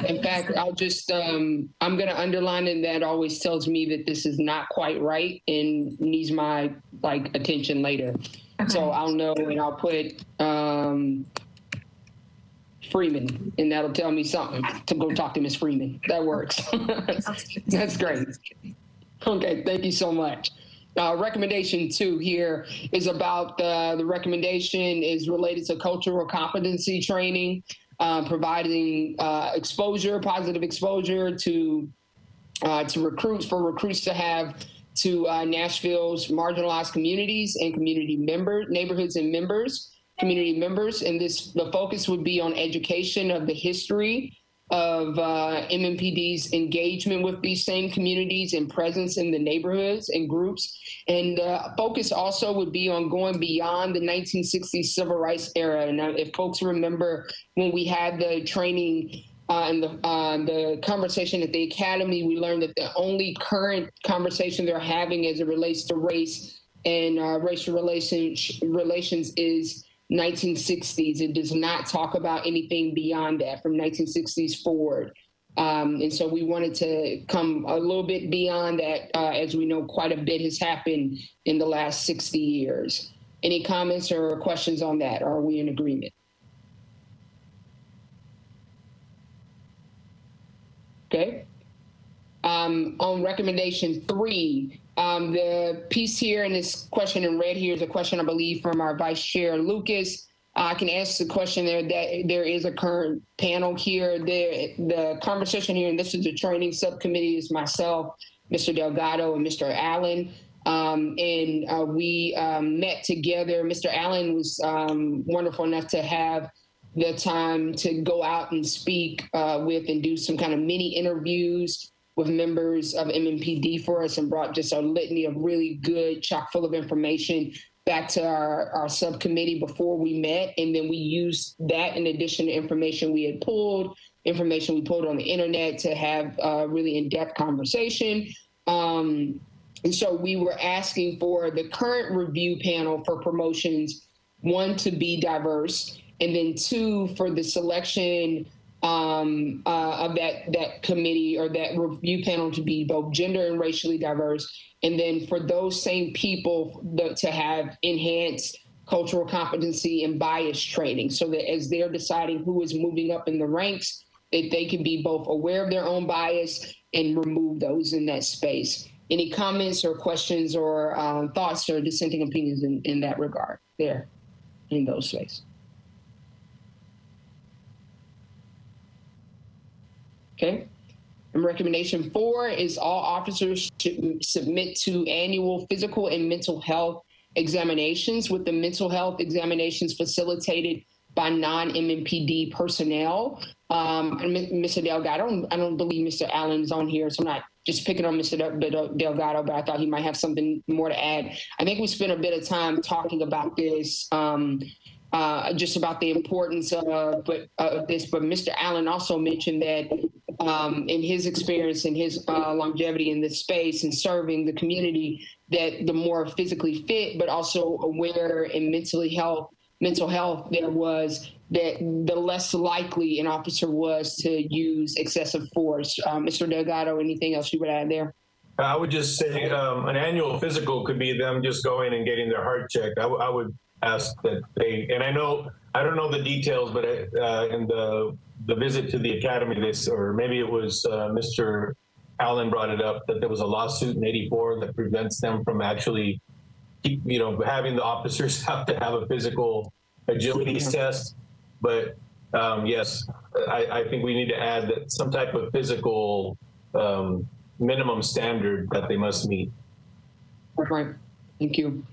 In fact, I'll just, I'm going to underline, and that always tells me that this is not quite right and needs my attention later. Okay. So I'll know, and I'll put Freeman, and that'll tell me something to go talk to Ms. Freeman. That works. That's great. Okay. Thank you so much. Recommendation 2 here is about the recommendation is related to cultural competency training. Providing positive exposure to recruits to have to Nashville's marginalized communities and neighborhoods and community members. And the focus would be on education of the history of MNPD's engagement with these same communities and presence in the neighborhoods and groups. And focus also would be on going beyond the 1960s civil rights era. And if folks remember when we had the training and the conversation at the academy, we learned that the only current conversation they're having as it relates to race and racial relations is 1960s. It does not talk about anything beyond that from 1960s forward. And so we wanted to come a little bit beyond that, as we know quite a bit has happened in the last 60 years. Any comments or questions on that? Are we in agreement? Okay. On recommendation 3, the piece here in this question in red here is a question, I believe, from our Vice Chair Lucas. I can answer the question there that there is a current panel here. The conversation here, and this is the training subcommittee, is myself, Mr. Delgado, and Mr. Allen. We met together. Mr. Allen was wonderful enough to have the time to go out and speak with and do some kind of mini interviews with members of MNPD for us, and brought just a litany of really good, chock full of information back to our subcommittee before we met. And then we used that in addition to information we pulled on the internet to have a really in-depth conversation. And so we were asking for the current review panel for promotions, 1, to be diverse, and then 2, for the selection of that committee or that review panel to be both gender and racially diverse. And then for those same people to have enhanced cultural competency and bias training, so that as they're deciding who is moving up in the ranks, that they can be both aware of their own bias and remove those in that space. Any comments or questions or thoughts or dissenting opinions in that regard there in those spaces? Okay. And recommendation 4 is all officers should submit to annual physical and mental health examinations, with the mental health examinations facilitated by non-MNPD personnel. And Mr. Delgado, I don't believe Mr. Allen is on here, so I'm not just picking on Mr. Delgado, but I thought he might have something more to add. I think we spent a bit of time talking about this, just about the importance of this, but Mr. Allen also mentioned that in his experience and his longevity in this space and serving the community, that the more physically fit, but also aware and mental health there was, that the less likely an officer was to use excessive force. Mr. Delgado, anything else you would add there? I would just say an annual physical could be them just going and getting their heart checked. I would ask that they, and I don't know the details, but in the visit to the academy, or maybe it was Mr. Allen brought it up, that there was a lawsuit in '84 that prevents them from actually, having the officers have to have a physical agility test. But yes, I think we need to add that some type of physical minimum standard that they must meet. Right. Thank you.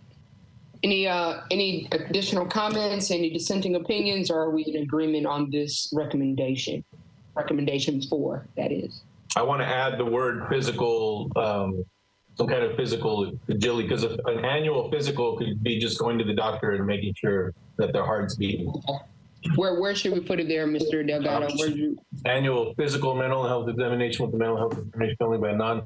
Any additional comments, any dissenting opinions, or are we in agreement on this recommendation? Recommendation 4, that is. I want to add the word physical, some kind of physical agility, because an annual physical could be just going to the doctor and making sure that their heart's beating. Where should we put it there, Mr. Delgado? Annual physical mental health examination with the mental health information only by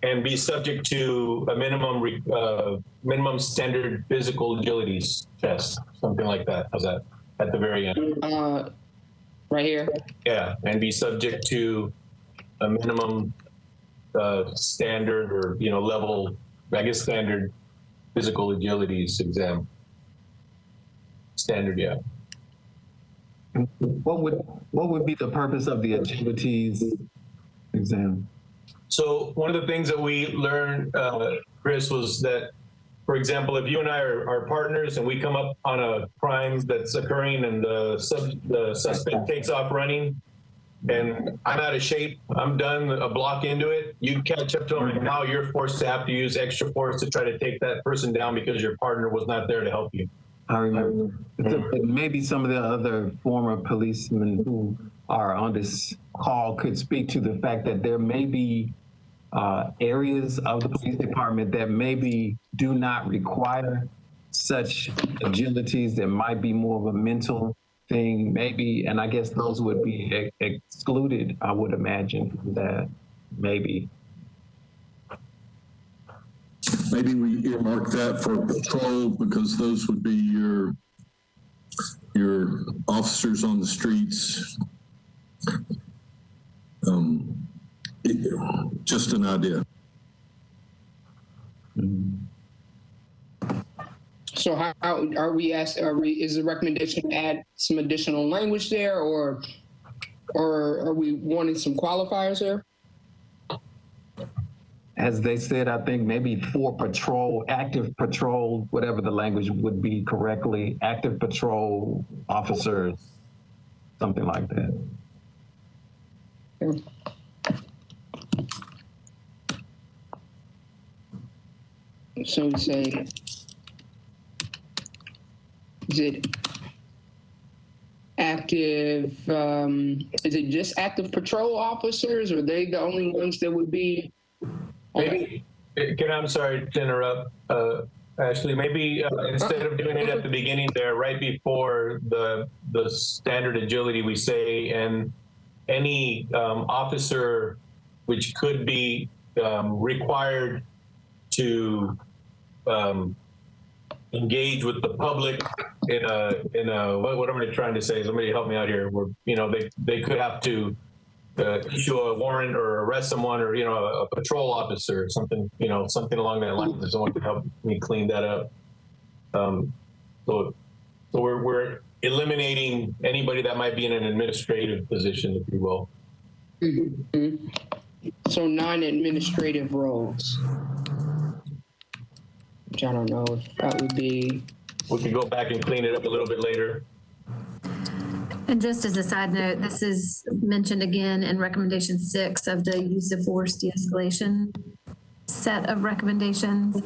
and be subject to a minimum standard physical agility test, something like that. How's that? At the very end. Right here. Yeah, and be subject to a minimum standard or level, I guess standard physical agilities exam. Standard, yeah. What would be the purpose of the agilities exam? So one of the things that we learned, Chris, was that, for example, if you and I are partners and we come up on a crime that's occurring and the suspect takes off running, and I'm out of shape, I'm done a block into it, you catch up to them, and now you're forced to have to use extra force to try to take that person down because your partner was not there to help you. I remember. Maybe some of the other former policemen who are on this call could speak to the fact that there may be areas of the police department that maybe do not require such agilities, that might be more of a mental thing, maybe, and I guess those would be excluded, I would imagine, from that, maybe. Maybe we earmark that for patrol, because those would be your officers on the streets. Just an idea. So how are we asked? Is the recommendation to add some additional language there, or are we wanting some qualifiers there? As they said, I think maybe for patrol, active patrol, whatever the language would be correctly, active patrol officers, something like that. So we say, is it active, is it just active patrol officers, or are they the only ones that would be? Maybe, I'm sorry to interrupt, Ashley, maybe instead of doing it at the beginning there, right before the standard agility, we say, and any officer which could be required to engage with the public in a what am I trying to say? Somebody help me out here. Where they could have to issue a warrant or arrest someone, or a patrol officer or something, something along that line. If someone could help me clean that up. So we're eliminating anybody that might be in an administrative position, if you will. Mm-hmm. So non-administrative roles, which I don't know if that would be. We could go back and clean it up a little bit later. And just as a side note, this is mentioned again in recommendation 6 of the use of force de-escalation set of recommendations.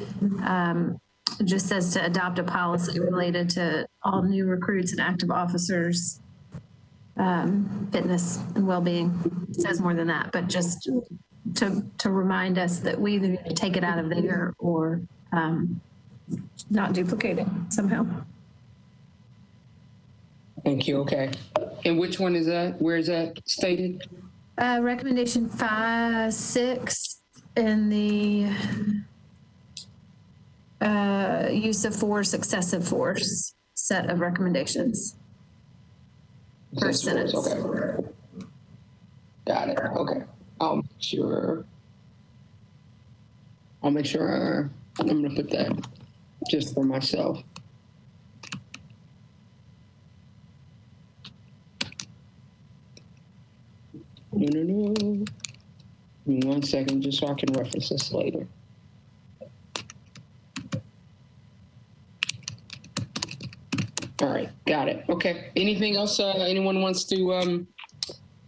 It just says to adopt a policy related to all new recruits and active officers, fitness and well-being. It says more than that, but just to remind us that we either take it out of there or not duplicate it somehow. Thank you. Okay. And which one is that? Where is that stated? Recommendation 6 in the use of force, excessive force set of recommendations. First sentence. Okay. Got it. Okay. I'll make sure I'm going to put that just for myself. No. Give me 1 second, just so I can reference this later. All right, got it. Okay. Anything else anyone wants to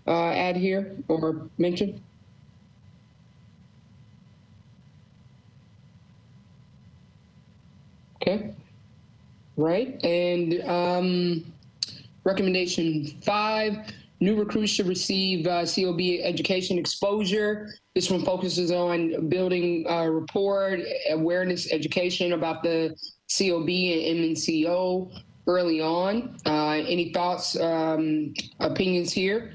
add here or mention? Right. And recommendation 5, new recruits should receive COB education exposure. This one focuses on building rapport, awareness, education about the COB and MNCO early on. Any thoughts, opinions here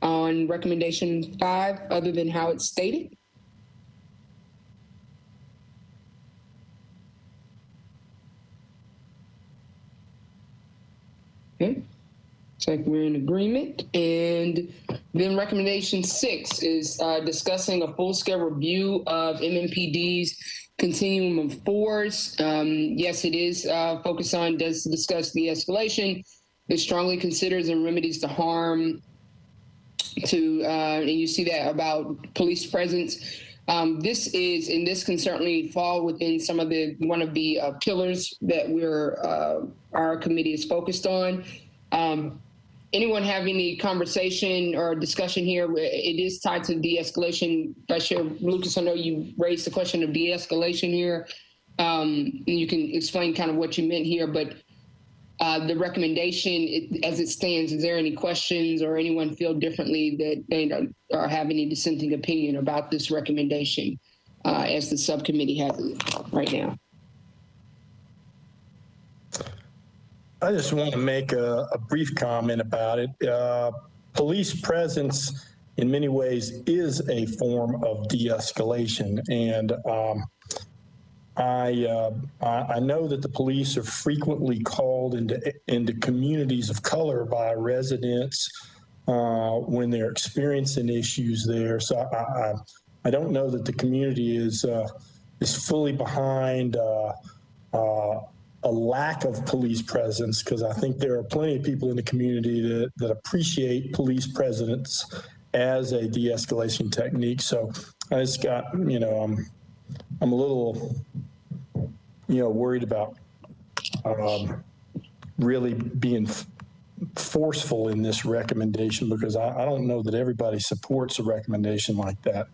on recommendation 5, other than how it's stated? Okay. Looks like we're in agreement. And then recommendation 6 is discussing a full-scale review of MNPD's continuum of force. Yes, it is focused on, does discuss de-escalation. It strongly considers and remedies the harm to, and you see that about police presence. This can certainly fall within some of one of the pillars that our committee is focused on. Anyone have any conversation or discussion here? It is tied to de-escalation. Vice Chair Lucas, I know you raised the question of de-escalation here. You can explain kind of what you meant here, but the recommendation as it stands, is there any questions or anyone feel differently that they or have any dissenting opinion about this recommendation as the subcommittee has it right now? I just want to make a brief comment about it. Police presence in many ways is a form of de-escalation. And I know that the police are frequently called into communities of color by residents when they're experiencing issues there. So I don't know that the community is fully behind a lack of police presence, because I think there are plenty of people in the community that appreciate police presence as a de-escalation technique. So I just got, I'm a little, worried about really being forceful in this recommendation, because I don't know that everybody supports a recommendation like that.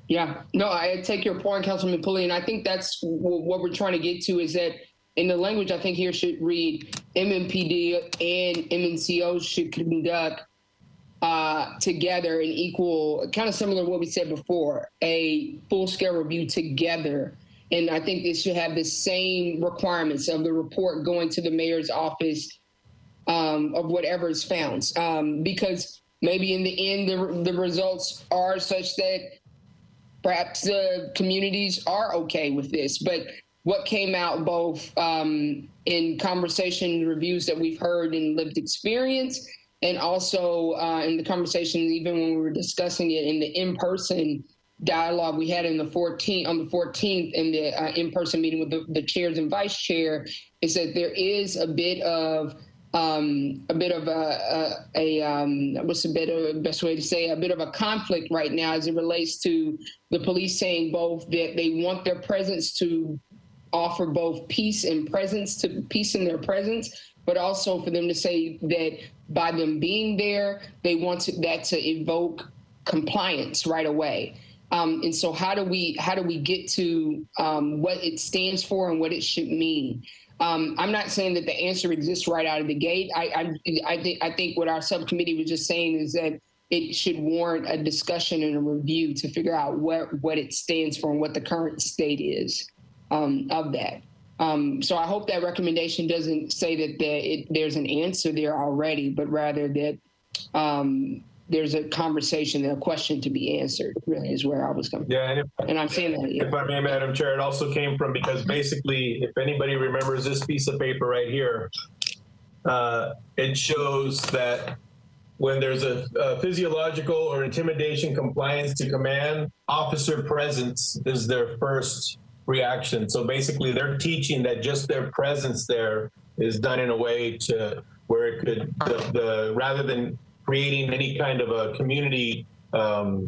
Yeah, no, I take your point, Councilman Pulley, and I think that's what we're trying to get to, is that in the language, I think here should read MNPD and MNCO should conduct together an equal, kind of similar to what we said before, a full-scale review together. And I think they should have the same requirements of the report going to the mayor's office of whatever is found. Because maybe in the end, the results are such that perhaps the communities are okay with this. But what came out both in conversation reviews that we've heard in lived experience, and also in the conversations, even when we were discussing it in the in-person dialogue we had on the 14th in the in-person meeting with the chairs and vice chair, is that there is a bit of what's the best way to say, a bit of a conflict right now as it relates to the police saying both that they want their presence to offer both peace and peace in their presence, but also for them to say that by them being there, they want that to evoke compliance right away. And so how do we get to what it stands for and what it should mean? I'm not saying that the answer exists right out of the gate. I think what our subcommittee was just saying is that it should warrant a discussion and a review to figure out what it stands for and what the current state is of that. So I hope that recommendation doesn't say that there's an answer there already, but rather that there's a conversation, a question to be answered, really is where I was coming from. Yeah, and I'm saying that. Yeah. If I may, Madam Chair, it also came from, because basically, if anybody remembers this piece of paper right here, it shows that when there's a physiological or intimidation compliance to command, officer presence is their first reaction. So basically, they're teaching that just their presence there is done in a way to where it could, rather than creating any kind of a community, a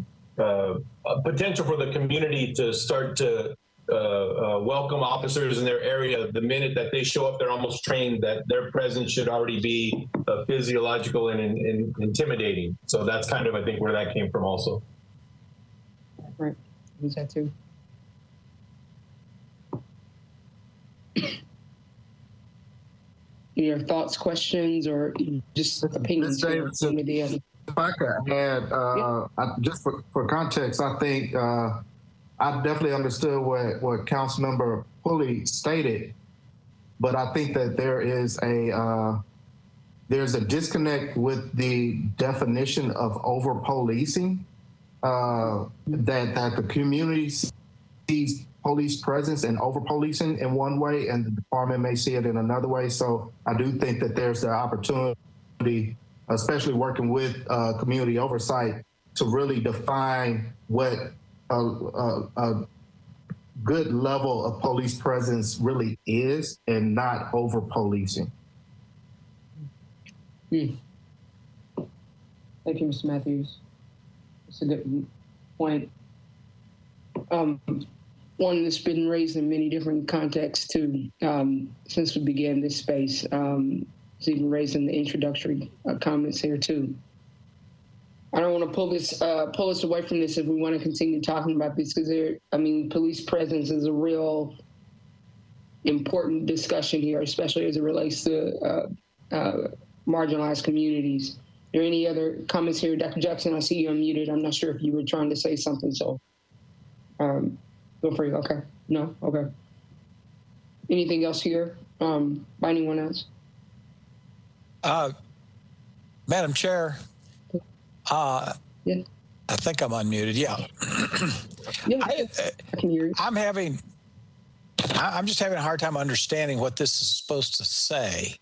potential for the community to start to welcome officers in their area. The minute that they show up, they're almost trained that their presence should already be physiological and intimidating. So that's kind of, I think, where that came from also. Right, is that too? your thoughts, questions, or just opinions here on some of the other? If I could add, just for context, I think I definitely understood what Councilmember Pulley stated, but I think that there's a disconnect with the definition of over policing. That the community sees police presence and over policing in one way, and the department may see it in another way. So I do think that there's the opportunity, especially working with community oversight, to really define what a good level of police presence really is, and not over policing. Thank you, Mr. Matthews. That's a good point. One that's been raised in many different contexts too, since we began this space. It's even raised in the introductory comments here too. I don't want to pull us away from this if we want to continue talking about this, because police presence is a real important discussion here, especially as it relates to marginalized communities. Are there any other comments here? Dr. Jackson, I see you unmuted. I'm not sure if you were trying to say something, so feel free. Okay. No? Okay. Anything else here by anyone else? Madam Chair, yeah. I think I'm unmuted. Yeah. Yeah, I can hear you. I'm just having a hard time understanding what this is supposed to say.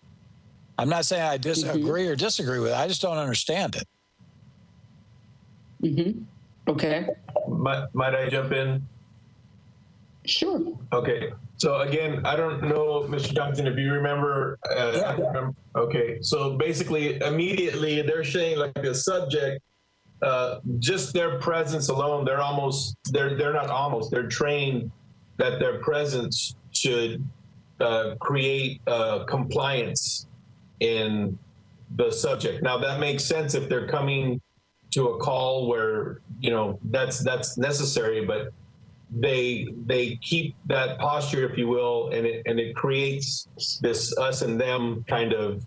I'm not saying I disagree or disagree with it. I just don't understand it. Okay. Might I jump in? Sure. Okay. So again, I don't know, Mr. Johnson, if you remember. Okay. So basically, immediately they're saying like the subject, just their presence alone, they're trained that their presence should create compliance in the subject. Now that makes sense if they're coming to a call where, that's necessary, but they keep that posture, if you will, and it creates this us and them kind of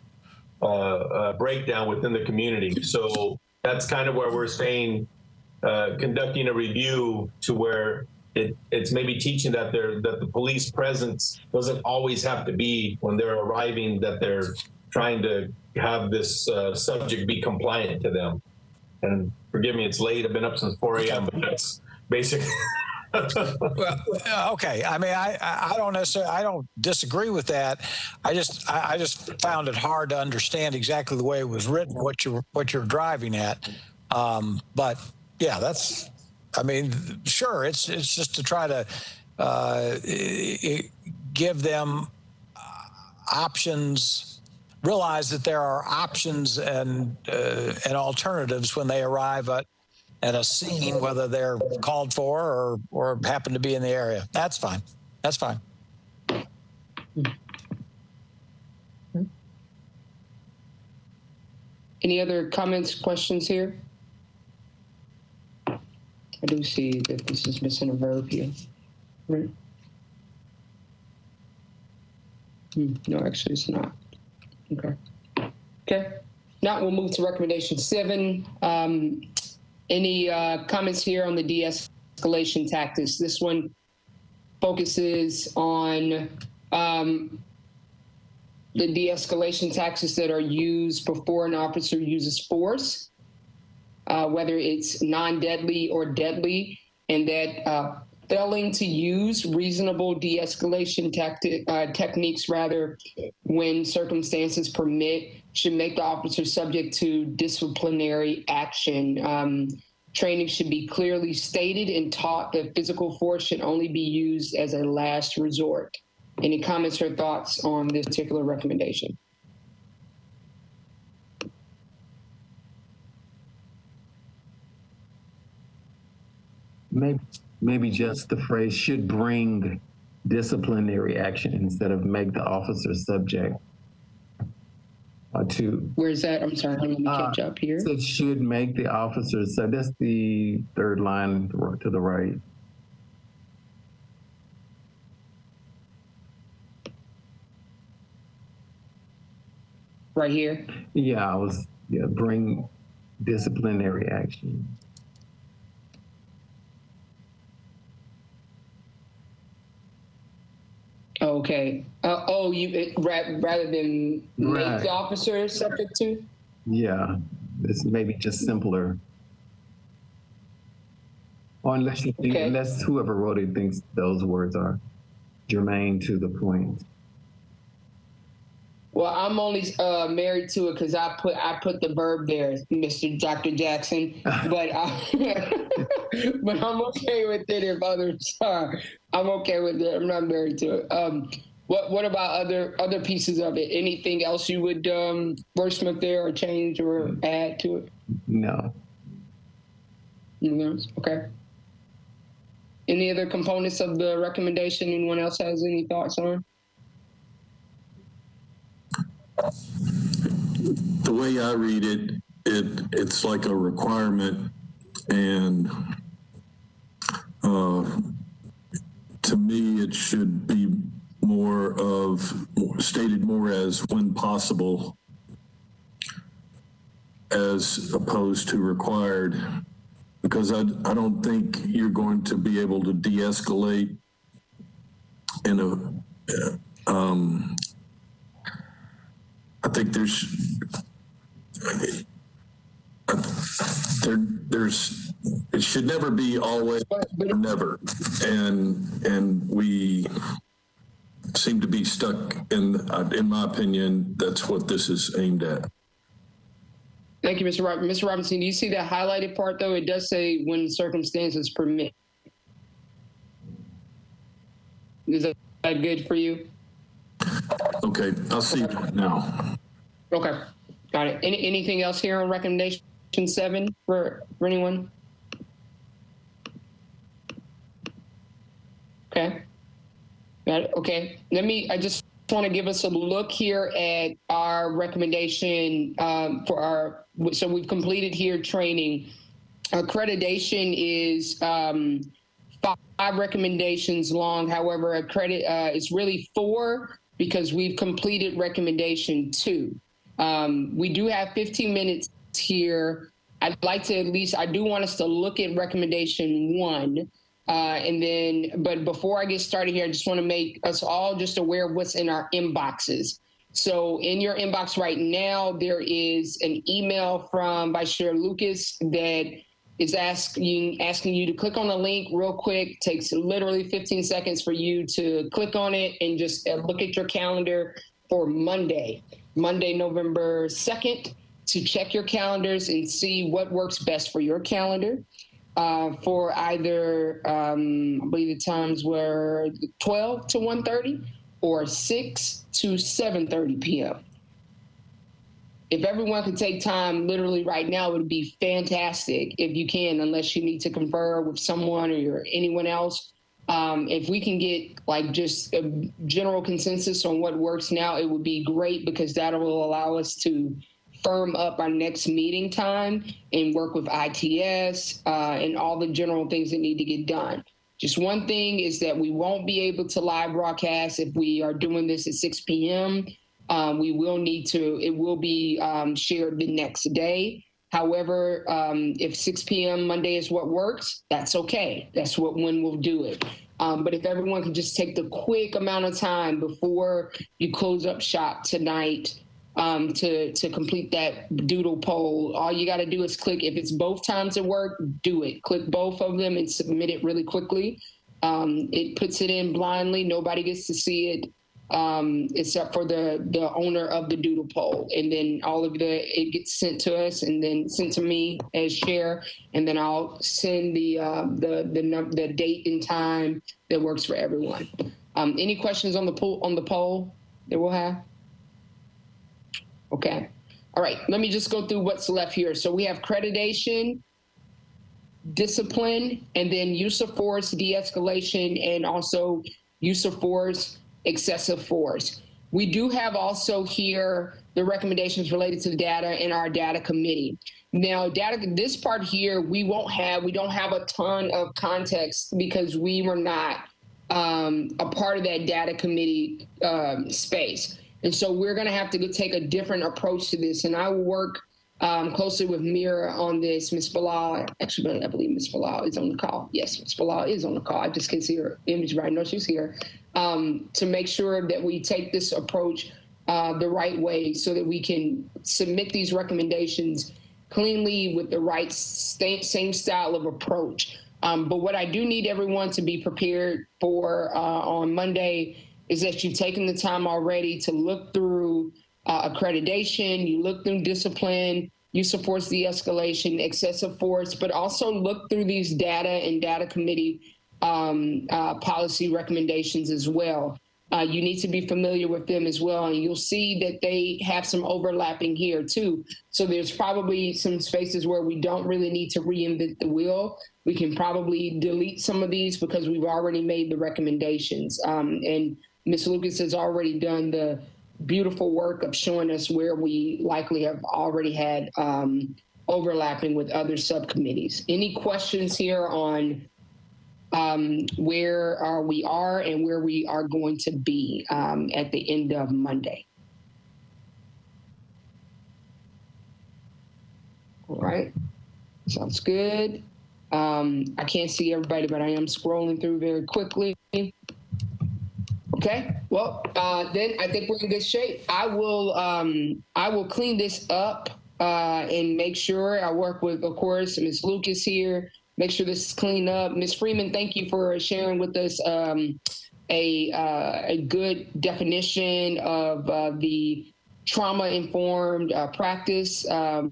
breakdown within the community. So that's kind of where we're saying conducting a review to where it's maybe teaching that the police presence doesn't always have to be when they're arriving, that they're trying to have this subject be compliant to them. And forgive me, it's late. I've been up since 4 a.m., but that's basically. Well, okay. I mean, I don't disagree with that. I just found it hard to understand exactly the way it was written, what you're driving at. But yeah, sure. It's just to try to give them options. Realize that there are options and alternatives when they arrive at a scene, whether they're called for or happen to be in the area. That's fine. That's fine. Any other comments, questions here? I do see that this is missing a verb here. Right? No, actually it's not. Okay. Okay. Now we'll move to recommendation 7. Any comments here on the de-escalation tactics? This one focuses on the de-escalation tactics that are used before an officer uses force, whether it's non-deadly or deadly, and that failing to use reasonable de-escalation techniques when circumstances permit should make the officer subject to disciplinary action. Training should be clearly stated and taught that physical force should only be used as a last resort. Any comments or thoughts on this particular recommendation? Maybe just the phrase should bring disciplinary action instead of make the officer subject to. Where's that? I'm sorry, let me catch up here. It should make the officer, so that's the third line to the right. right here? Yeah, bring disciplinary action. Okay. Rather than make the officer subject to? Yeah, this may be just simpler. Or unless you think, unless whoever wrote it thinks those words are germane to the point. Well, I'm only married to it because I put the verb there, Mr. Dr. Jackson. But but I'm okay with it if others are. I'm okay with it. I'm not married to it. What about other pieces of it? Anything else you would wordsmith there or change or add to it? No. Okay. Any other components of the recommendation anyone else has any thoughts on? The way I read it, it's like a requirement, and to me, it should be stated more as when possible, as opposed to required, because I don't think you're going to be able to de-escalate in a. I think it should never be always or never, and we seem to be stuck in my opinion, that's what this is aimed at. Thank you, Mr. Robinson. Mr. Robinson, do you see that highlighted part though? It does say when circumstances permit. Is that good for you? Okay, I'll see it now. Okay, got it. Anything else here on recommendation 7 for anyone? Okay, got it. Okay, I just want to give us a look here at our recommendation so we've completed here training. Accreditation is 5 recommendations long. However, it's really 4 because we've completed recommendation 2. We do have 15 minutes here. I'd like to I do want us to look at recommendation 1. But before I get started here, I just want to make us all just aware of what's in our inboxes. So in your inbox right now, there is an email from Vice Chair Lucas that is asking you to click on the link real quick. Takes literally 15 seconds for you to click on it and just look at your calendar for Monday, November 2nd, to check your calendars and see what works best for your calendar. For either, I believe the times were 12 to 1:30 or 6 to 7:30 p.m. If everyone could take time literally right now, it would be fantastic if you can, unless you need to confer with someone or anyone else. If we can get just a general consensus on what works now, it would be great because that will allow us to firm up our next meeting time and work with ITS and all the general things that need to get done. Just one thing is that we won't be able to live broadcast if we are doing this at 6 p.m. We will need to, it will be shared the next day. However, if 6 p.m. Monday is what works, that's okay. That's when we'll do it. But if everyone could just take the quick amount of time before you close up shop tonight to complete that doodle poll. All you got to do is click. If it's both times at work, do it. Click both of them and submit it really quickly. It puts it in blindly. Nobody gets to see it except for the owner of the doodle poll. And then it gets sent to us and then sent to me as chair. And then I'll send the date and time that works for everyone. Any questions on the poll that we'll have? Okay. All right. Let me just go through what's left here. So we have accreditation, discipline, and then use of force, de-escalation, and also use of force, excessive force. We do have also here the recommendations related to the data in our data committee. Now, this part here, we don't have a ton of context because we were not a part of that data committee space. And so we're going to have to take a different approach to this. And I will work closely with Mira on this. Ms. Bilal, actually, I believe Ms. Bilal is on the call. Yes, Ms. Bilal is on the call. I just can't see her image, but I know she's here. To make sure that we take this approach the right way so that we can submit these recommendations cleanly with the right same style of approach. But what I do need everyone to be prepared for on Monday is that you've taken the time already to look through accreditation, you look through discipline, use of force de-escalation, excessive force, but also look through these data and data committee policy recommendations as well. You need to be familiar with them as well, and you'll see that they have some overlapping here too. So there's probably some spaces where we don't really need to reinvent the wheel. We can probably delete some of these because we've already made the recommendations. And Ms. Lucas has already done the beautiful work of showing us where we likely have already had overlapping with other subcommittees. Any questions here on where we are and where we are going to be at the end of Monday? All right, sounds good. I can't see everybody, but I am scrolling through very quickly. Okay, well, then I think we're in good shape. I will clean this up and make sure I work with, of course, Ms. Lucas here, make sure this is cleaned up. Ms. Freeman, thank you for sharing with us a good definition of the trauma-informed practice and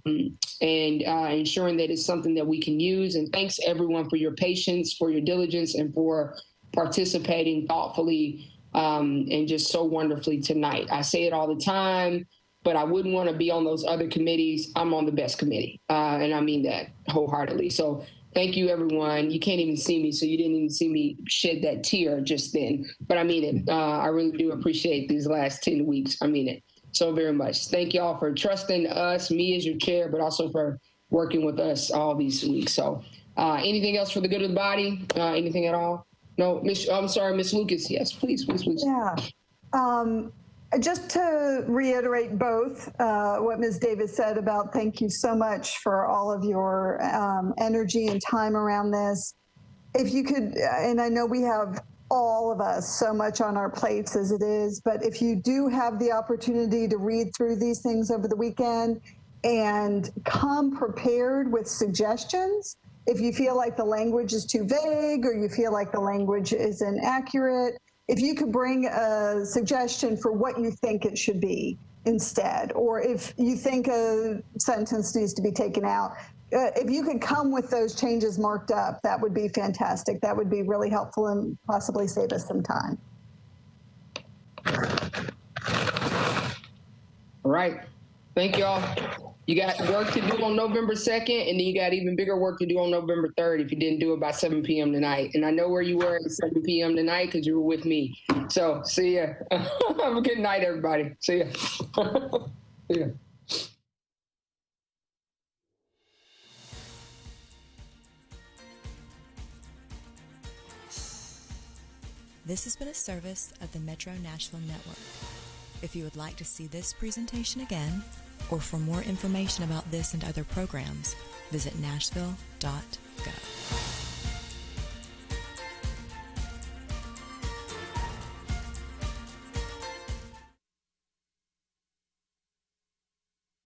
ensuring that it's something that we can use. And thanks everyone for your patience, for your diligence, and for participating thoughtfully and just so wonderfully tonight. I say it all the time, but I wouldn't want to be on those other committees. I'm on the best committee, and I mean that wholeheartedly. So thank you, everyone. You can't even see me, so you didn't even see me shed that tear just then, but I mean it. I really do appreciate these last 10 weeks. I mean it so very much. Thank you all for trusting us, me as your chair, but also for working with us all these weeks. So anything else for the good of the body? Anything at all? No, I'm sorry, Ms. Lucas. Yes, please. Yeah. Just to reiterate both what Ms. Davis said about thank you so much for all of your energy and time around this. If you could, and I know we have all of us so much on our plates as it is, but if you do have the opportunity to read through these things over the weekend and come prepared with suggestions, if you feel like the language is too vague or you feel like the language is inaccurate, if you could bring a suggestion for what you think it should be instead, or if you think a sentence needs to be taken out, if you could come with those changes marked up, that would be fantastic. That would be really helpful and possibly save us some time. All right. Thank you all. You got work to do on November 2nd, and then you got even bigger work to do on November 3rd if you didn't do it by 7 p.m. tonight. And I know where you were at 7 p.m. tonight because you were with me. So see ya. Have a good night, everybody. See ya. See ya. This has been a service of the Metro Nashville Network. If you would like to see this presentation again, or for more information about this and other programs, visit nashville.gov.